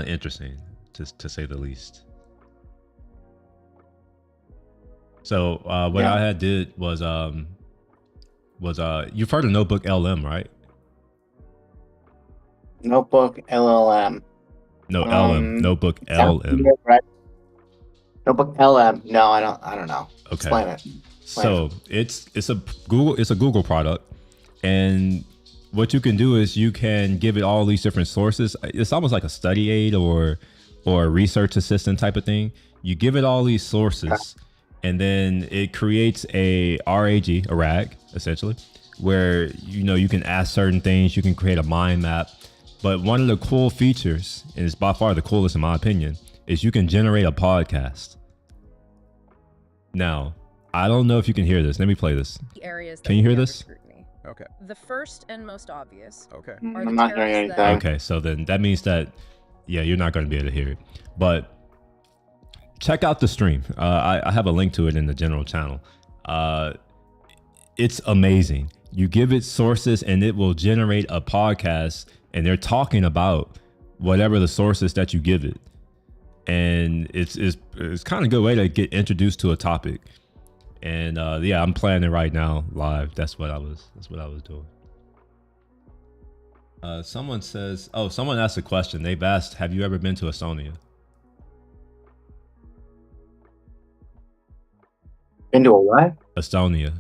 interesting, to say the least. So what I had did was you've heard of Notebook LM, right? Notebook LLM. No, LM. Notebook LM. Right? Notebook LM. No, I don't know. Okay. Explain it. So it's a Google product, and what you can do is you can give it all these different sources. It's almost like a study aid or a research assistant type of thing. You give it all these sources, and then it creates a RAG, essentially, where you can ask certain things. You can create a mind map. But one of the cool features, and it's by far the coolest in my opinion, is you can generate a podcast. Now, I don't know if you can hear this. Let me play this. Areas Can you hear this? Okay. The first and most obvious. Okay. Are I'm the not hearing tariffs anything. Okay, so then that means that, you're not going to be able to hear it. But check out the stream. I have a link to it in the general channel. It's amazing. You give it sources and it will generate a podcast, and they're talking about whatever the sources that you give it. and it's kind of a good way to get introduced to a topic. And yeah, I'm playing it right now live. That's what I was doing. Someone says, oh, someone asked a question. They've asked, have you ever been to Estonia? Been to a what? Estonia.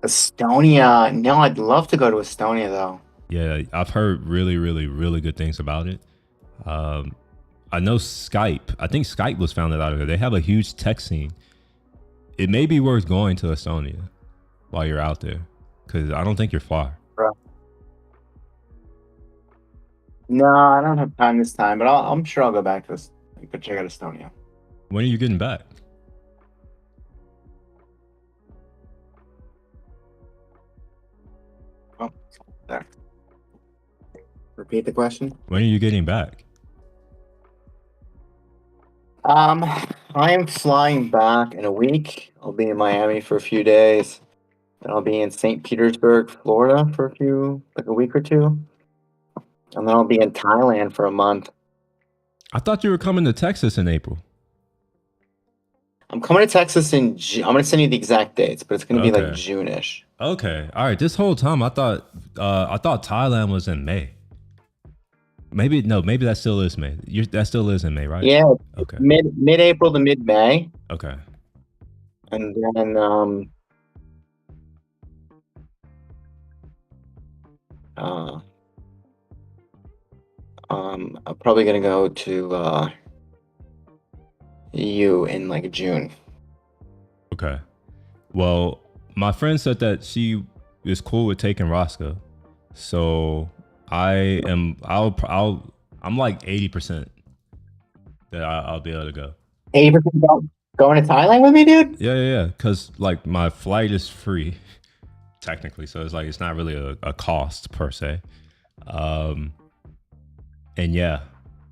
Estonia. No, I'd love to go to Estonia though. Yeah, I've heard really, really, really good things about it. I know Skype. I think Skype was founded out of there. They have a huge tech scene. It may be worth going to Estonia while you're out there, because I don't think you're far. Right. No, I don't have time this time, but I'm sure I'll go back to this. Go check out Estonia. When are you getting back? Oh, there. Repeat the question. When are you getting back? I am flying back in a week. I'll be in Miami for a few days. Then I'll be in St. Petersburg, Florida for a week or two. And then I'll be in Thailand for a month. I thought you were coming to Texas in April. I'm coming to Texas in June. I'm going to send you the exact dates, but it's going to be like Okay. June-ish. Okay. All right. This whole time I thought Thailand was in May. Maybe that still is May. That still is in May, right? Yeah. Okay. Mid-April to mid-May. Okay. And then I'm probably gonna go to EU in like June. Okay. Well, my friend said that she is cool with taking Roscoe, so I'm like 80% that I'll be able to go. 80% going to Thailand with me, dude? Yeah. Because like my flight is free, technically, so it's like it's not really a cost per se. And yeah,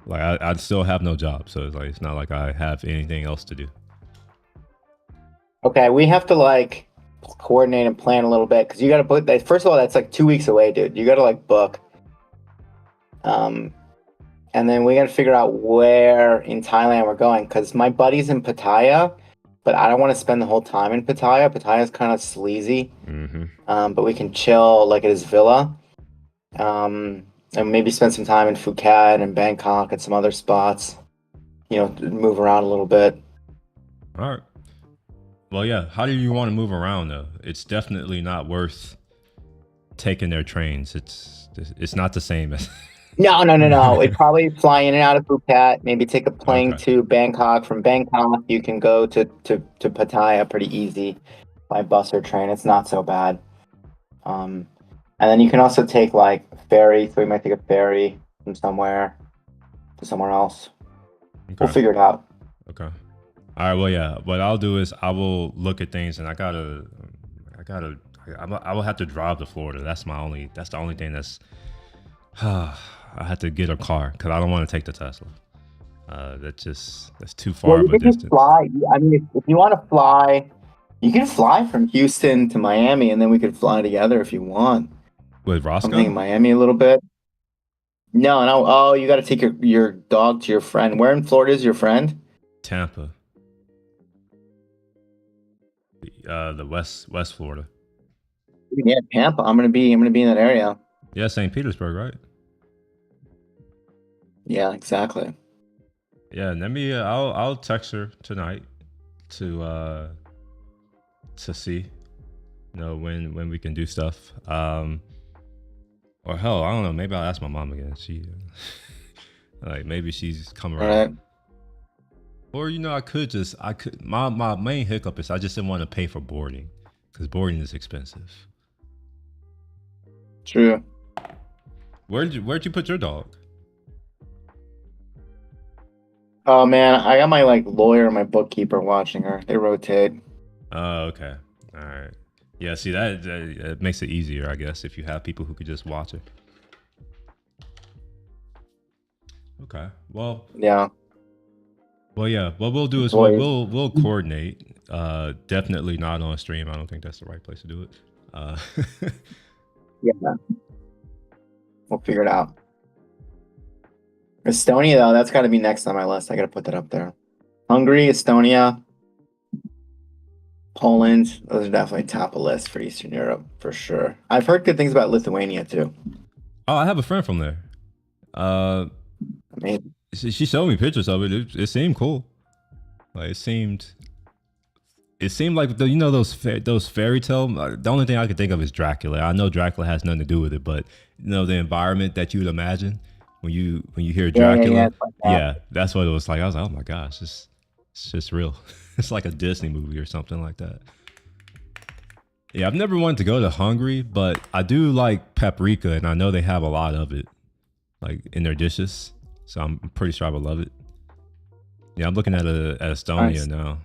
like I still have no job, so it's like it's not like I have anything else to do. Okay, we have to like coordinate and plan a little bit because you got to put that. First of all, that's like 2 weeks away, dude. You got to like book. And then we got to figure out where in Thailand we're going because my buddy's in Pattaya, but I don't want to spend the whole time in Pattaya. Pattaya's kind of sleazy. Mm-hmm. But we can chill like at his villa. And maybe spend some time in Phuket and Bangkok and some other spots. You know, move around a little bit. All right. Well, yeah. How do you want to move around though? It's definitely not worth taking their trains. It's not the same as. No. We'd probably fly in and out of Phuket. Maybe take a plane to Bangkok. From Bangkok, you can go to Pattaya pretty easy by bus or train. It's not so bad. And then you can also take like ferry. So we might take a ferry from somewhere to somewhere else. Okay. We'll figure it out. Okay. All right. Well, yeah. What I'll do is I will look at things, and I will have to drive to Florida. That's the only thing that's. I have to get a car because I don't want to take the Tesla. That's too far of a distance. Fly. I mean, if you want to fly, you can fly from Houston to Miami, and then we could fly together if you want. With Roscoe? I'm thinking Miami a little bit. No. Oh, you got to take your dog to your friend. Where in Florida is your friend? Tampa. The West Florida. Yeah, Tampa. I'm gonna be in that area. Yeah, St. Petersburg, right? Yeah, exactly. Yeah, let me. I'll text her tonight to see, when we can do stuff. Or hell, I don't know. Maybe I'll ask my mom again. She, like, maybe she's come around. Or I could. My main hiccup is I just didn't want to pay for boarding because boarding is expensive. True. Where'd you put your dog? Oh man, I got my like lawyer and my bookkeeper watching her. They rotate. Oh, okay. All right. Yeah, see that makes it easier, I guess, if you have people who could just watch it. Okay. Well. Yeah. Well, yeah. What we'll do is we'll coordinate. Definitely not on stream. I don't think that's the right place to do it. Yeah. We'll figure it out. Estonia, though, that's got to be next on my list. I got to put that up there. Hungary, Estonia, Poland. Those are definitely top of list for Eastern Europe for sure. I've heard good things about Lithuania too. Oh, I have a friend from there. Amazing. She showed me pictures of it. It seemed cool. Like it seemed like those fairy tale. The only thing I could think of is Dracula. I know Dracula has nothing to do with it, but the environment that you would imagine when you hear Dracula, yeah, that's what it was like. I was like, oh my gosh, it's just real. It's like a Disney movie or something like that. Yeah, I've never wanted to go to Hungary, but I do like paprika, and I know they have a lot of it, like in their dishes. So I'm pretty sure I would love it. Yeah, I'm looking at Estonia now.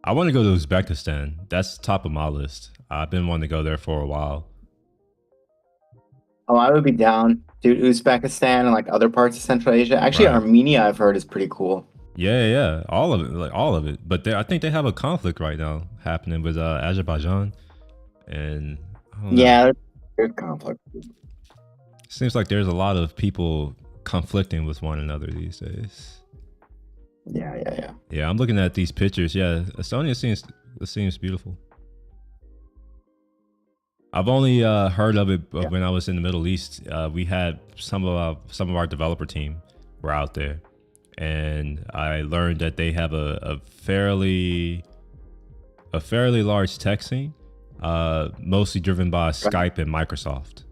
I want to go to Uzbekistan. That's top of my list. I've been wanting to go there for a while. Oh, I would be down. Dude, Uzbekistan and like other parts of Central Asia. Actually, Right. Armenia, I've heard, is pretty cool. Yeah, all of it, like all of it. But I think they have a conflict right now happening with Azerbaijan, and I don't know. Yeah, there's conflict. Seems like there's a lot of people conflicting with one another these days. Yeah. Yeah, I'm looking at these pictures. Yeah, Estonia seems beautiful. I've only heard of it when I was in the Middle East. We had some of our developer team were out there, and I learned that they have a fairly large tech scene, mostly driven by Skype and Microsoft.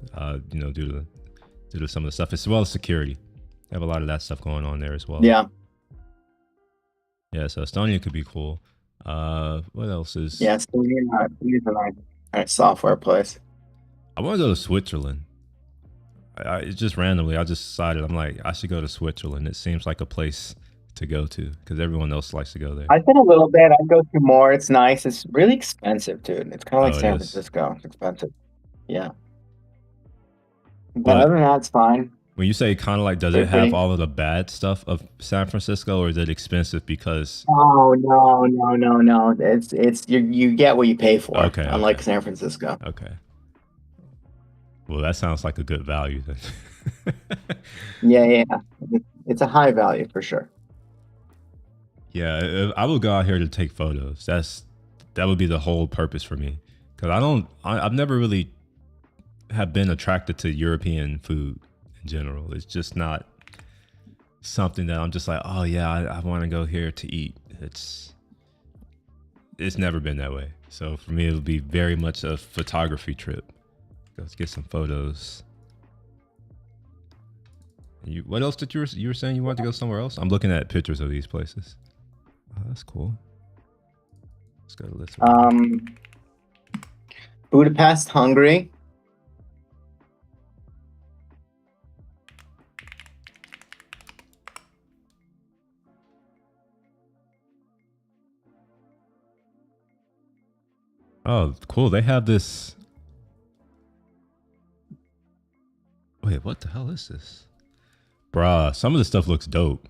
Due to some of the stuff, as well as security. They have a lot of that stuff going on there as well. Yeah. Yeah, so Estonia could be cool. What else is? Yeah, Estonia is a nice software place. I want to go to Switzerland. It's just randomly, I just decided I'm like, I should go to Switzerland. It seems like a place to go to because everyone else likes to go there. I've been a little bit. I'd go to more. It's nice. It's really expensive, dude. It's kind of like Oh, it San is. Francisco. It's expensive. Yeah. But But other than that, it's fine. when you say kind of like, does it Pretty have pretty. all of the bad stuff of San Francisco, or is it expensive because? Oh no. It's you get what you pay for. Okay, Unlike San Francisco. Okay. Well, that sounds like a good value then. Yeah. It's a high value for sure. Yeah, I would go out here to take photos. That would be the whole purpose for me. Because I've never really have been attracted to European food in general. It's just not something that I'm just like, oh yeah, I want to go here to eat. It's never been that way. So for me, it'll be very much a photography trip. Let's get some photos. What else did you were saying you wanted to go somewhere else? I'm looking at pictures of these places. Oh, that's cool. Let's go to this one. Budapest, Hungary. Oh, cool. They have this. Wait, what the hell is this? Bruh, some of the stuff looks dope.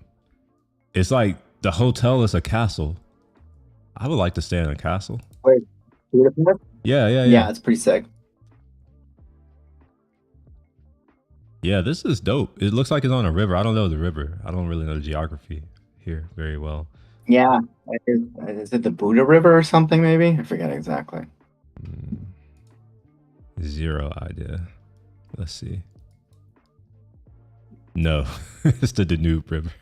It's like the hotel is a castle. I would like to stay in a castle. Wait, Budapest? Yeah. Yeah, it's pretty sick. Yeah, this is dope. It looks like it's on a river. I don't know the river. I don't really know the geography here very well. Yeah. Is it the Buda River or something, maybe? I forget exactly. Zero idea. Let's see. No, it's the Danube River.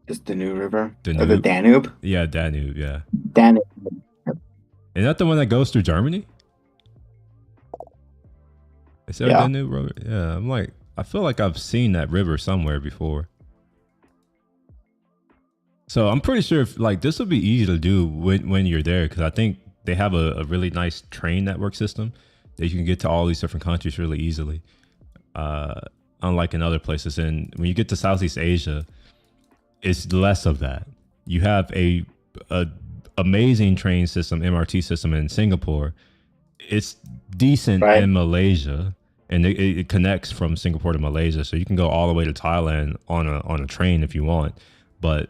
Just Danube River? Or the Danube? Danube? Yeah, Danube, yeah. Danube. Is that the one that goes through Germany? Is there a Danube River? Yeah, I'm like, I feel like I've seen that river somewhere before. So I'm pretty sure this would be easy to do when you're there, because I think they have a really nice train network system that you can get to all these different countries really easily. Unlike in other places. And when you get to Southeast Asia, it's less of that. You have a amazing train system, MRT system in Singapore. It's decent in Malaysia, and it connects from Singapore to Malaysia, so you can go all the way to Thailand on a train if you want. But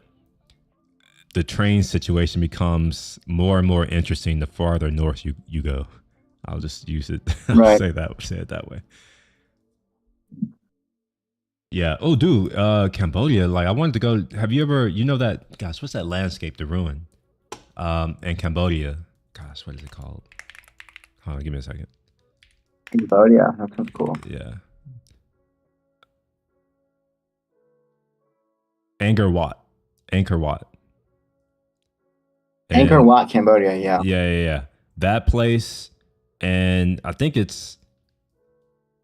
the train situation becomes more and more interesting the farther north you go. I'll just use it. I'll say it that way. Yeah. Oh, dude, Cambodia. Like, I wanted to go. Have you ever, you know that, gosh, what's that landscape, the ruin? In Cambodia. Gosh, what is it called? Hold on, give me a second. Cambodia. That sounds cool. Yeah. Angkor Wat. Angkor Wat. Angkor Wat, Cambodia. Yeah. Yeah. That place, and I think is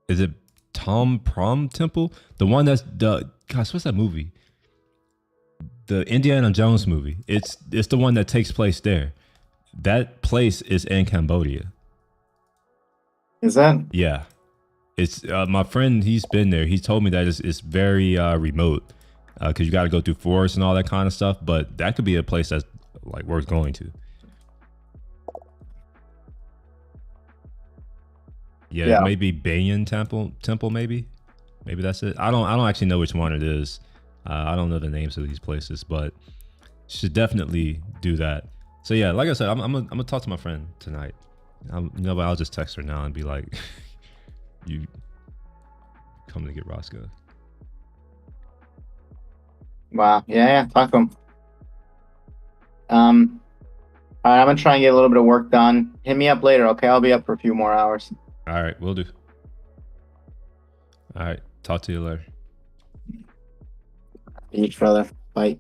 it Tom Prom Temple? The one that's gosh, what's that movie? The Indiana Jones movie. It's the one that takes place there. That place is in Cambodia. Is that? Yeah. It's my friend, he's been there. He told me that it's very remote because you got to go through forests and all that kind of stuff. But that could be a place that's like worth going to. Yeah. Maybe Banyan Temple, maybe that's it. I don't actually know which one it is. I don't know the names of these places, but should definitely do that. So yeah, like I said, I'm gonna talk to my friend tonight. But I'll just text her now and be like, "You coming to get Roscoe?" Wow. Yeah. Talk to him. All right, I'm gonna try and get a little bit of work done. Hit me up later, okay? I'll be up for a few more hours. All right, will do. All right, talk to you later. Each brother. Bye.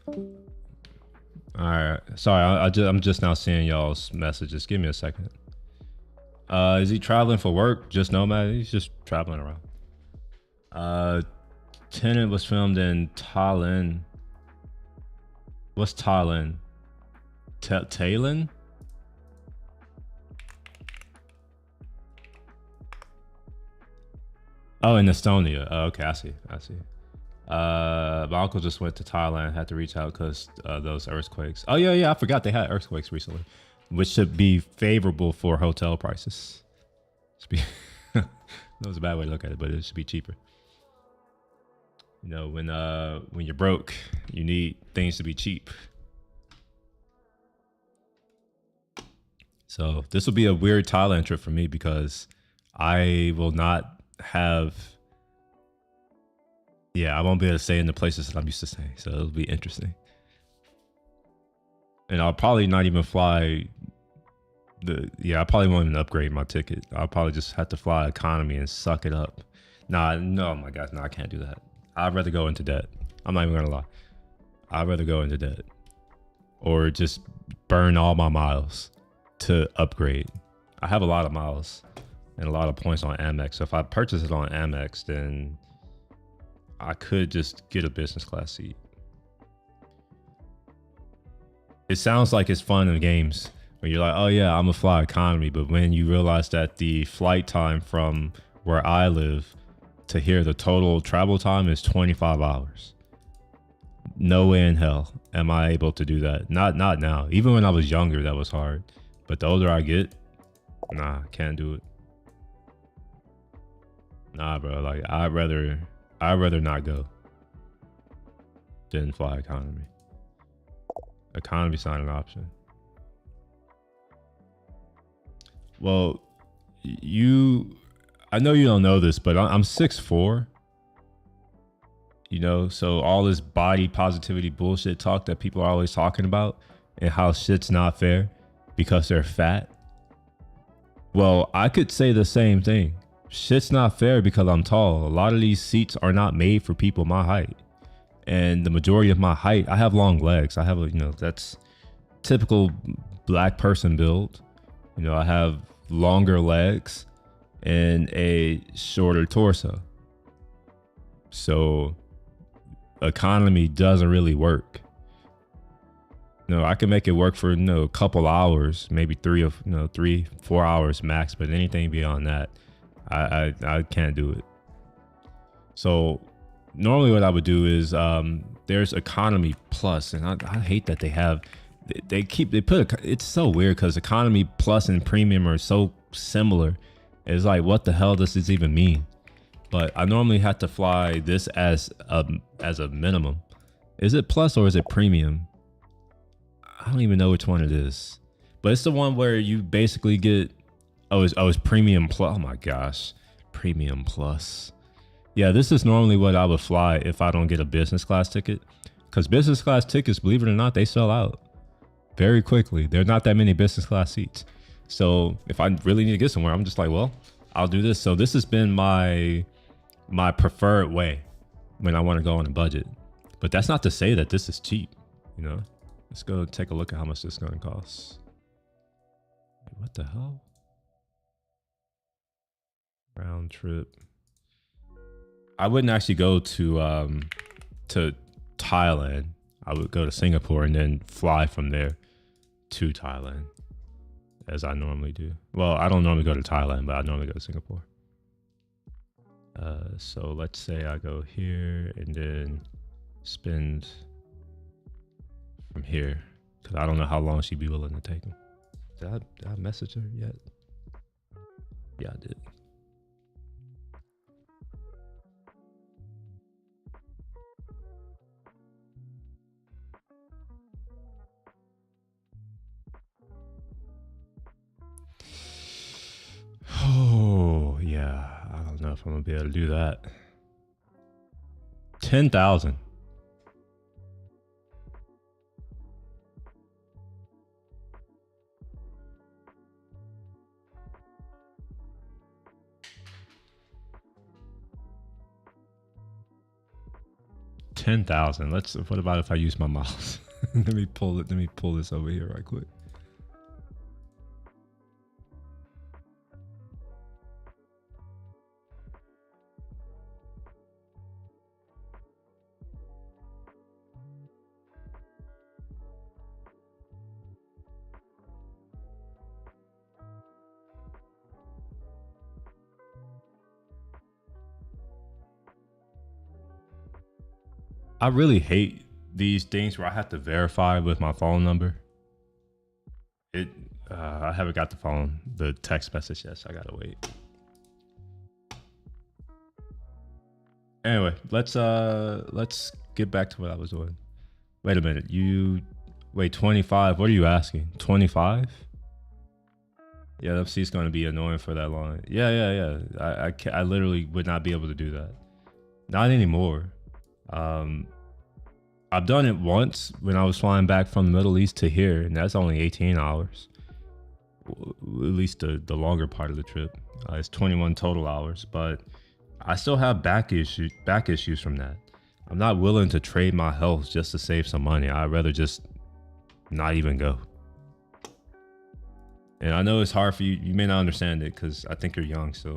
All right, sorry, I'm just now seeing y'all's messages. Give me a second. Is he traveling for work? Just Nomad? He's just traveling around. Tenet was filmed in Thailand. What's Thailand? Thailand? Oh, in Estonia. Oh, okay, I see. My uncle just went to Thailand, had to reach out because those earthquakes. Oh, yeah, I forgot they had earthquakes recently, which should be favorable for hotel prices. That was a bad way to look at it, but it should be cheaper. You know, when you're broke, you need things to be cheap. So this will be a weird Thailand trip for me because I will not have. Yeah, I won't be able to stay in the places that I'm used to staying. So it'll be interesting. And I'll probably not even fly. I probably won't even upgrade my ticket. I'll probably just have to fly economy and suck it up. No, my God, no, I can't do that. I'd rather go into debt. I'm not even gonna lie. I'd rather go into debt or just burn all my miles to upgrade. I have a lot of miles and a lot of points on Amex. So if I purchase it on Amex, then I could just get a business class seat. It sounds like it's fun in games when you're like, oh yeah, I'm gonna fly economy. But when you realize that the flight time from where I live to here, the total travel time is 25 hours. No way in hell am I able to do that. Not now. Even when I was younger, that was hard. But the older I get, nah, can't do it. Nah, bro. Like I'd rather not go than fly economy. Economy's not an option. Well, I know you don't know this, but I'm 6'4". You know, so all this body positivity bullshit talk that people are always talking about and how shit's not fair because they're fat. Well, I could say the same thing. Shit's not fair because I'm tall. A lot of these seats are not made for people my height. And the majority of my height, I have long legs. I have that's typical black person build. You know, I have longer legs and a shorter torso. So economy doesn't really work. No, I can make it work for a couple hours, maybe 3-4 hours max, but anything beyond that, I can't do it. So normally what I would do is there's economy plus, and I hate that it's so weird because economy plus and premium are so similar. It's like, what the hell does this even mean? But I normally have to fly this as a minimum. Is it plus or is it premium? I don't even know which one it is, but it's the one where you basically get it's premium plus. Oh my gosh, premium plus. Yeah, this is normally what I would fly if I don't get a business class ticket. Because business class tickets, believe it or not, they sell out very quickly. There are not that many business class seats. So if I really need to get somewhere, I'm just like, well, I'll do this. So this has been my preferred way when I want to go on a budget. But that's not to say that this is cheap, you know? Let's go take a look at how much this is going to cost. What the hell? Round trip. I wouldn't actually go to Thailand. I would go to Singapore and then fly from there to Thailand, as I normally do. Well, I don't normally go to Thailand, but I normally go to Singapore. So let's say I go here and then spend from here, because I don't know how long she'd be willing to take them. Did I message her yet? Yeah, I did. Oh, yeah. I don't know if I'm going to be able to do that. 10,000. What about if I use my mouse? Let me pull this over here right quick. I really hate these things where I have to verify with my phone number. I haven't got the text message yet, so I gotta wait. Anyway, let's get back to what I was doing. Wait a minute, 25. What are you asking? 25? Yeah, that seat's gonna be annoying for that long. Yeah. I literally would not be able to do that. Not anymore. I've done it once when I was flying back from the Middle East to here, and that's only 18 hours. At least the longer part of the trip. It's 21 total hours, but I still have back issues from that. I'm not willing to trade my health just to save some money. I'd rather just not even go. And I know it's hard for you. You may not understand it because I think you're young still.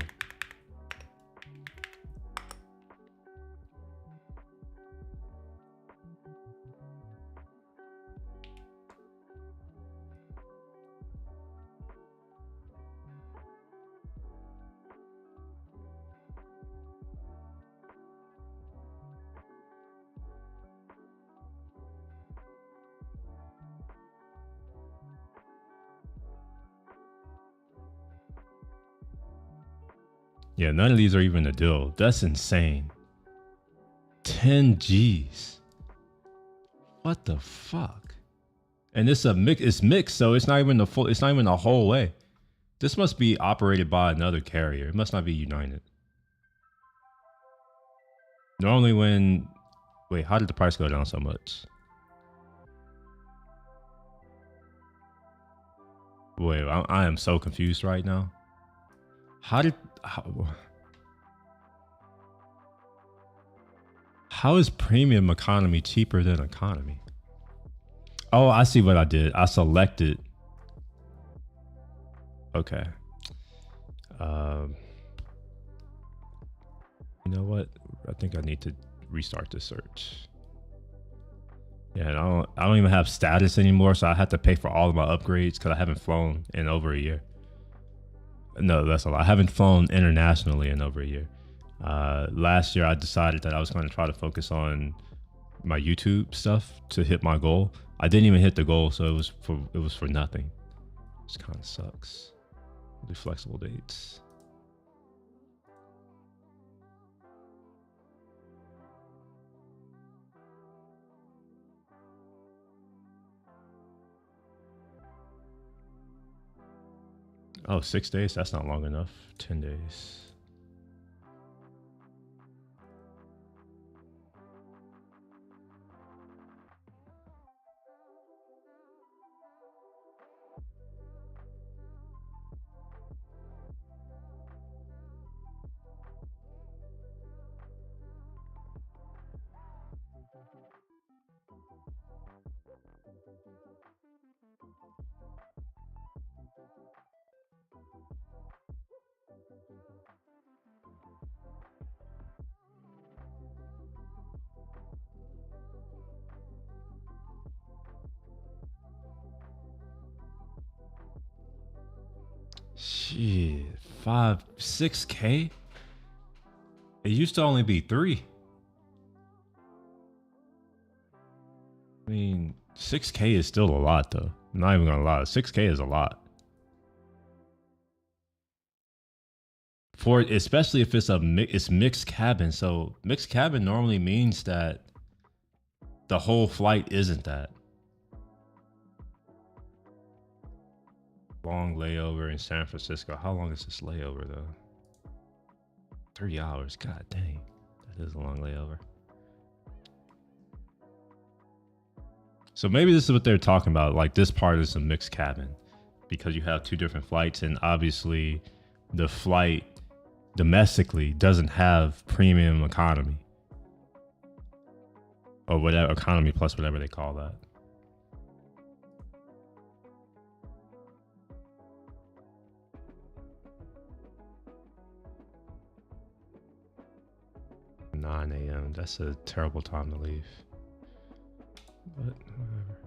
Yeah, none of these are even a deal. That's insane. 10 G's. What the fuck? And it's mixed, so it's not even the whole way. This must be operated by another carrier. It must not be United. Normally wait, how did the price go down so much? Wait, I am so confused right now. How is premium economy cheaper than economy? Oh, I see what I did. I selected. Okay. You know what? I think I need to restart the search. Yeah, I don't even have status anymore, so I have to pay for all of my upgrades because I haven't flown in over a year. No, that's a lot. I haven't flown internationally in over a year. Last year, I decided that I was going to try to focus on my YouTube stuff to hit my goal. I didn't even hit the goal, so it was for nothing. This kind of sucks. Do flexible dates. Oh, 6 days? That's not long enough. 10 days. Shit, 6K? It used to only be 3. I mean, 6K is still a lot though. I'm not even gonna lie, 6K is a lot. For especially if it's it's mixed cabin. So mixed cabin normally means that the whole flight isn't that. Long layover in San Francisco. How long is this layover though? 3 hours. God dang. That is a long layover. So maybe this is what they're talking about. Like this part is a mixed cabin because you have 2 different flights, and obviously the flight domestically doesn't have premium economy or whatever, economy plus whatever they call that. $9 a.m. That's a terrible time to leave. But whatever.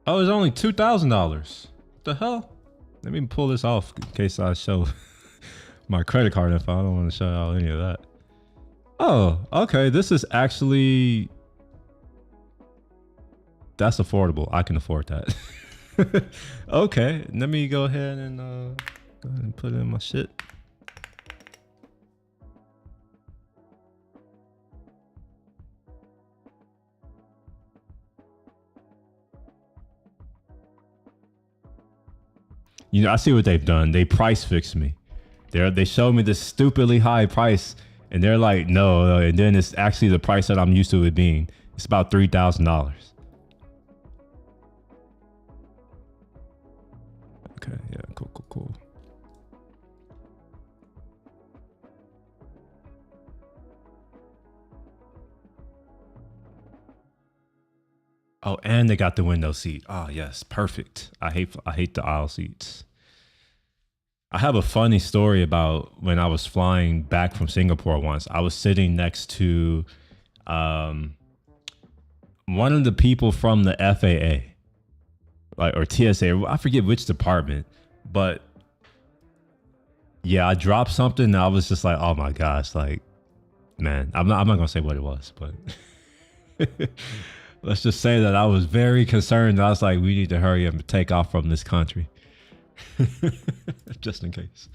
Oh, it's only $2,000. What the hell? Let me pull this off in case I show my credit card info. I don't want to show y'all any of that. Oh, okay. This is actually... That's affordable. I can afford that. Okay, let me go ahead and put in my shit. You know, I see what they've done. They price fixed me. They showed me this stupidly high price, and they're like, no, and then it's actually the price that I'm used to it being. It's about $3,000. Okay, yeah, cool. Oh, and they got the window seat. Oh, yes, perfect. I hate the aisle seats. I have a funny story about when I was flying back from Singapore once. I was sitting next to one of the people from the FAA. Or TSA, I forget which department, but yeah, I dropped something and I was just like, oh my gosh, like, man, I'm not gonna say what it was, but let's just say that I was very concerned. I was like, we need to hurry up and take off from this country. Just in case.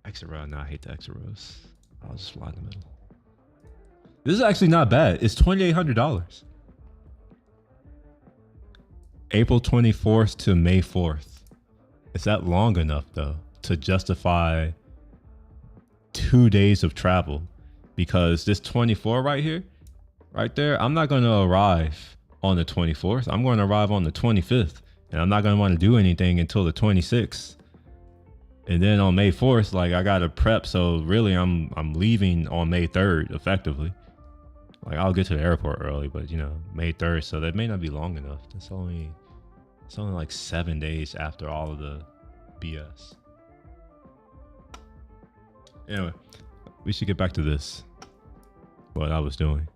Exit row, no, I hate the exit rows. I'll just fly in the middle. This is actually not bad. It's $2,800. April 24th to May 4th. Is that long enough though to justify 2 days of travel? Because this 24 right here, right there, I'm not going to arrive on the 24th. I'm going to arrive on the 25th, and I'm not going to want to do anything until the 26th. And then on May 4th, like I got to prep. So really I'm leaving on May 3rd effectively. Like I'll get to the airport early, but you know, May 3rd. So that may not be long enough. It's only like 7 days after all of the BS. Anyway, we should get back to this. What I was doing.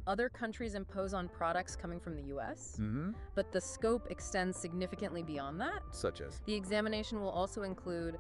Other countries impose on products coming from the US, but the scope extends significantly beyond that. Such as? The examination will also include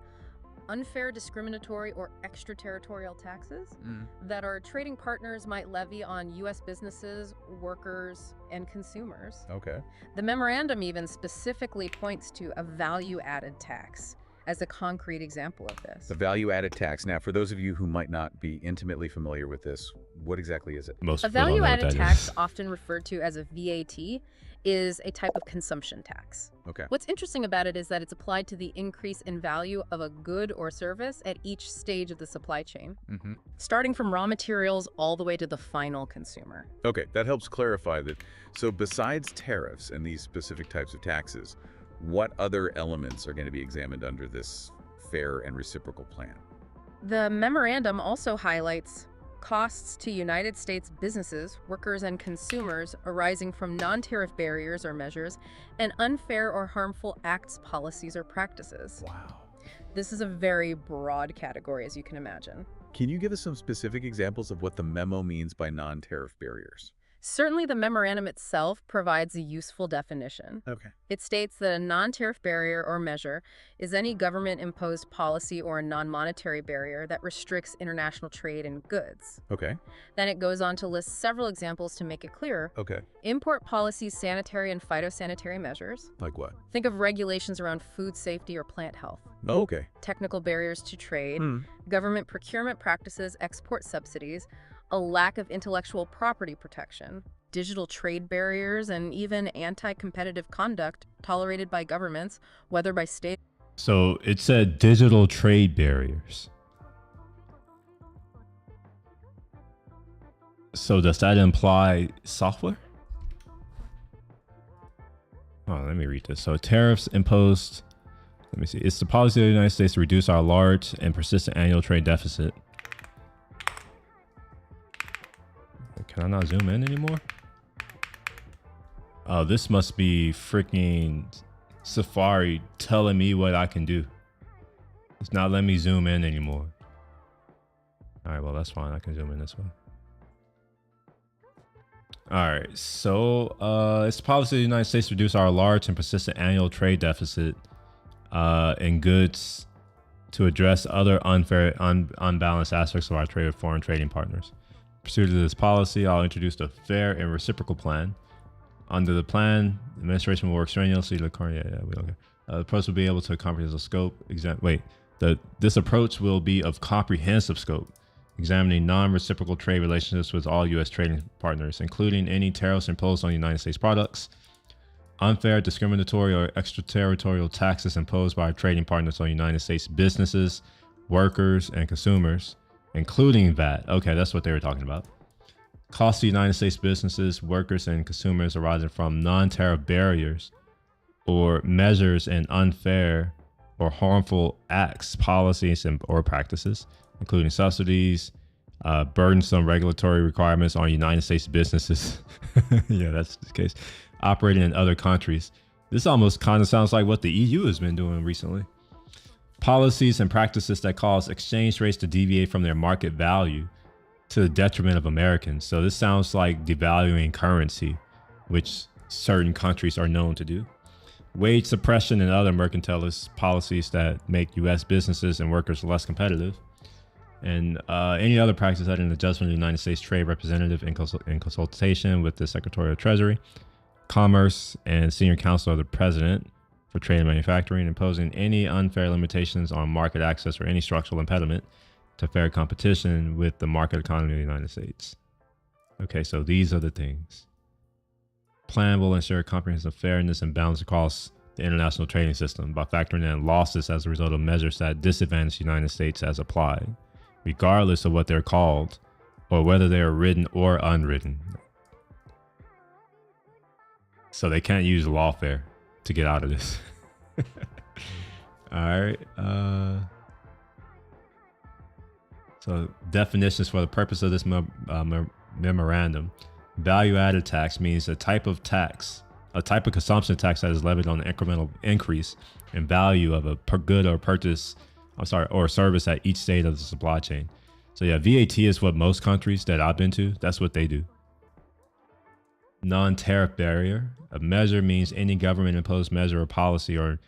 unfair, discriminatory, or extraterritorial taxes that our trading partners might levy on US businesses, workers, and consumers. Okay. The memorandum even specifically points to a value-added tax as a concrete example of this. The value-added tax. Now, for those of you who might not be intimately familiar with this, what exactly is it? A value-added tax, often referred to as a VAT, is a type of consumption tax. Okay. What's interesting about it is that it's applied to the increase in value of a good or service at each stage of the supply chain, starting from raw materials all the way to the final consumer. Okay, that helps clarify that. So besides tariffs and these specific types of taxes, what other elements are going to be examined under this fair and reciprocal plan? The memorandum also highlights costs to United States businesses, workers, and consumers arising from non-tariff barriers or measures and unfair or harmful acts, policies, or practices. Wow. This is a very broad category, as you can imagine. Can you give us some specific examples of what the memo means by non-tariff barriers? Certainly, the memorandum itself provides a useful definition. Okay. It states that a non-tariff barrier or measure is any government-imposed policy or a non-monetary barrier that restricts international trade in goods. Okay. Then it goes on to list several examples to make it clearer. Okay. Import policies, sanitary and phytosanitary measures. Like what? Think of regulations around food safety or plant health. Oh, okay. Technical barriers to trade, government procurement practices, export subsidies, a lack of intellectual property protection, digital trade barriers, and even anti-competitive conduct tolerated by governments, whether by state. So it said digital trade barriers. So does that imply software? Oh, let me read this. So tariffs imposed, let me see. It's the policy of the United States to reduce our large and persistent annual trade deficit. Can I not zoom in anymore? Oh, this must be freaking Safari telling me what I can do. It's not letting me zoom in anymore. All right, well, that's fine. I can zoom in this way. All right, so it's the policy of the United States to reduce our large and persistent annual trade deficit in goods to address other unfair, unbalanced aspects of our trade with foreign trading partners. Pursuant to this policy, I'll introduce the fair and reciprocal plan. Under the plan, the administration will work strenuously to we don't care. The approach will be able to comprehensive scope. This approach will be of comprehensive scope, examining non-reciprocal trade relationships with all U.S. trading partners, including any tariffs imposed on United States products, unfair, discriminatory, or extraterritorial taxes imposed by our trading partners on United States businesses, workers, and consumers, including VAT. Okay, that's what they were talking about. Costs to United States businesses, workers, and consumers arising from non-tariff barriers or measures and unfair or harmful acts, policies, or practices, including subsidies, burdensome regulatory requirements on United States businesses. Yeah, that's the case. Operating in other countries. This almost kind of sounds like what the EU has been doing recently. Policies and practices that cause exchange rates to deviate from their market value to the detriment of Americans. So this sounds like devaluing currency, which certain countries are known to do. Wage suppression and other mercantilist policies that make U.S. businesses and workers less competitive. And any other practice that in the judgment of the United States Trade Representative in consultation with the Secretary of Treasury, Commerce, and Senior Counsel of the President for Trade and Manufacturing, imposing any unfair limitations on market access or any structural impediment to fair competition with the market economy of the United States. Okay, so these are the things. Plan will ensure comprehensive fairness and balance across the international trading system by factoring in losses as a result of measures that disadvantage the United States as applied, regardless of what they're called or whether they are written or unwritten. So they can't use lawfare to get out of this. All right. So definitions for the purpose of this memorandum. Value-added tax means a type of consumption tax that is levied on an incremental increase in value of a good or or service at each stage of the supply chain. So yeah, VAT is what most countries that I've been to, that's what they do. Non-tariff barrier. A measure means any government-imposed measure or policy or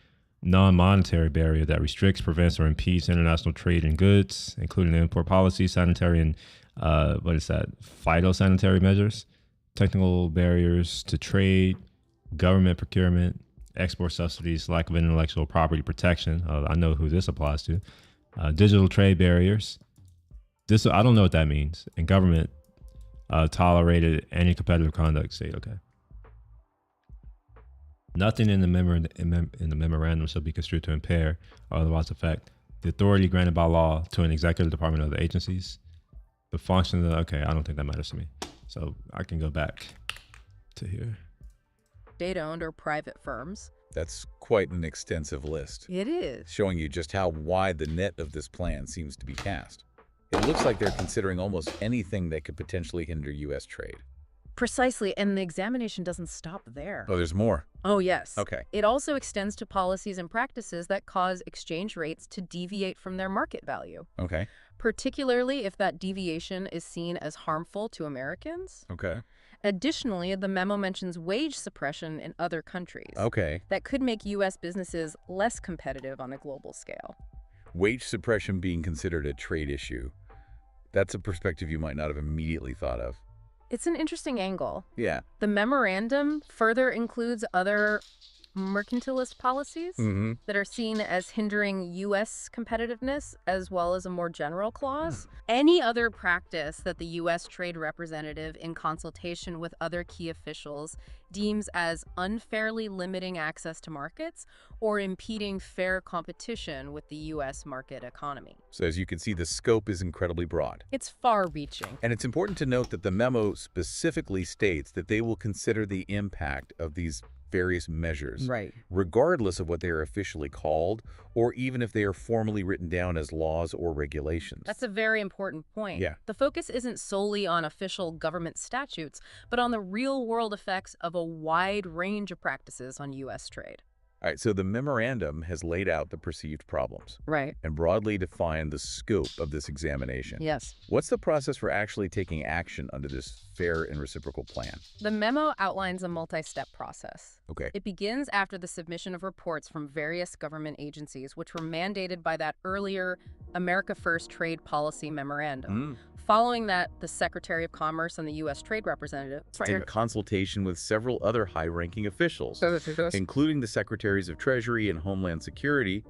non-monetary barrier that restricts, prevents, or impedes international trade in goods, including import policy, sanitary and phytosanitary measures, technical barriers to trade, government procurement, export subsidies, lack of intellectual property protection. I know who this applies to. Digital trade barriers. This, I don't know what that means. And government tolerated anti-competitive conduct state. Okay. Nothing in the memorandum shall be construed to impair or otherwise affect the authority granted by law to an executive department of the agencies. The function of okay, I don't think that matters to me. So I can go back to here. State-owned or private firms. That's quite an extensive list. It is. Showing you just how wide the net of this plan seems to be cast. It looks like they're considering almost anything that could potentially hinder U.S. trade. Precisely, and the examination doesn't stop there. Oh, there's more. Oh, yes. Okay. It also extends to policies and practices that cause exchange rates to deviate from their market value. Okay. Particularly if that deviation is seen as harmful to Americans. Okay. Additionally, the memo mentions wage suppression in other countries. Okay. That could make U.S. businesses less competitive on a global scale. Wage suppression being considered a trade issue. That's a perspective you might not have immediately thought of. It's an interesting angle. Yeah. The memorandum further includes other mercantilist policies that are seen as hindering U.S. competitiveness, as well as a more general clause. Any other practice that the U.S. trade representative, in consultation with other key officials, deems as unfairly limiting access to markets or impeding fair competition with the U.S. market economy. So as you can see, the scope is incredibly broad. It's far-reaching. And it's important to note that the memo specifically states that they will consider the impact of these various measures, right, regardless of what they are officially called, or even if they are formally written down as laws or regulations. That's a very important point. Yeah. The focus isn't solely on official government statutes, but on the real-world effects of a wide range of practices on U.S. trade. All right, so the memorandum has laid out the perceived problems. Right. And broadly defined the scope of this examination. Yes. What's the process for actually taking action under this fair and reciprocal plan? The memo outlines a multi-step process. Okay. It begins after the submission of reports from various government agencies, which were mandated by that earlier America First Trade Policy Memorandum. Following that, the Secretary of Commerce and the U.S. Trade Representative, In consultation with several other high-ranking officials, including the Secretaries of Treasury and Homeland Security,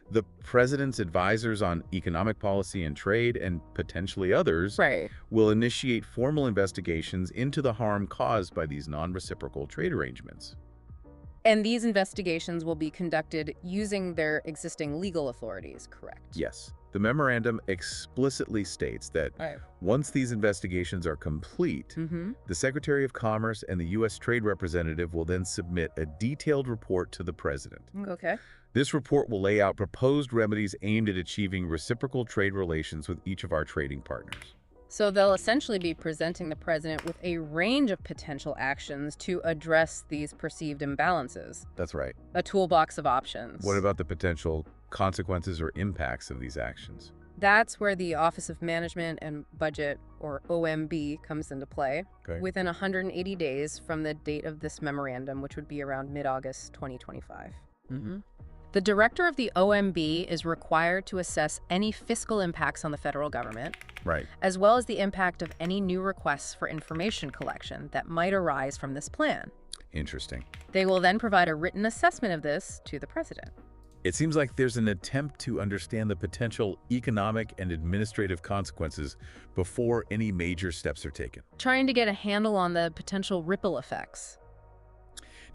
the President's advisors on economic policy and trade, and potentially others, will initiate formal investigations into the harm caused by these non-reciprocal trade arrangements. And these investigations will be conducted using their existing legal authorities, correct? Yes. The memorandum explicitly states that once these investigations are complete, the Secretary of Commerce and the U.S. Trade Representative will then submit a detailed report to the President. Okay. This report will lay out proposed remedies aimed at achieving reciprocal trade relations with each of our trading partners. So they'll essentially be presenting the president with a range of potential actions to address these perceived imbalances. That's right. A toolbox of options. What about the potential consequences or impacts of these actions? That's where the Office of Management and Budget, or OMB, comes into play. Within 180 days from the date of this memorandum, which would be around mid-August 2025. The director of the OMB is required to assess any fiscal impacts on the federal government, as well as the impact of any new requests for information collection that might arise from this plan. Interesting. They will then provide a written assessment of this to the president. It seems like there's an attempt to understand the potential economic and administrative consequences before any major steps are taken. Trying to get a handle on the potential ripple effects.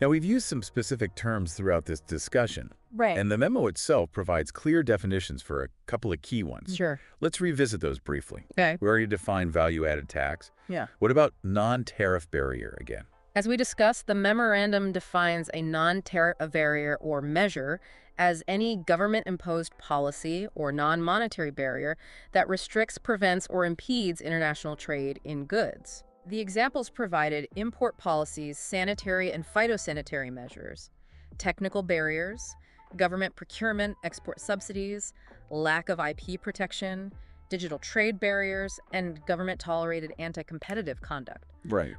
Now, we've used some specific terms throughout this discussion. And the memo itself provides clear definitions for a couple of key ones. Sure. Let's revisit those briefly. Okay. We already defined value-added tax. Yeah. What about non-tariff barrier again? As we discussed, the memorandum defines a non-tariff barrier or measure as any government-imposed policy or non-monetary barrier that restricts, prevents, or impedes international trade in goods. The examples provided import policies, sanitary and phytosanitary measures, technical barriers, government procurement, export subsidies, lack of IP protection, digital trade barriers, and government-tolerated anti-competitive conduct.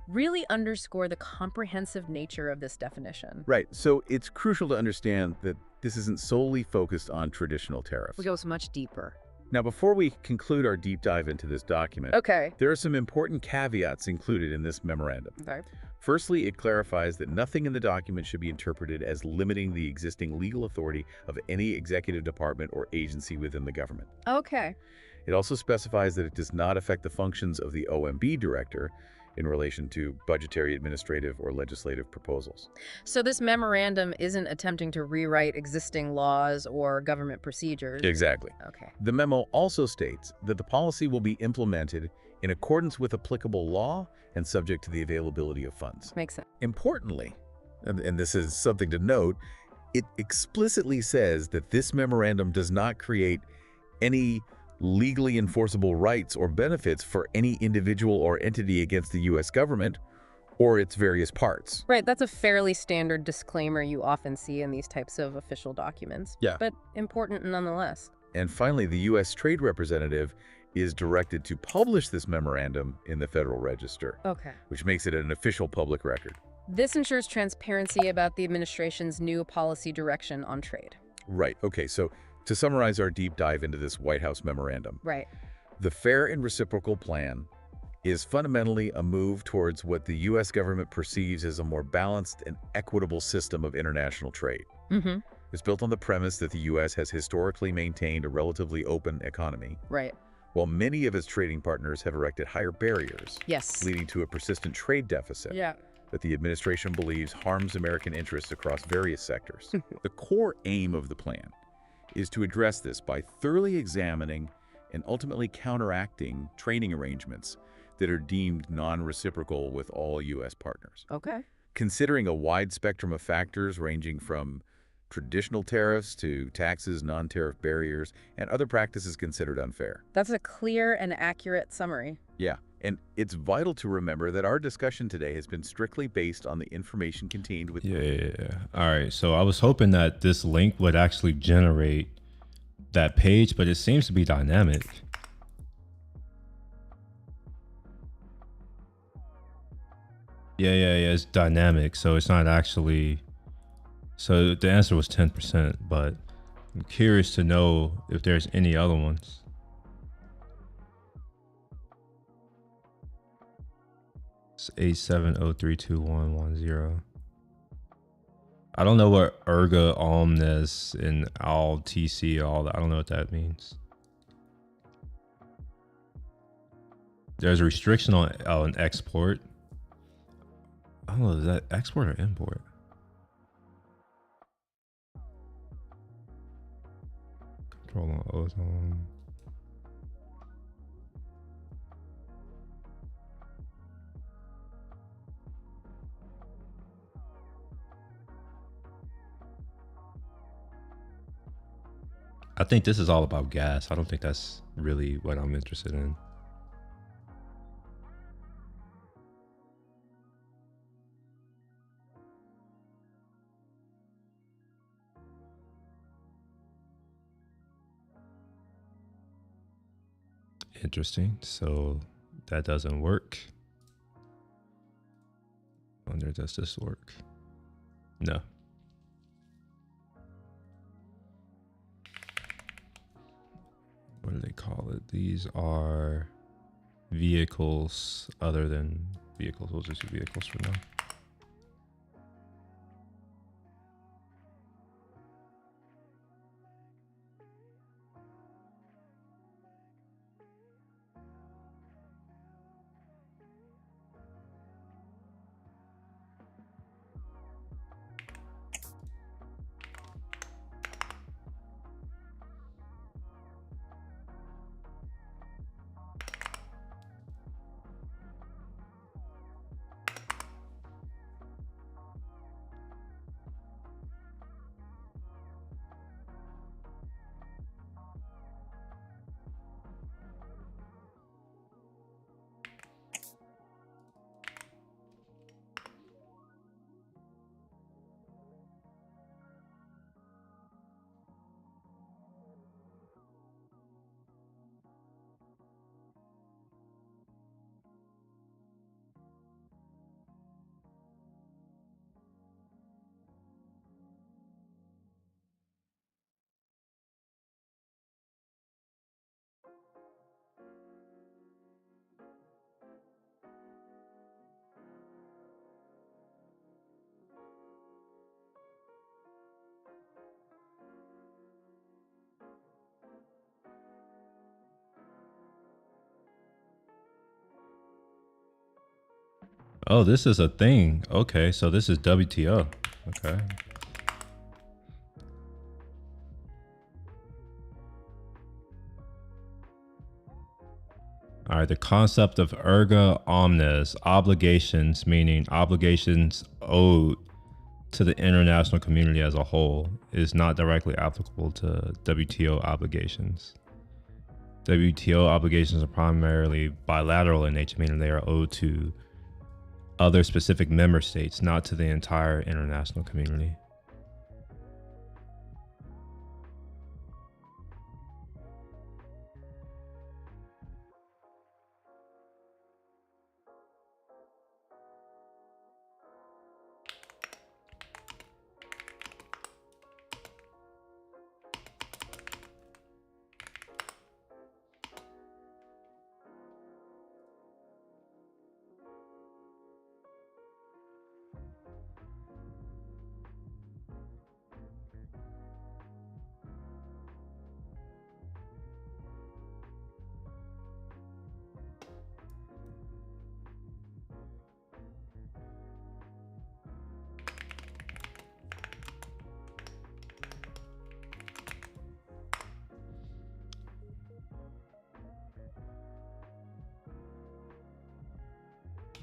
Really underscore the comprehensive nature of this definition. So it's crucial to understand that this isn't solely focused on traditional tariffs. It goes much deeper. Now, before we conclude our deep dive into this document, there are some important caveats included in this memorandum. Firstly, it clarifies that nothing in the document should be interpreted as limiting the existing legal authority of any executive department or agency within the government. It also specifies that it does not affect the functions of the OMB director in relation to budgetary, administrative, or legislative proposals. So this memorandum isn't attempting to rewrite existing laws or government procedures? Exactly. Okay. The memo also states that the policy will be implemented in accordance with applicable law and subject to the availability of funds. Makes sense. Importantly, and this is something to note, it explicitly says that this memorandum does not create any legally enforceable rights or benefits for any individual or entity against the U.S. government or its various parts. Right, that's a fairly standard disclaimer you often see in these types of official documents. Yeah. But important nonetheless. And finally, the U.S. Trade Representative is directed to publish this memorandum in the Federal Register, which makes it an official public record. This ensures transparency about the administration's new policy direction on trade. Right. Okay, so to summarize our deep dive into this White House memorandum, the Fair and Reciprocal Plan is fundamentally a move towards what the U.S. government perceives as a more balanced and equitable system of international trade. It's built on the premise that the U.S. has historically maintained a relatively open economy, while many of its trading partners have erected higher barriers, leading to a persistent trade deficit that the administration believes harms American interests across various sectors. The core aim of the plan is to address this by thoroughly examining and ultimately counteracting trading arrangements that are deemed non-reciprocal with all U.S. partners. Considering a wide spectrum of factors ranging from traditional tariffs to taxes, non-tariff barriers, and other practices considered unfair. That's a clear and accurate summary. Yeah, and it's vital to remember that our discussion today has been strictly based on the information contained within. Yeah. All right, so I was hoping that this link would actually generate that page, but it seems to be dynamic. Yeah, it's dynamic, so it's not actually... So the answer was 10%, but I'm curious to know if there's any other ones. It's 870321110. I don't know what erga omnes and al tc, all that. I don't know what that means. There's a restriction on an export. I don't know, is that export or import? Control on ozone. I think this is all about gas. I don't think that's really what I'm interested in. Interesting. So that doesn't work. I wonder, does this work? No. What do they call it? These are vehicles other than vehicles. We'll just do vehicles for now. Oh, this is a thing. Okay, so this is WTO. Okay. All right, the concept of erga omnes, obligations, meaning obligations owed to the international community as a whole, is not directly applicable to WTO obligations. WTO obligations are primarily bilateral in nature, meaning they are owed to other specific member states, not to the entire international community.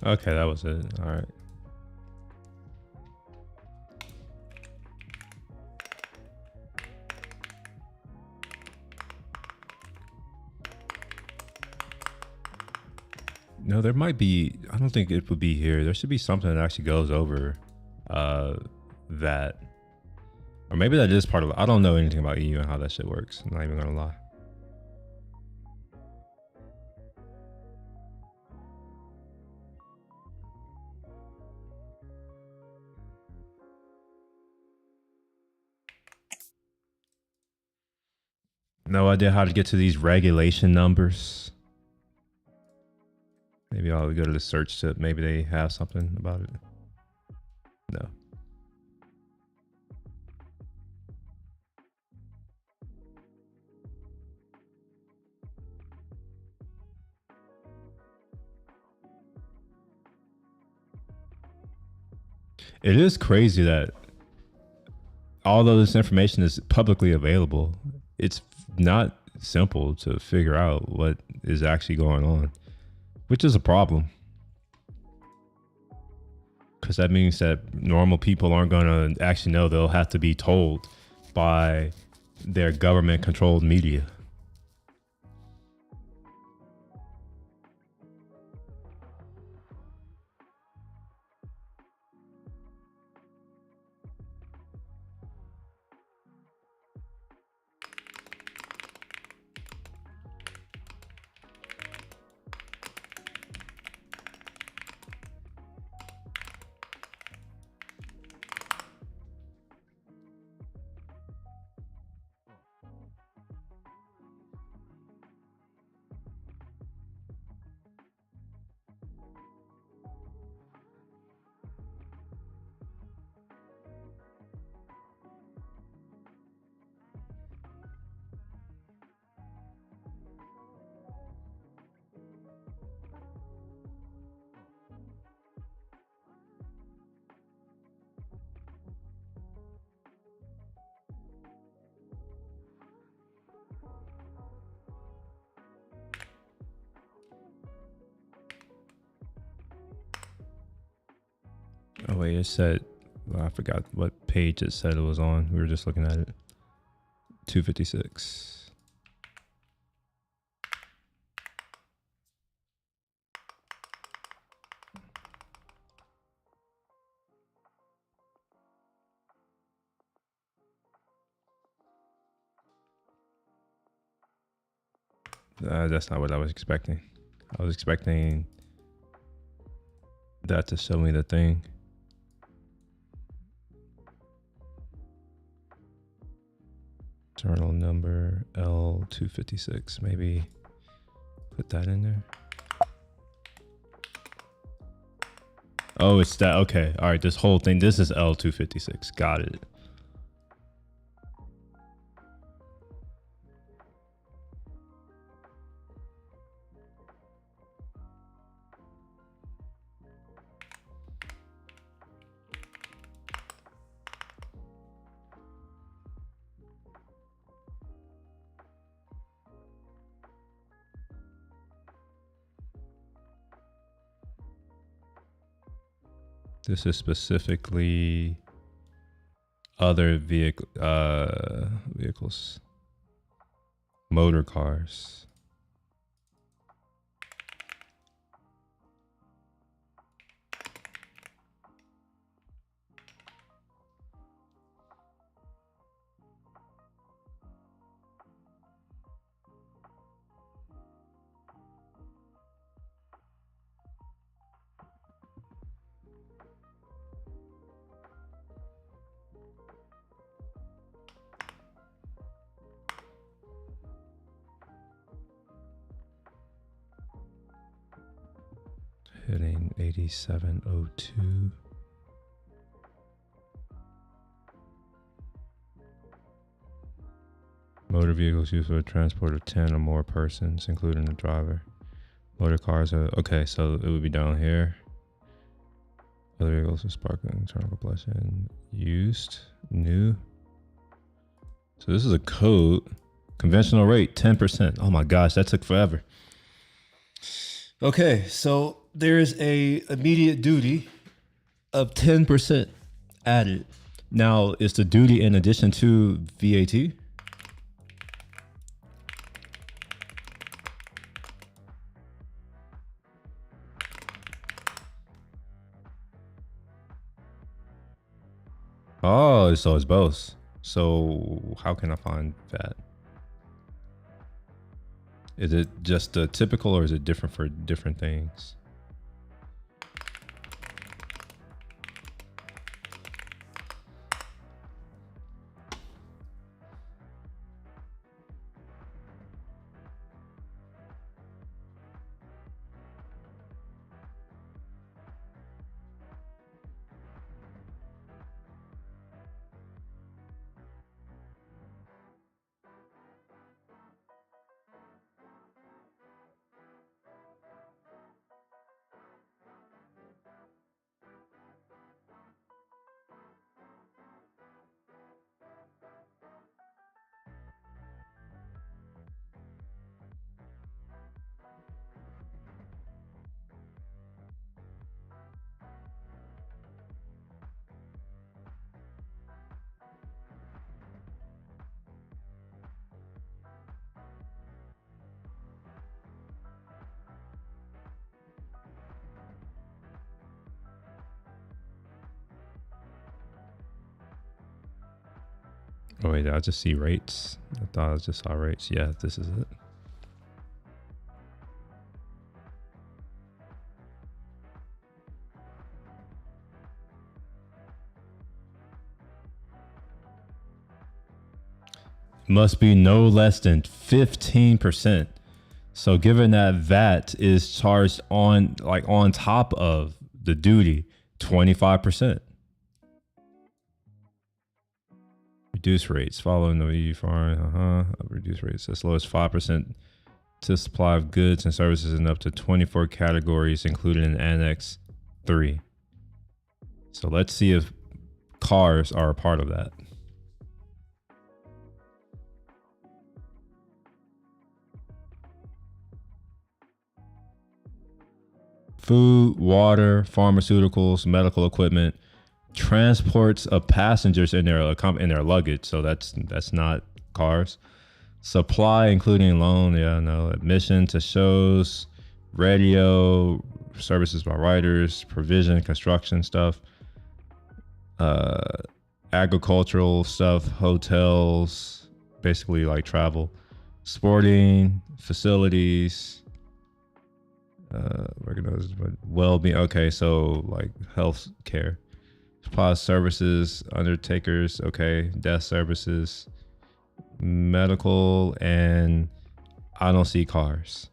Okay, that was it. All right. No, there might be, I don't think it would be here. There should be something that actually goes over that. Or maybe that is part of it. I don't know anything about EU and how that shit works. I'm not even gonna lie. No idea how to get to these regulation numbers. Maybe I'll go to the search tip. Maybe they have something about it. No. It is crazy that although this information is publicly available, it's not simple to figure out what is actually going on, which is a problem. Because that means that normal people aren't going to actually know. They'll have to be told by their government-controlled media. Oh wait, it said, well, I forgot what page it said it was on. We were just looking at it. 256. That's not what I was expecting. I was expecting that to show me the thing. Journal number L256. Maybe put that in there. Oh, it's that. Okay. All right. This whole thing. This is L256. Got it. This is specifically other vehicles, motor cars. Hitting 8702. Motor vehicles used for the transport of 10 or more persons, including the driver. Motor cars are, okay, so it would be down here. Other vehicles with sparkling internal combustion used, new. So this is a code. Conventional rate, 10%. Oh my gosh, that took forever. Okay, so there is a immediate duty of 10% added. Now, is the duty in addition to VAT? Oh, so it's both. So how can I find VAT? Is it just the typical or is it different for different things? Oh wait, I just see rates. I thought I just saw rates. Yeah, this is it. Must be no less than 15%. So given that VAT is charged on top of the duty, 25%. Reduce rates following the EU foreign reduce rates as low as 5% to supply of goods and services in up to 24 categories included in Annex 3. So let's see if cars are a part of that. Food, water, pharmaceuticals, medical equipment, transports of passengers in their luggage. So that's not cars. Supply, including loan, admission to shows, radio, services by writers, provision, construction stuff, agricultural stuff, hotels, basically like travel, sporting, facilities, recognized well-being. Okay, so like health care, supply services, undertakers, okay, death services, medical, and I don't see cars.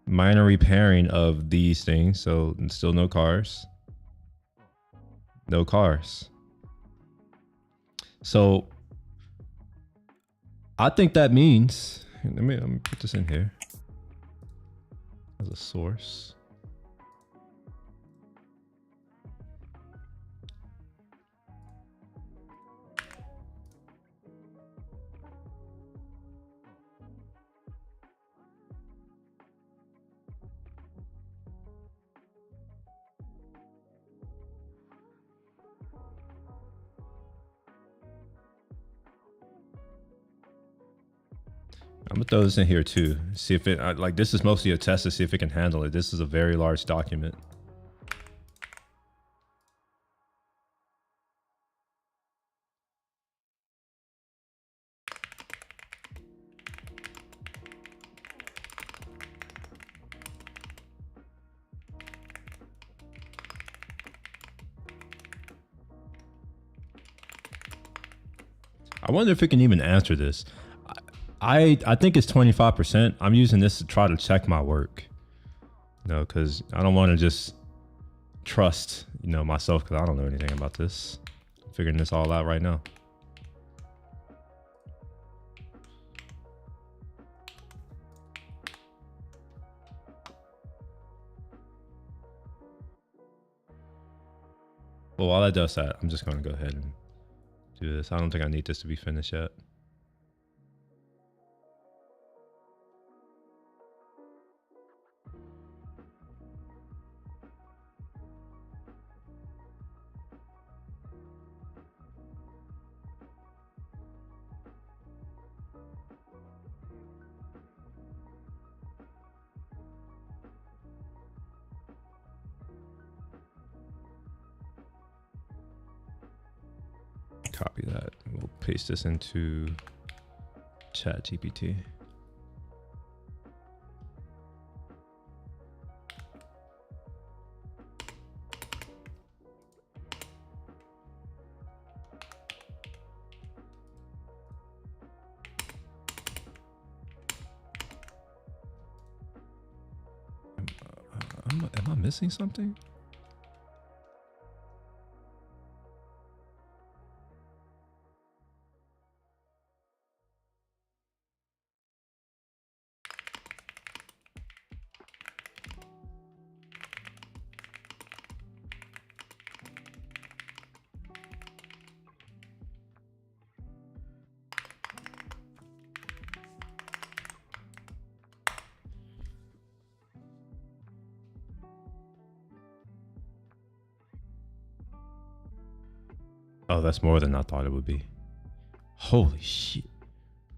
Minor repairing of these things, so still no cars. No cars. So I think that means, let me put this in here as a source. I'm gonna throw this in here too. See if it like this is mostly a test to see if it can handle it. This is a very large document. I wonder if it can even answer this. I think it's 25%. I'm using this to try to check my work. You know, because I don't want to just trust, you know, myself because I don't know anything about this. I'm figuring this all out right now. Well, while that does that, I'm just going to go ahead and do this. I don't think I need this to be finished yet. Copy that. We'll paste this into ChatGPT. Am I missing something? Oh, that's more than I thought it would be. Holy shit.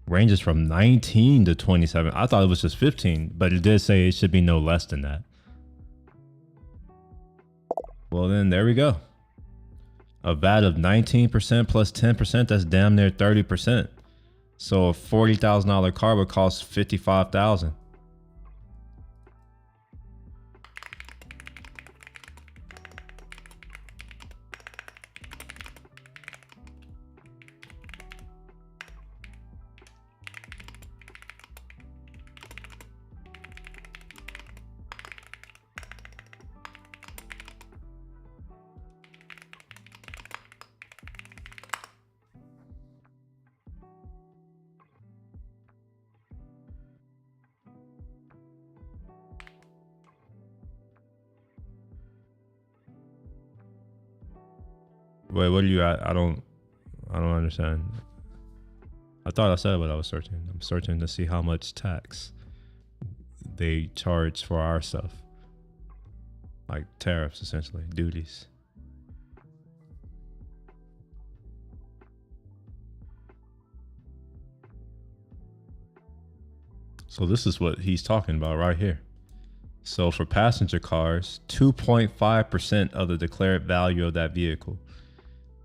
Ranges from 19 to 27. I thought it was just 15, but it did say it should be no less than that. Well, then there we go. A VAT of 19% plus 10%, that's damn near 30%. So a $40,000 car would cost $55,000. Wait, what are you at? I don't understand. I thought I said what I was searching. I'm searching to see how much tax they charge for our stuff. Like tariffs, essentially, duties. So this is what he's talking about right here. So for passenger cars, 2.5% of the declared value of that vehicle.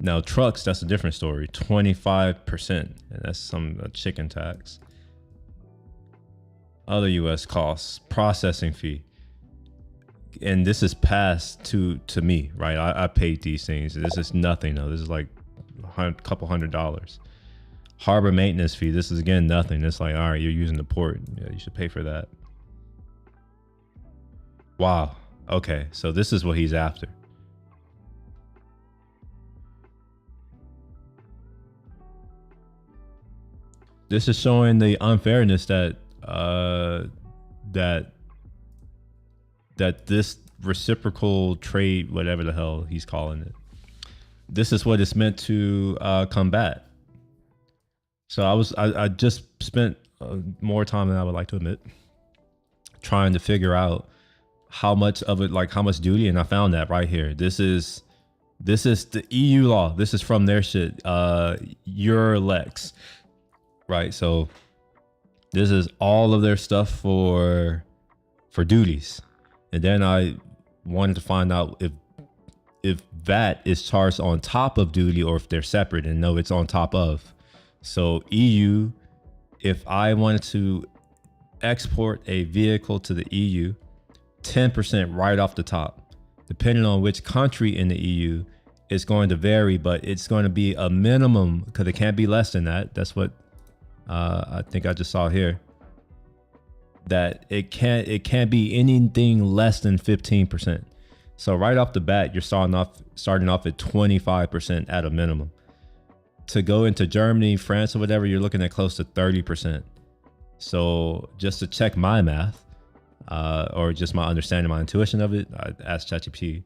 Now trucks, that's a different story, 25%, and that's some chicken tax. Other US costs, processing fee. And this is passed to me, right? I paid these things. This is nothing though. This is like a couple $100. Harbor maintenance fee, this is again nothing. It's like, all right, you're using the port. Yeah, you should pay for that. Wow. Okay, so this is what he's after. This is showing the unfairness that that this reciprocal trade, whatever the hell he's calling it, this is what it's meant to combat. So I just spent more time than I would like to admit trying to figure out how much of it, like how much duty, and I found that right here. This is the EU law. This is from their shit, your Lex. Right, so This is all of their stuff for duties. And then I wanted to find out if VAT is charged on top of duty or if they're separate, and no, it's on top of. So EU, if I wanted to export a vehicle to the EU, 10% right off the top. Depending on which country in the EU, it's going to vary, but it's going to be a minimum because it can't be less than that. That's what I think I just saw here. That it can't be anything less than 15%. So right off the bat, you're starting off at 25% at a minimum. To go into Germany, France, or whatever, you're looking at close to 30%. So just to check my math, or just my understanding, my intuition of it, I asked ChatGPT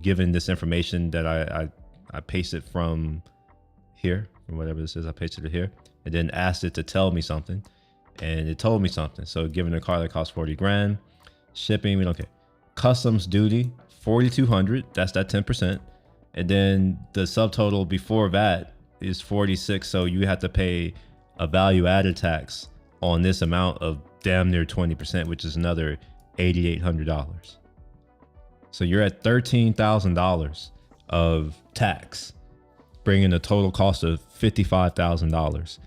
given this information that I pasted from here, from whatever this is, I pasted it here, and then asked it to tell me something, and it told me something. So given a car that costs 40 grand, shipping, we don't care. Customs duty, 4,200, that's that 10%. And then the subtotal before VAT is 46. So you have to pay a value added tax on this amount of damn near 20%, which is another $8,800. So you're at $13,000 of tax, bringing the total cost of $55,000.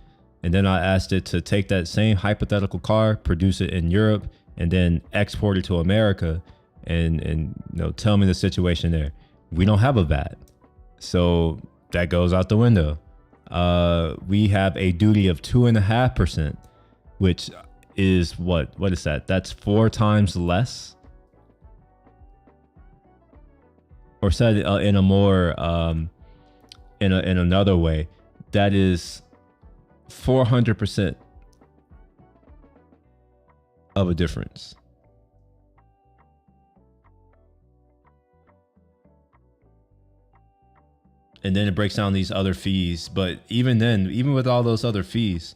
And then I asked it to take that same hypothetical car, produce it in Europe, and then export it to America, and tell me the situation there. We don't have a VAT, so that goes out the window. We have a duty of 2.5%, which is what is that? That's 4 times less. Or said in a more in another way, that is 400% of a difference. And then it breaks down these other fees. But even then, even with all those other fees,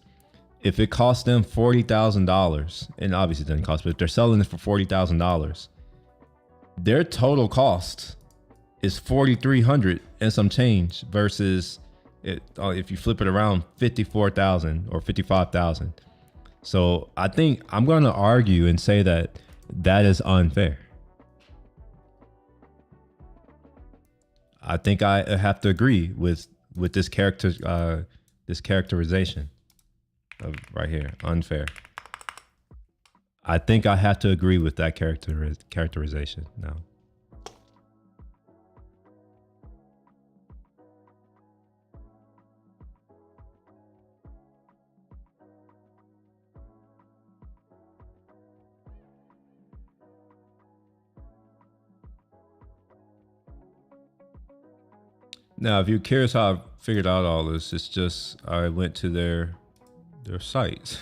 if it costs them $40,000, and obviously it doesn't cost, but if they're selling it for $40,000, their total cost is $4,300 and some change versus if you flip it around, $54,000 or $55,000. So I think I'm going to argue and say that is unfair. I think I have to agree with this characterization of right here, unfair. I think I have to agree with that characterization now. Now, if you're curious how I figured out all this, it's just I went to their sites.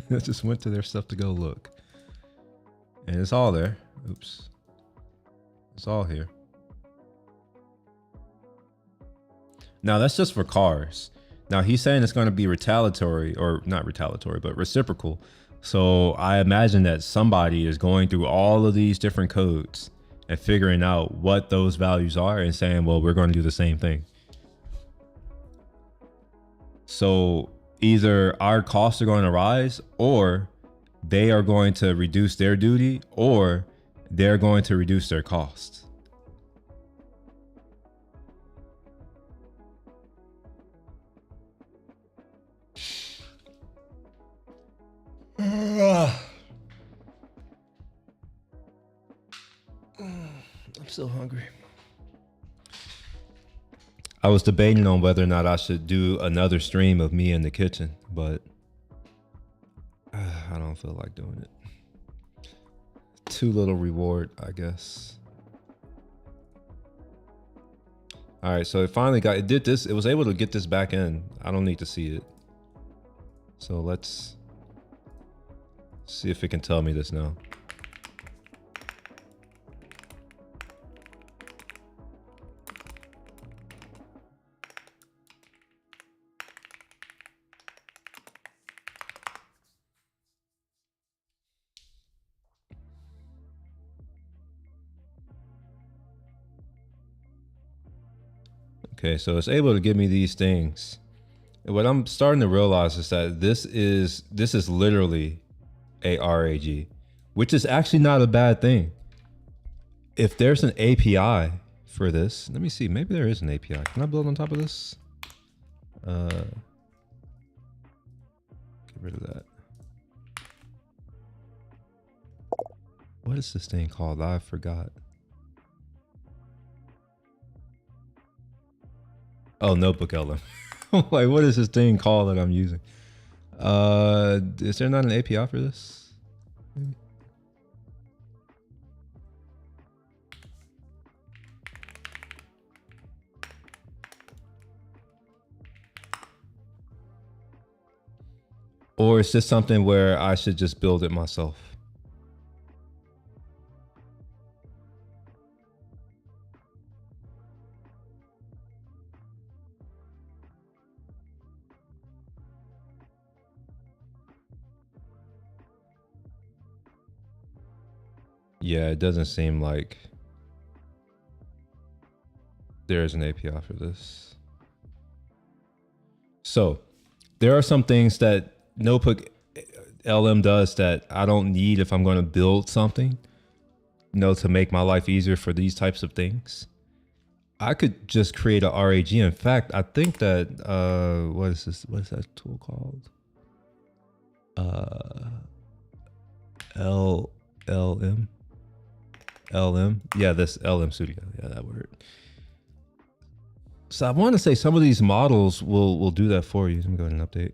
I just went to their stuff to go look. And it's all there. Oops. It's all here. Now, that's just for cars. Now, he's saying it's going to be retaliatory, or not retaliatory, but reciprocal. So I imagine that somebody is going through all of these different codes and figuring out what those values are and saying, well, we're going to do the same thing. So either our costs are going to rise, or they are going to reduce their duty, or they're going to reduce their costs. I'm so hungry. I was debating on whether or not I should do another stream of me in the kitchen, but I don't feel like doing it. Too little reward, I guess. All right, so it did this. It was able to get this back in. I don't need to see it. So let's see if it can tell me this now. Okay, so it's able to give me these things. What I'm starting to realize is that this is literally a RAG, which is actually not a bad thing. If there's an API for this, let me see. Maybe there is an API. Can I build on top of this? Get rid of that. What is this thing called? I forgot. Oh, Notebook LM. Like, what is this thing called that I'm using? Is there not an API for this? Maybe. Or is this something where I should just build it myself? Yeah, it doesn't seem like there's an API for this. So there are some things that Notebook LM does that I don't need if I'm going to build something, you know, to make my life easier for these types of things. I could just create a RAG. In fact, I think that, what is this? What is that tool called? LM. Yeah, this LM Studio. Yeah, that word. So I want to say some of these models will do that for you. Let me go ahead and update.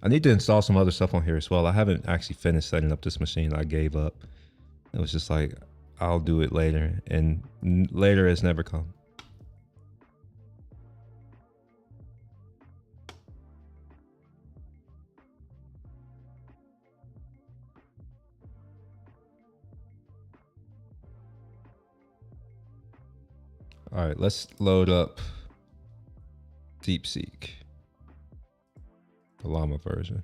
I need to install some other stuff on here as well. I haven't actually finished setting up this machine. I gave up. It was just like, I'll do it later, and later has never come. All right, let's load up DeepSeek, the Llama version.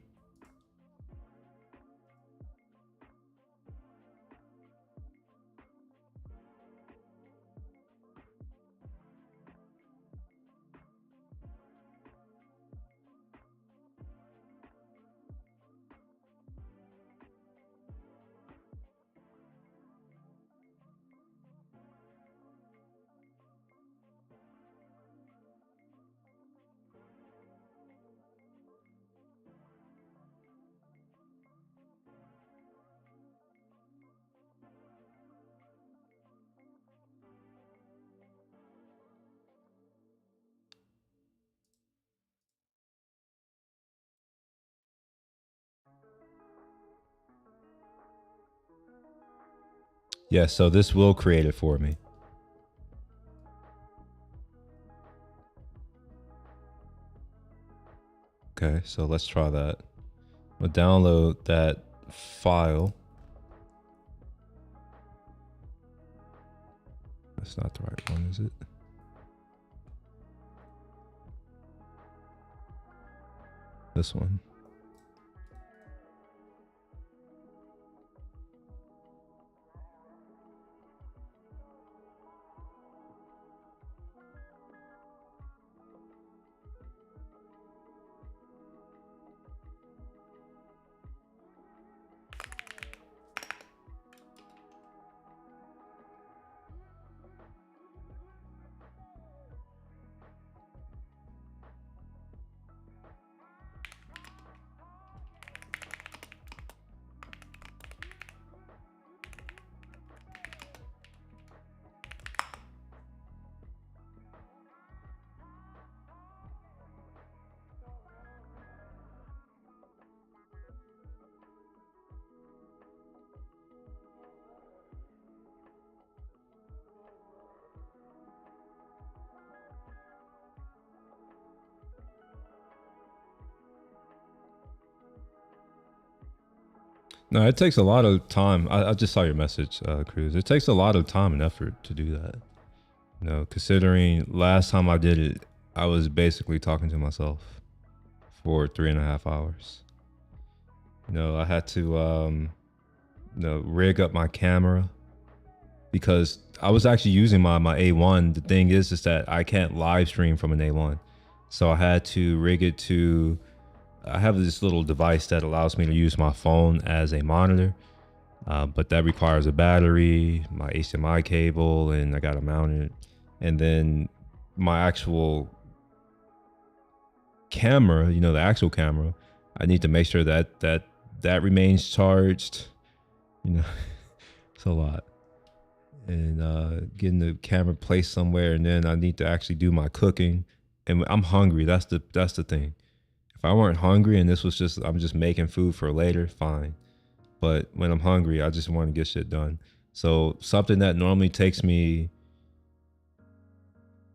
Yeah, so this will create it for me. Okay, so let's try that. We'll download that file. That's not the right one, is it? This one. No, it takes a lot of time. I just saw your message, Cruz. It takes a lot of time and effort to do that. You know, considering last time I did it, I was basically talking to myself for 3.5 hours. You know, I had to, you know, rig up my camera because I was actually using my A1. The thing is that I can't live stream from an A1. So I had to rig it to, I have this little device that allows me to use my phone as a monitor, but that requires a battery, my HDMI cable, and I got to mount it. And then my actual camera, you know, the actual camera, I need to make sure that remains charged. You know, it's a lot. And getting the camera placed somewhere, and then I need to actually do my cooking. And I'm hungry. That's the thing. If I weren't hungry and this was just, I'm just making food for later, fine. But when I'm hungry, I just want to get shit done. So something that normally takes me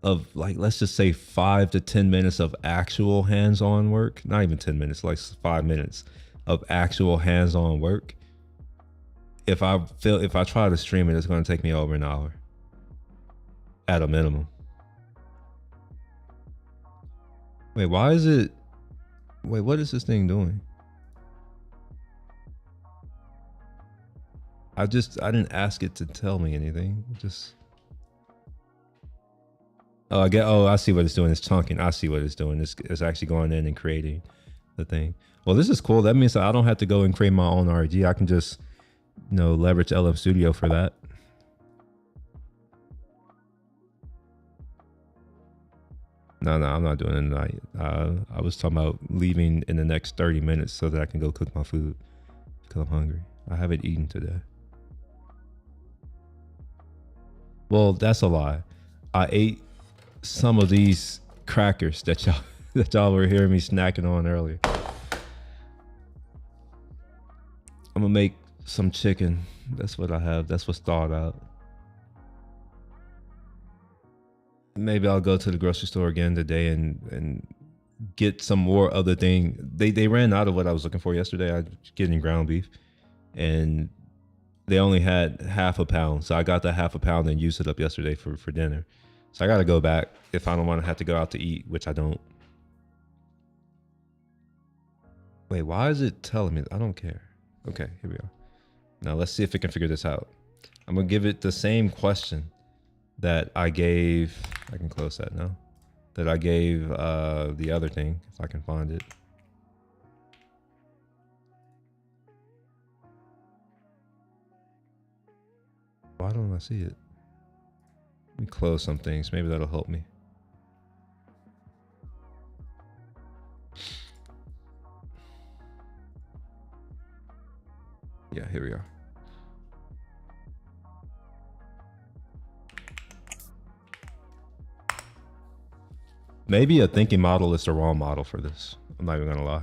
of like, let's just say 5 to 10 minutes of actual hands-on work, not even 10 minutes, like 5 minutes of actual hands-on work. If I try to stream it, it's going to take me over an hour at a minimum. Wait, what is this thing doing? I didn't ask it to tell me anything. I see what it's doing. It's chunking. I see what it's doing. It's actually going in and creating the thing. Well, this is cool. That means that I don't have to go and create my own RG. I can just, you know, leverage LM Studio for that. No, I'm not doing it tonight. I was talking about leaving in the next 30 minutes so that I can go cook my food because I'm hungry. I haven't eaten today. Well, that's a lie. I ate some of these crackers that y'all were hearing me snacking on earlier. I'm gonna make some chicken. That's what I have. That's what's thawed out. Maybe I'll go to the grocery store again today and get some more other thing. They ran out of what I was looking for yesterday. I was getting ground beef, and they only had half a pound. So I got that half a pound and used it up yesterday for dinner. So I got to go back if I don't want to have to go out to eat, which I don't. Wait, why is it telling me? I don't care. Okay, here we are. Now let's see if it can figure this out. I'm going to give it the same question that I gave. I can close that now. That I gave the other thing, if I can find it. Why don't I see it? Let me close some things. Maybe that'll help me. Yeah, here we are. Maybe a thinking model is the wrong model for this. I'm not even gonna lie.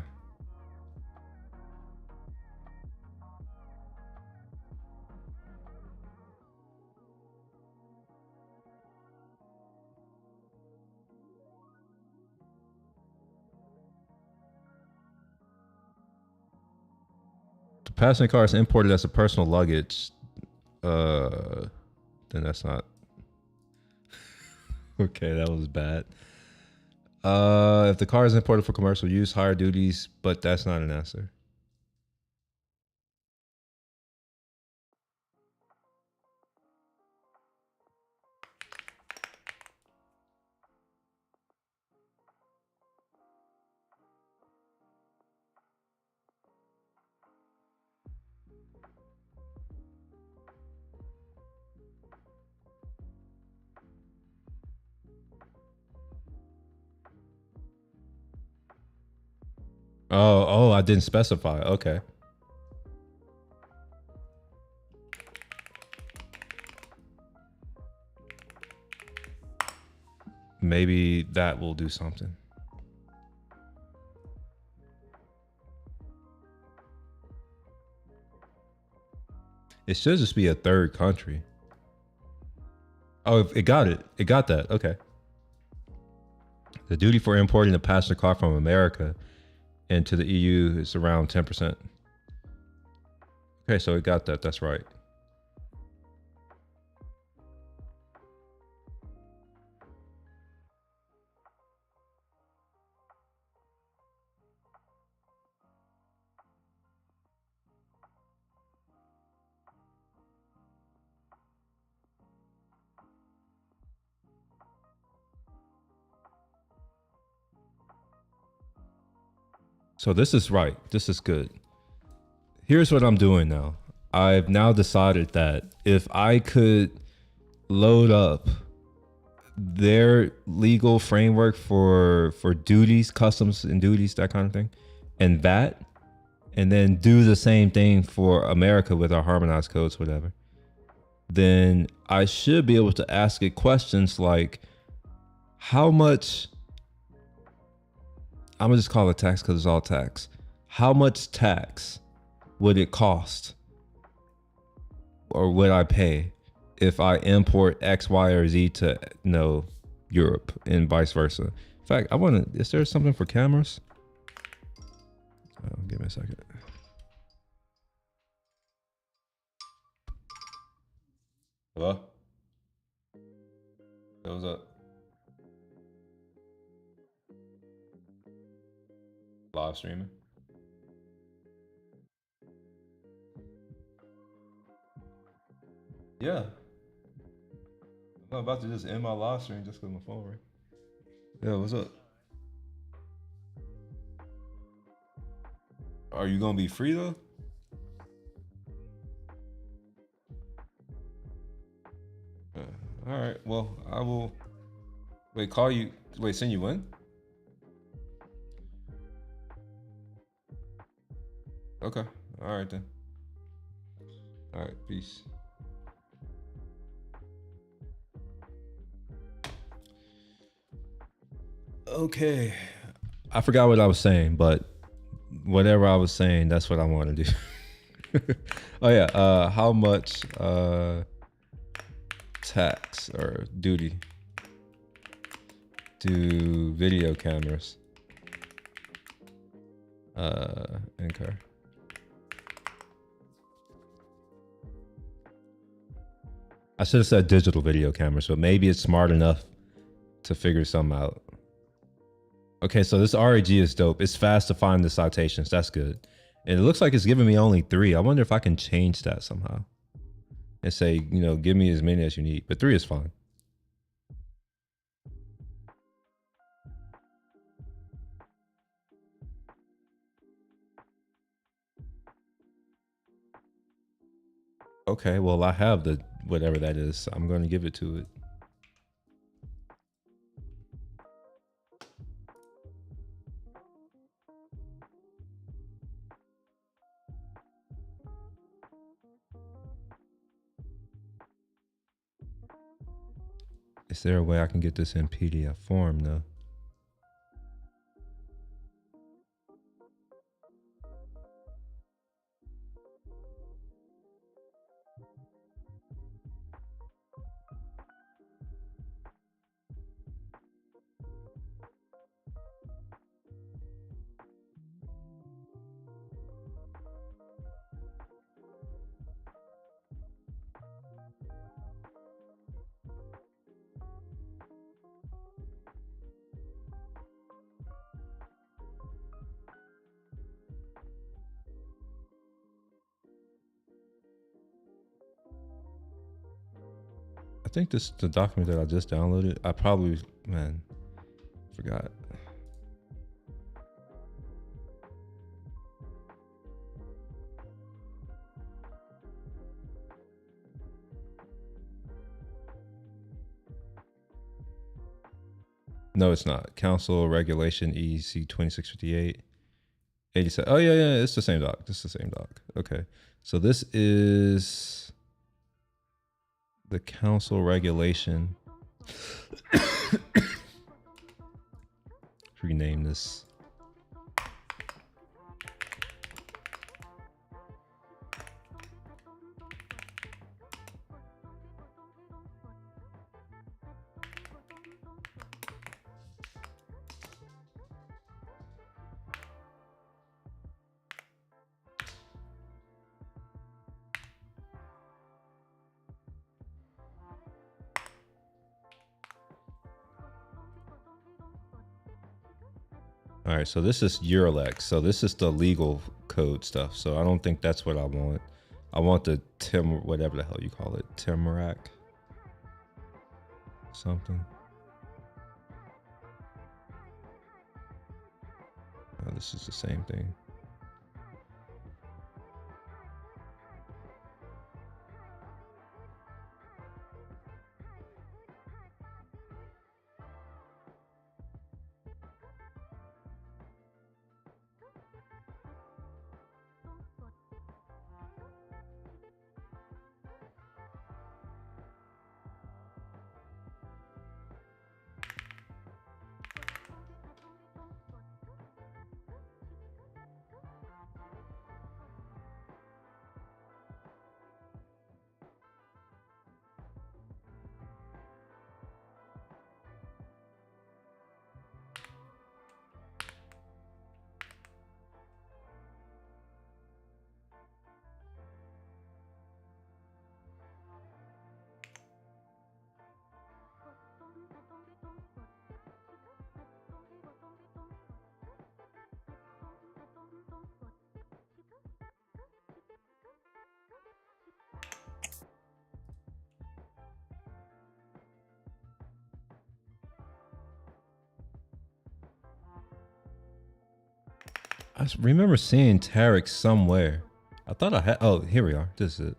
The passenger car is imported as a personal luggage. Then that's not. Okay, that was bad. If the car is imported for commercial use, higher duties, but that's not an answer. Oh, I didn't specify. Okay. Maybe that will do something. It should just be a third country. Oh, it got it. It got that. Okay. The duty for importing a passenger car from America into the EU is around 10%. Okay, so it got that. That's right. So this is right. This is good. Here's what I'm doing now. I've now decided that if I could load up their legal framework for duties, customs and duties, that kind of thing, and that, and then do the same thing for America with our harmonized codes, whatever, then I should be able to ask it questions like, how much, I'm gonna just call it tax because it's all tax. How much tax would it cost or would I pay if I import X, Y, or Z to Europe and vice versa? In fact, is there something for cameras? Give me a second. Hello? What was up? Live streaming? Yeah. I'm about to just end my live stream just because my phone rang. Yeah, what's up? Are you gonna be free though? All right. Well, I will. Wait, call you. Wait, send you in? Okay. All right then. All right. Peace. Okay. I forgot what I was saying, but whatever I was saying, that's what I want to do. Oh yeah. How much tax or duty do video cameras incur? I should have said digital video cameras, but maybe it's smart enough to figure something out. Okay, so this RAG is dope. It's fast to find the citations. That's good. And it looks like it's giving me only 3. I wonder if I can change that somehow and say, give me as many as you need. But 3 is fine. Okay, well, I have the whatever that is. I'm going to give it to it. Is there a way I can get this in PDF form though? I think this the document that I just downloaded. I probably, forgot. No, it's not. Council Regulation EC 2658. 87. Oh yeah, it's the same doc. It's the same doc. Okay. So this is the council regulation. Rename this. All right, so this is Eurolex. So this is the legal code stuff. So I don't think that's what I want. I want the whatever the hell you call it, Timerac something. The this is the same thing. I remember seeing Tarek somewhere. I thought I had. Oh, here we are. This is it.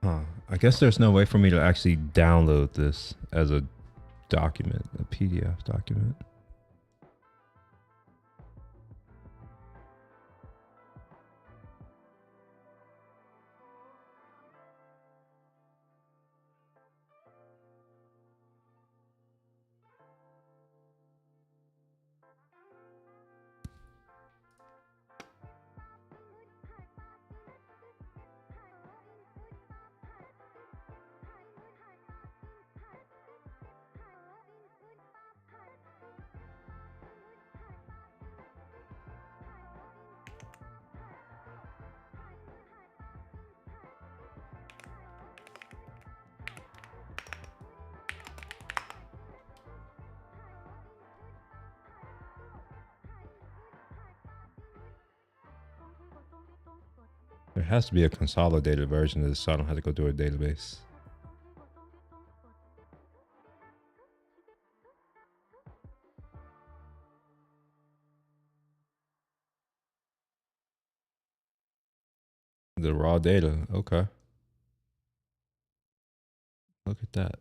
Huh. I guess there's no way for me to actually download this as a document, a PDF document. There has to be a consolidated version of this so I don't have to go through a database. The raw data, okay. Look at that.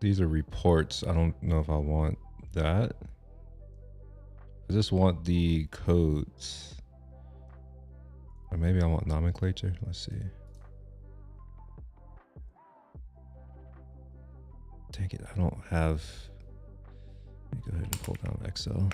These are reports. I don't know if I want that. I just want the codes. Or maybe I want nomenclature. Let's see. Dang it, I don't have. Let me go ahead and pull down Excel.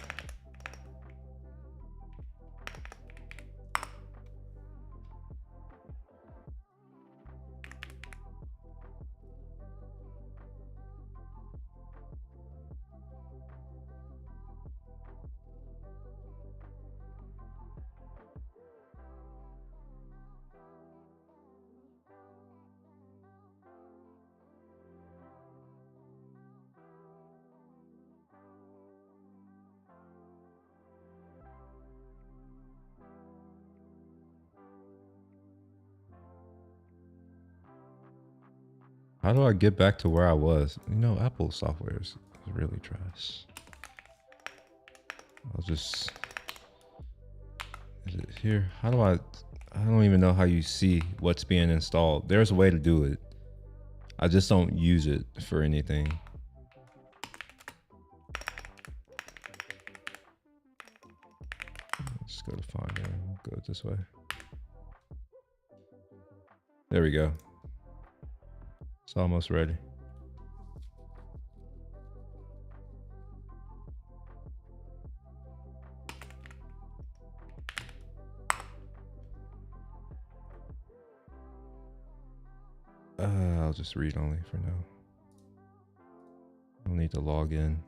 How do I get back to where I was? You know, Apple software is really trash. I'll just... Is it here? How do I don't even know how you see what's being installed. There's a way to do it. I just don't use it for anything. Let's go to Finder. Go this way. There we go. It's almost ready. I'll just read only for now. I'll need to log in.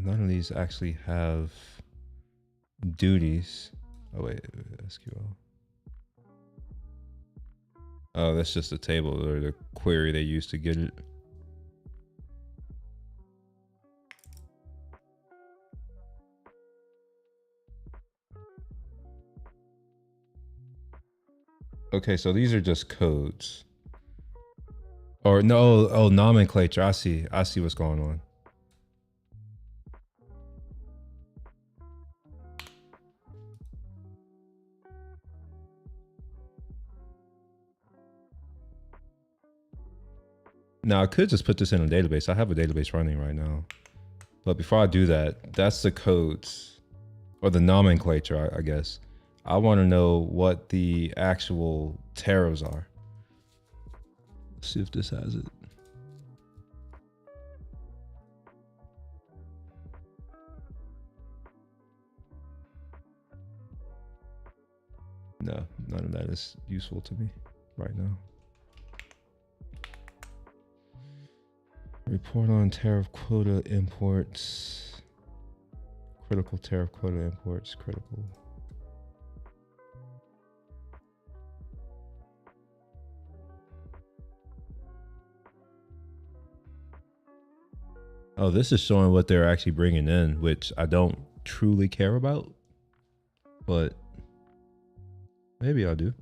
None of these actually have duties. Oh wait, SQL. Oh, that's just a table or the query they use to get it. Okay, so these are just codes. Or no, oh, nomenclature. I see what's going on. Now I could just put this in a database. I have a database running right now. But before I do that, that's the codes or the nomenclature, I guess. I want to know what the actual tariffs are. Let's see if this has it. No, none of that is useful to me right now. Report on tariff quota imports. Critical tariff quota imports, critical. Oh, this is showing what they're actually bringing in, which I don't truly care about, but maybe I do.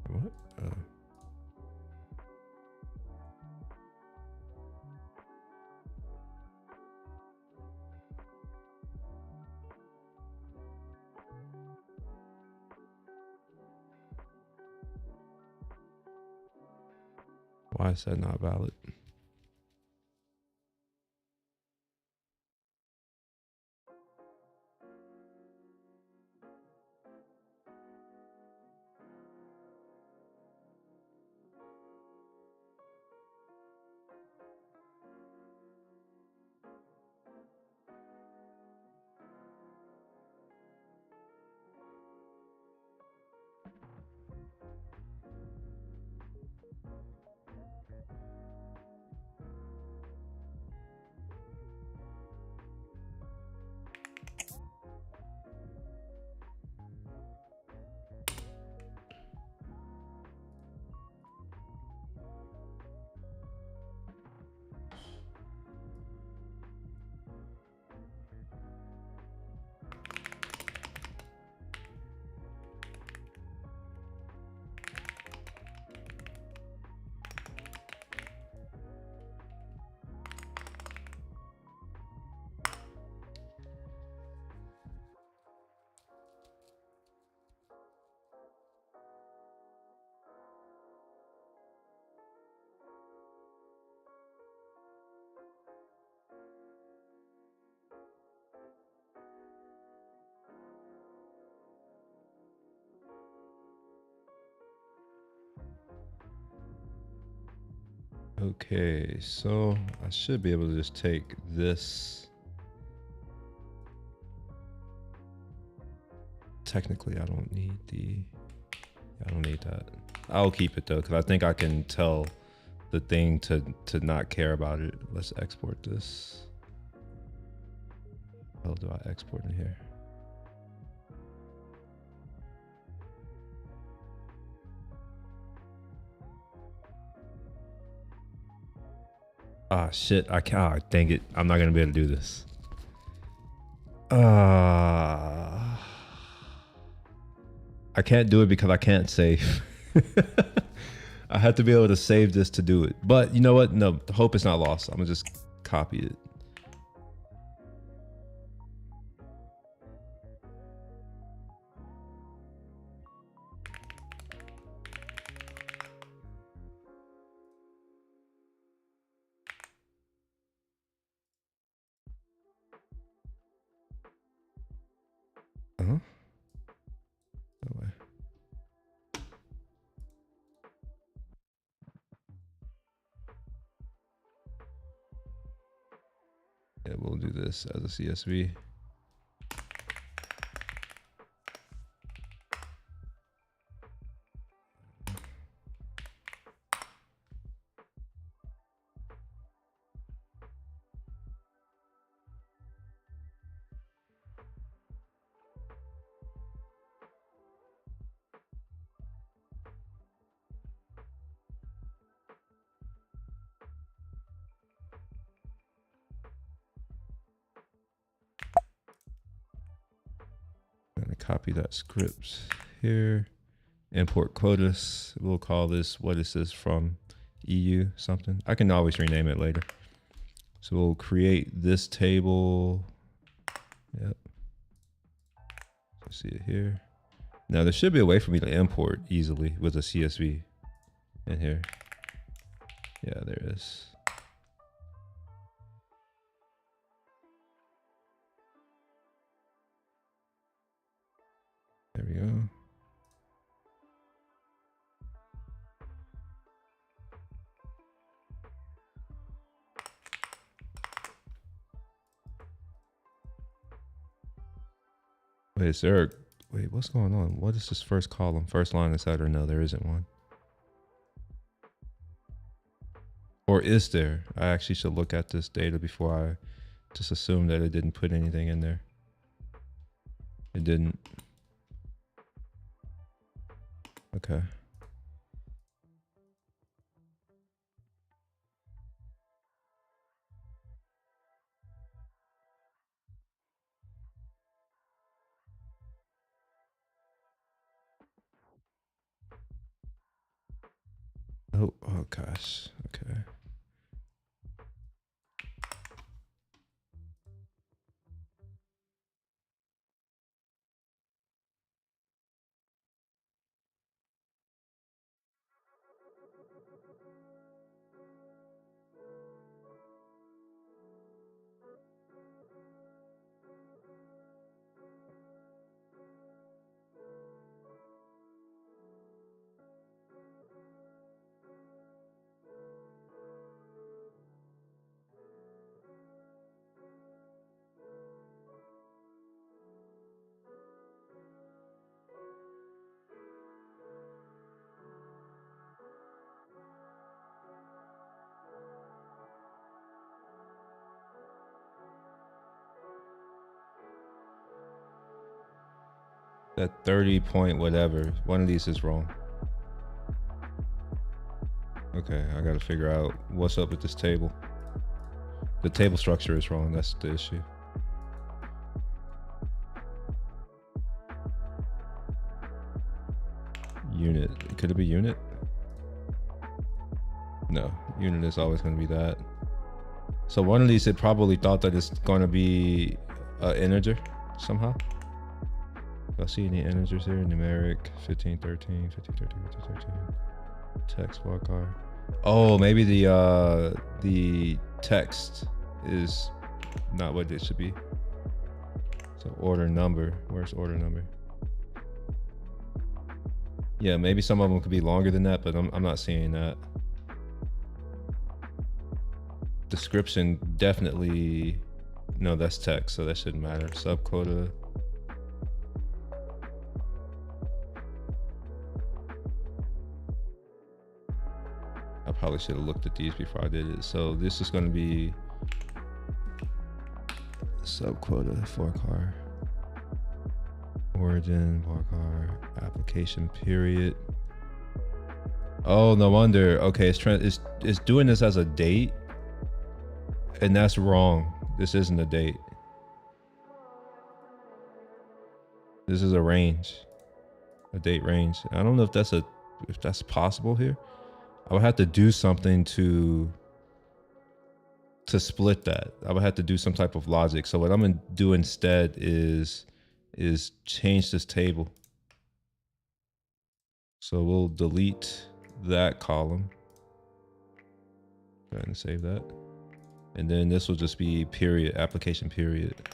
What? Why is that not valid? Okay, so I should be able to just take this technically I don't need that. I'll keep it though, because I think I can tell the thing to not care about it. Let's export this. How do I export in here? Ah, shit. I can't. Oh, dang it. I'm not going to be able to do this. I can't do it because I can't save. I have to be able to save this to do it. But you know what? No, hope it's not lost. I'm going to just copy it. No way. Yeah, we'll do this as a CSV. I'm going to copy that script here. Import quotas. We'll call this, what is this from? EU something. I can always rename it later. So we'll create this table. Yep. See it here. Now there should be a way for me to import easily with a CSV in here. Yeah, there is. There we go. Wait, is there wait, what's going on? What is this first column? First line is header? No, there isn't one. Or is there? I actually should look at this data before I just assume that it didn't put anything in there. It didn't. Okay. Oh gosh. Okay. That 30 point whatever. One of these is wrong. Okay, I gotta figure out what's up with this table. The table structure is wrong, that's the issue. Unit, could it be unit? No, unit is always gonna be that. So one of these, it probably thought that it's gonna be an integer somehow. Do I see any integers here? Numeric, 1513, 1513, 1513. Text wildcard. Oh, maybe the text is not what it should be. So order number. Where's order number? Yeah, maybe some of them could be longer than that, but I'm not seeing that. Description definitely. No, that's text, so that shouldn't matter. Subquota. probably should have looked at these before I did it. So this is going to be subquota for car. Origin, for car, application period. Oh, no wonder. Okay, it's doing this as a date. And that's wrong. This isn't a date. This is a range. A date range. I don't know if that's possible here. I would have to do something to split that. I would have to do some type of logic. So what I'm gonna do instead is change this table. So we'll delete that column. Go ahead and save that. And then this will just be period, application period.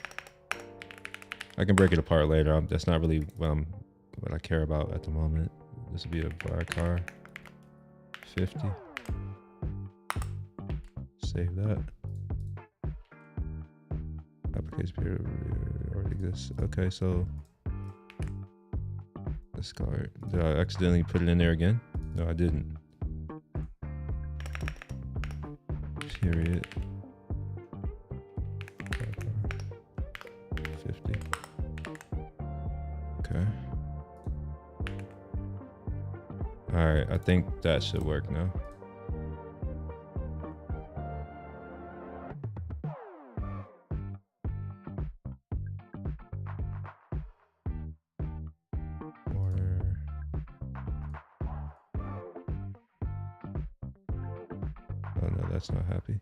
I can break it apart later. That's not really what I care about at the moment. This will be a var car 50. Save that. Application period already exists. Okay, so discard. Did I accidentally put it in there again? No, I didn't. Period. 50. Okay. All right, I think that should work now. Order. Oh no, that's not happy.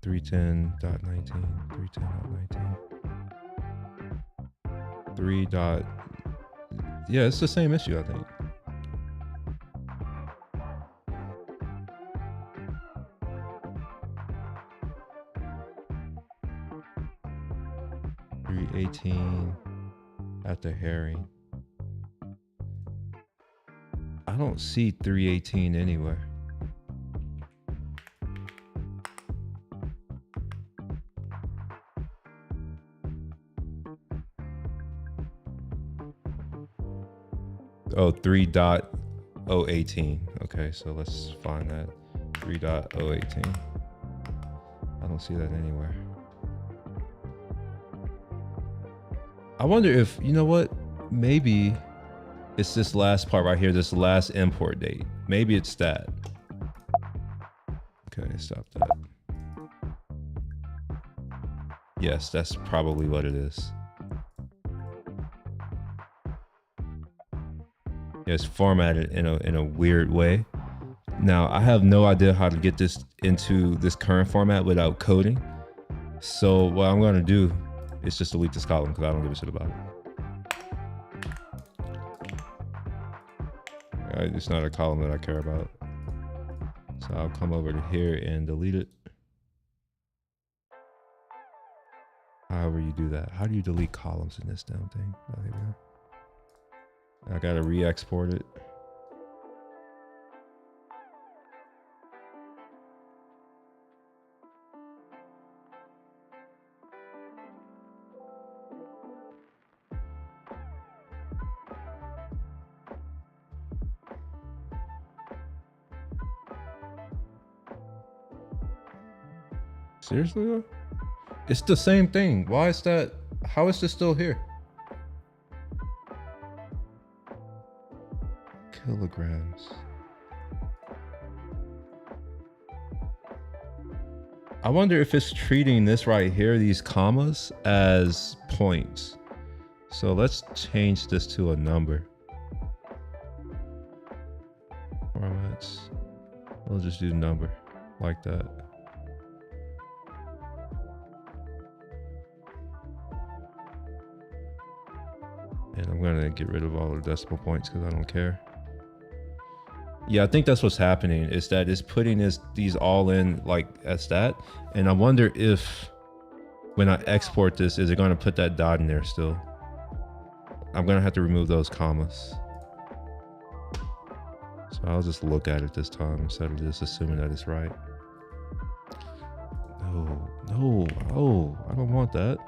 310.19, 310.19. 3. Yeah, it's the same issue, I think. $318 after herring. I don't see 318 anywhere. Oh, 3.018. Okay, so let's find that. 3.018. I don't see that anywhere. I wonder if, you know what? Maybe it's this last part right here, this last import date. Maybe it's that. Okay, stop that. Yes, that's probably what it is. It's formatted in a weird way. Now, I have no idea how to get this into this current format without coding. So what I'm gonna do is just delete this column because I don't give a shit about it. It's not a column that I care about. So I'll come over to here and delete it. However you do that. How do you delete columns in this damn thing? Oh, there we go. I gotta re-export it. Seriously though? It's the same thing. Why is that? How is this still here? Kilograms. I wonder if it's treating this right here, these commas, as points. So let's change this to a number. Formats. We'll just do number like that. And I'm gonna get rid of all the decimal points because I don't care. Yeah, I think that's what's happening, is that it's putting these all in like as that. And I wonder if when I export this, is it gonna put that dot in there still? I'm gonna have to remove those commas. So I'll just look at it this time instead of just assuming that it's right. No, I don't want that.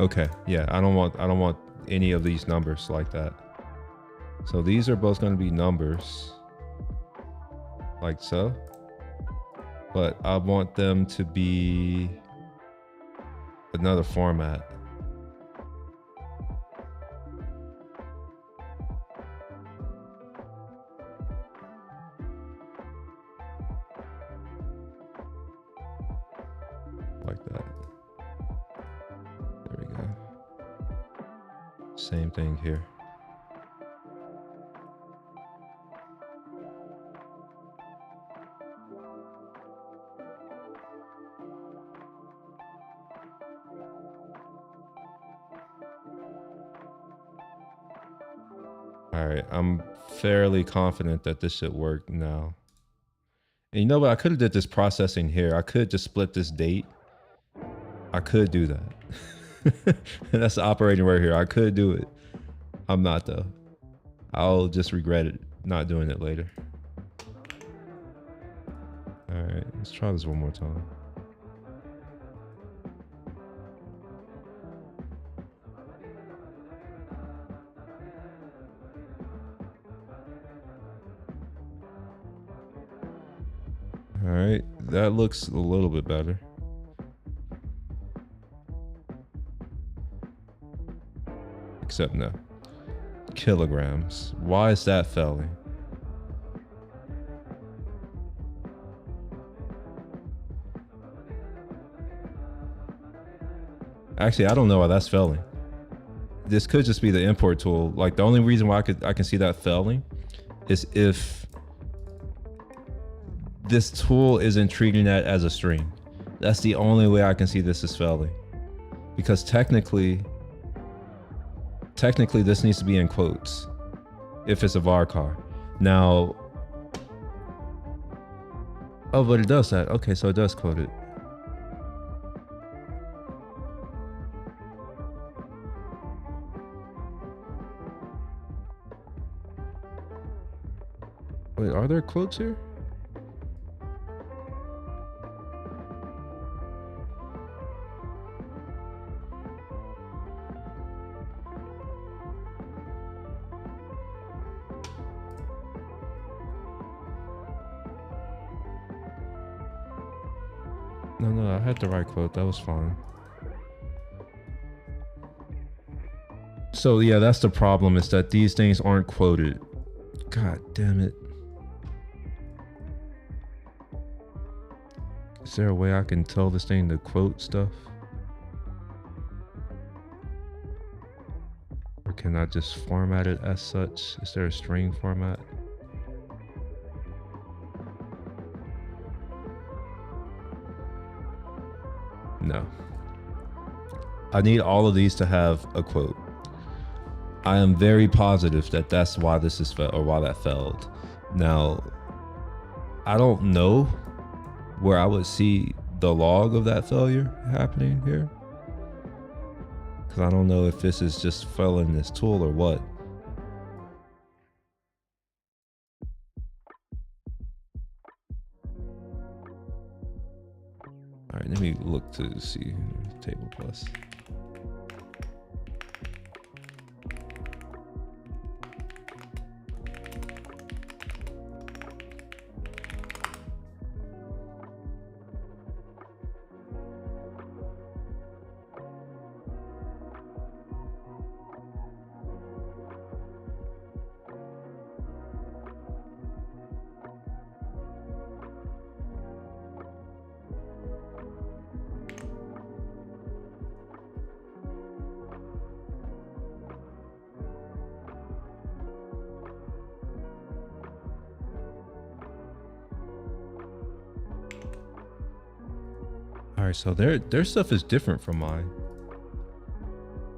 Okay, yeah, I don't want any of these numbers like that. So these are both going to be numbers, like so. But I want them to be another format. Like that. There we go. Same thing here. All right, I'm fairly confident that this should work now. And you know what? I could have did this processing here. I could just split this date. I could do that. That's the operating right here. I could do it. I'm not though. I'll just regret it not doing it later. All right, let's try this one more time. All right, that looks a little bit better. Except no. Kilograms. Why is that failing? Actually, I don't know why that's failing. This could just be the import tool. Like the only reason why I can see that failing is if this tool isn't treating that as a string. That's the only way I can see this is failing. Because technically this needs to be in quotes if it's a varchar. Now, oh, but it does that. Okay, so it does quote it. Wait, are there quotes here? No, I had the right quote. That was fine. So yeah, that's the problem, is that these things aren't quoted. God damn it. Is there a way I can tell this thing to quote stuff? Or can I just format it as such? Is there a string format? No. I need all of these to have a quote. I am very positive that that's why this is or why that failed. Now, I don't know where I would see the log of that failure happening here, because I don't know if this is just failing this tool or what. All right, let me look to see table plus. All right, so their stuff is different from mine.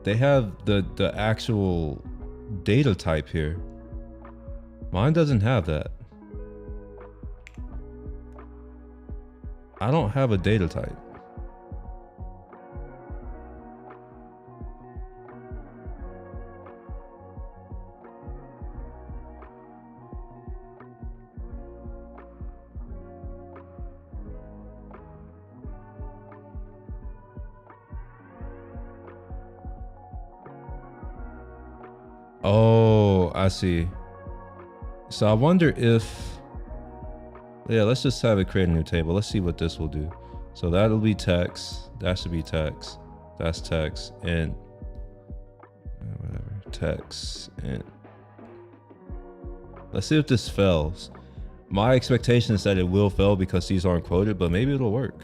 They have the actual data type here. Mine doesn't have that. I don't have a data type. Oh, I see. So I wonder if, yeah, let's just have it create a new table. Let's see what this will do. So that'll be text. That should be text. That's text and whatever. Text and let's see if this fails. My expectation is that it will fail because these aren't quoted, but maybe it'll work.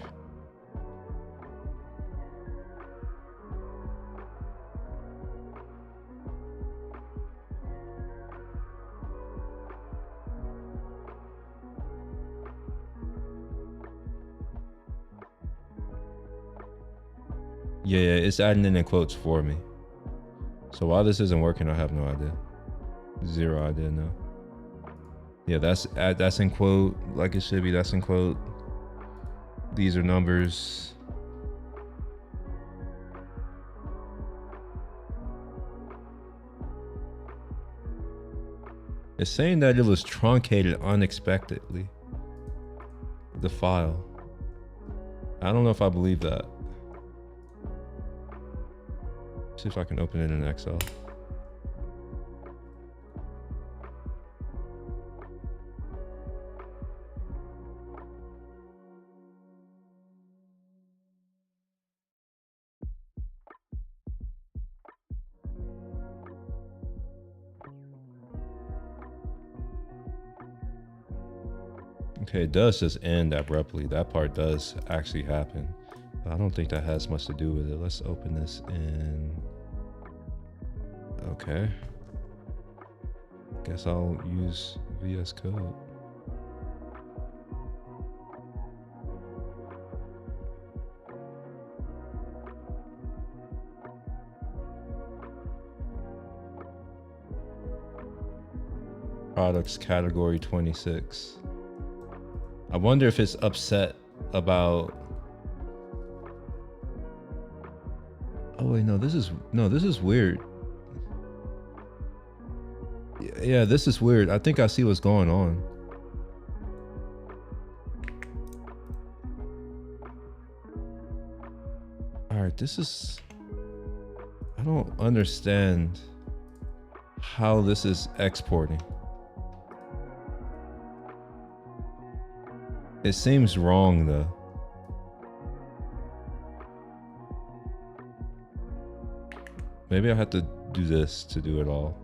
Yeah, it's adding in quotes for me. So while this isn't working, I have no idea. Zero idea now. Yeah, that's in quote like it should be. That's in quote. These are numbers. It's saying that it was truncated unexpectedly. The file. I don't know if I believe that. See if I can open it in Excel. Okay, it does just end abruptly. That part does actually happen. But I don't think that has much to do with it. Let's open this in. Okay. Guess I'll use VS Code. Products category 26. I wonder if it's upset about. Oh wait, no, this is weird. Yeah, this is weird. I think I see what's going on. All right, this is. I don't understand how this is exporting. It seems wrong though. Maybe I have to do this to do it all.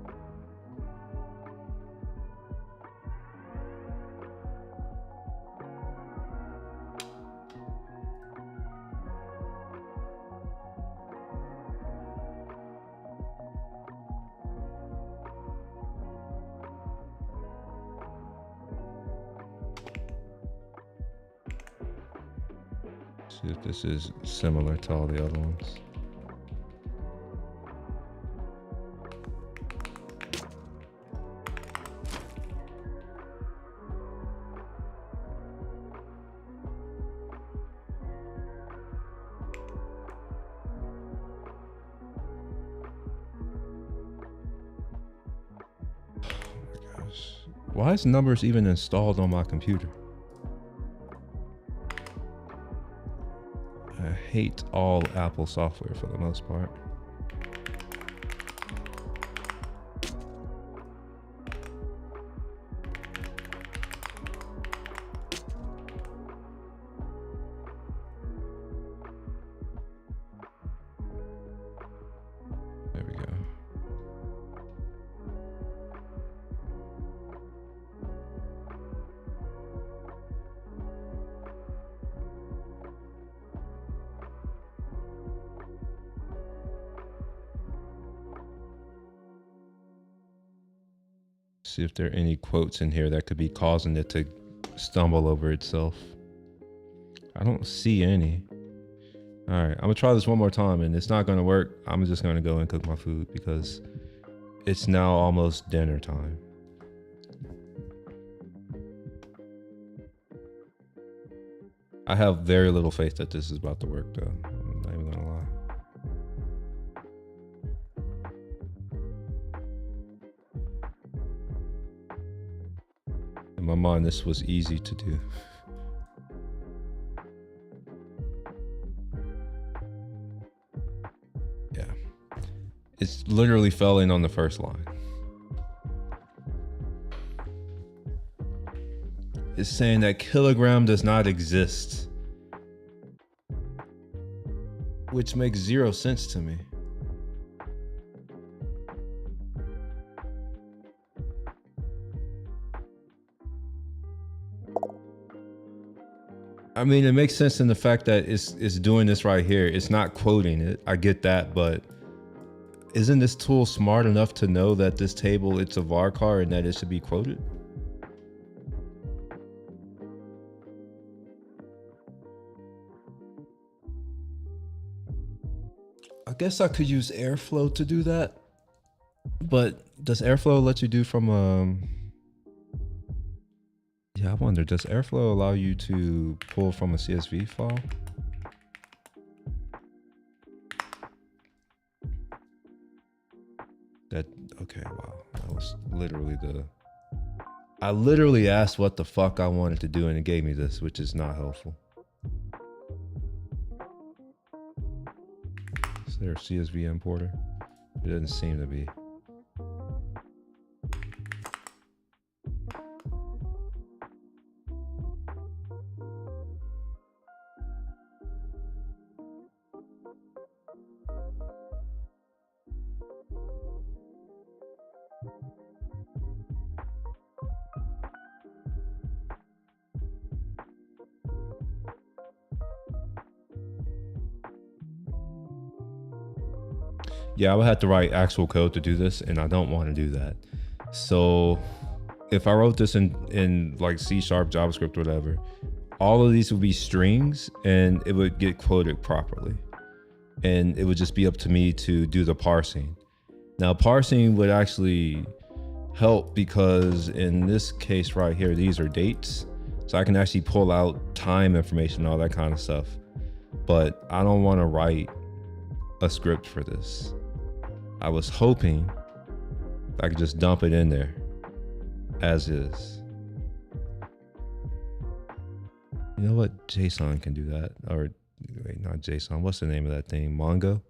See if this is similar to all the other ones. Oh my gosh. Why is Numbers even installed on my computer? I hate all Apple software for the most part. There we go. See if there are any quotes in here that could be causing it to stumble over itself. I don't see any. All right, I'm gonna try this one more time, and it's not gonna work. I'm just gonna go and cook my food because it's now almost dinner time. I have very little faith that this is about to work though. I'm not even gonna lie. In my mind, this was easy to do. Yeah. It's literally failing on the first line. is saying that kilogram does not exist, which makes zero sense to me. I mean, it makes sense in the fact that it's doing this right here. It's not quoting it. I get that, but isn't this tool smart enough to know that this table, it's a varchar and that it should be quoted? I guess I could use Airflow to do that, but does Airflow let you do from yeah, I wonder, does Airflow allow you to pull from a CSV file? Okay, wow. That was literally I literally asked what the fuck I wanted to do and it gave me this, which is not helpful. Is there a CSV importer? It doesn't seem to be. Yeah, I would have to write actual code to do this, and I don't want to do that. So if I wrote this in like C#, JavaScript, whatever, all of these would be strings and it would get quoted properly. And it would just be up to me to do the parsing. Now, parsing would actually help because in this case right here, these are dates. So I can actually pull out time information, all that kind of stuff. But I don't want to write a script for this. I was hoping I could just dump it in there as is. You know what? JSON can do that. Or wait, not JSON. What's the name of that thing? Mongo?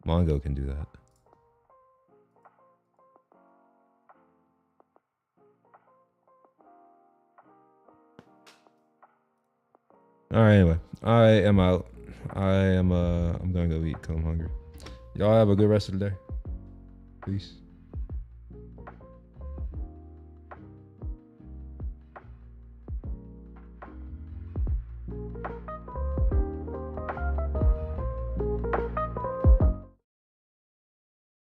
Mongo can do that. All right, anyway, I am out. I'm gonna go eat 'cause I'm hungry. Y'all have a good rest of the day. Peace.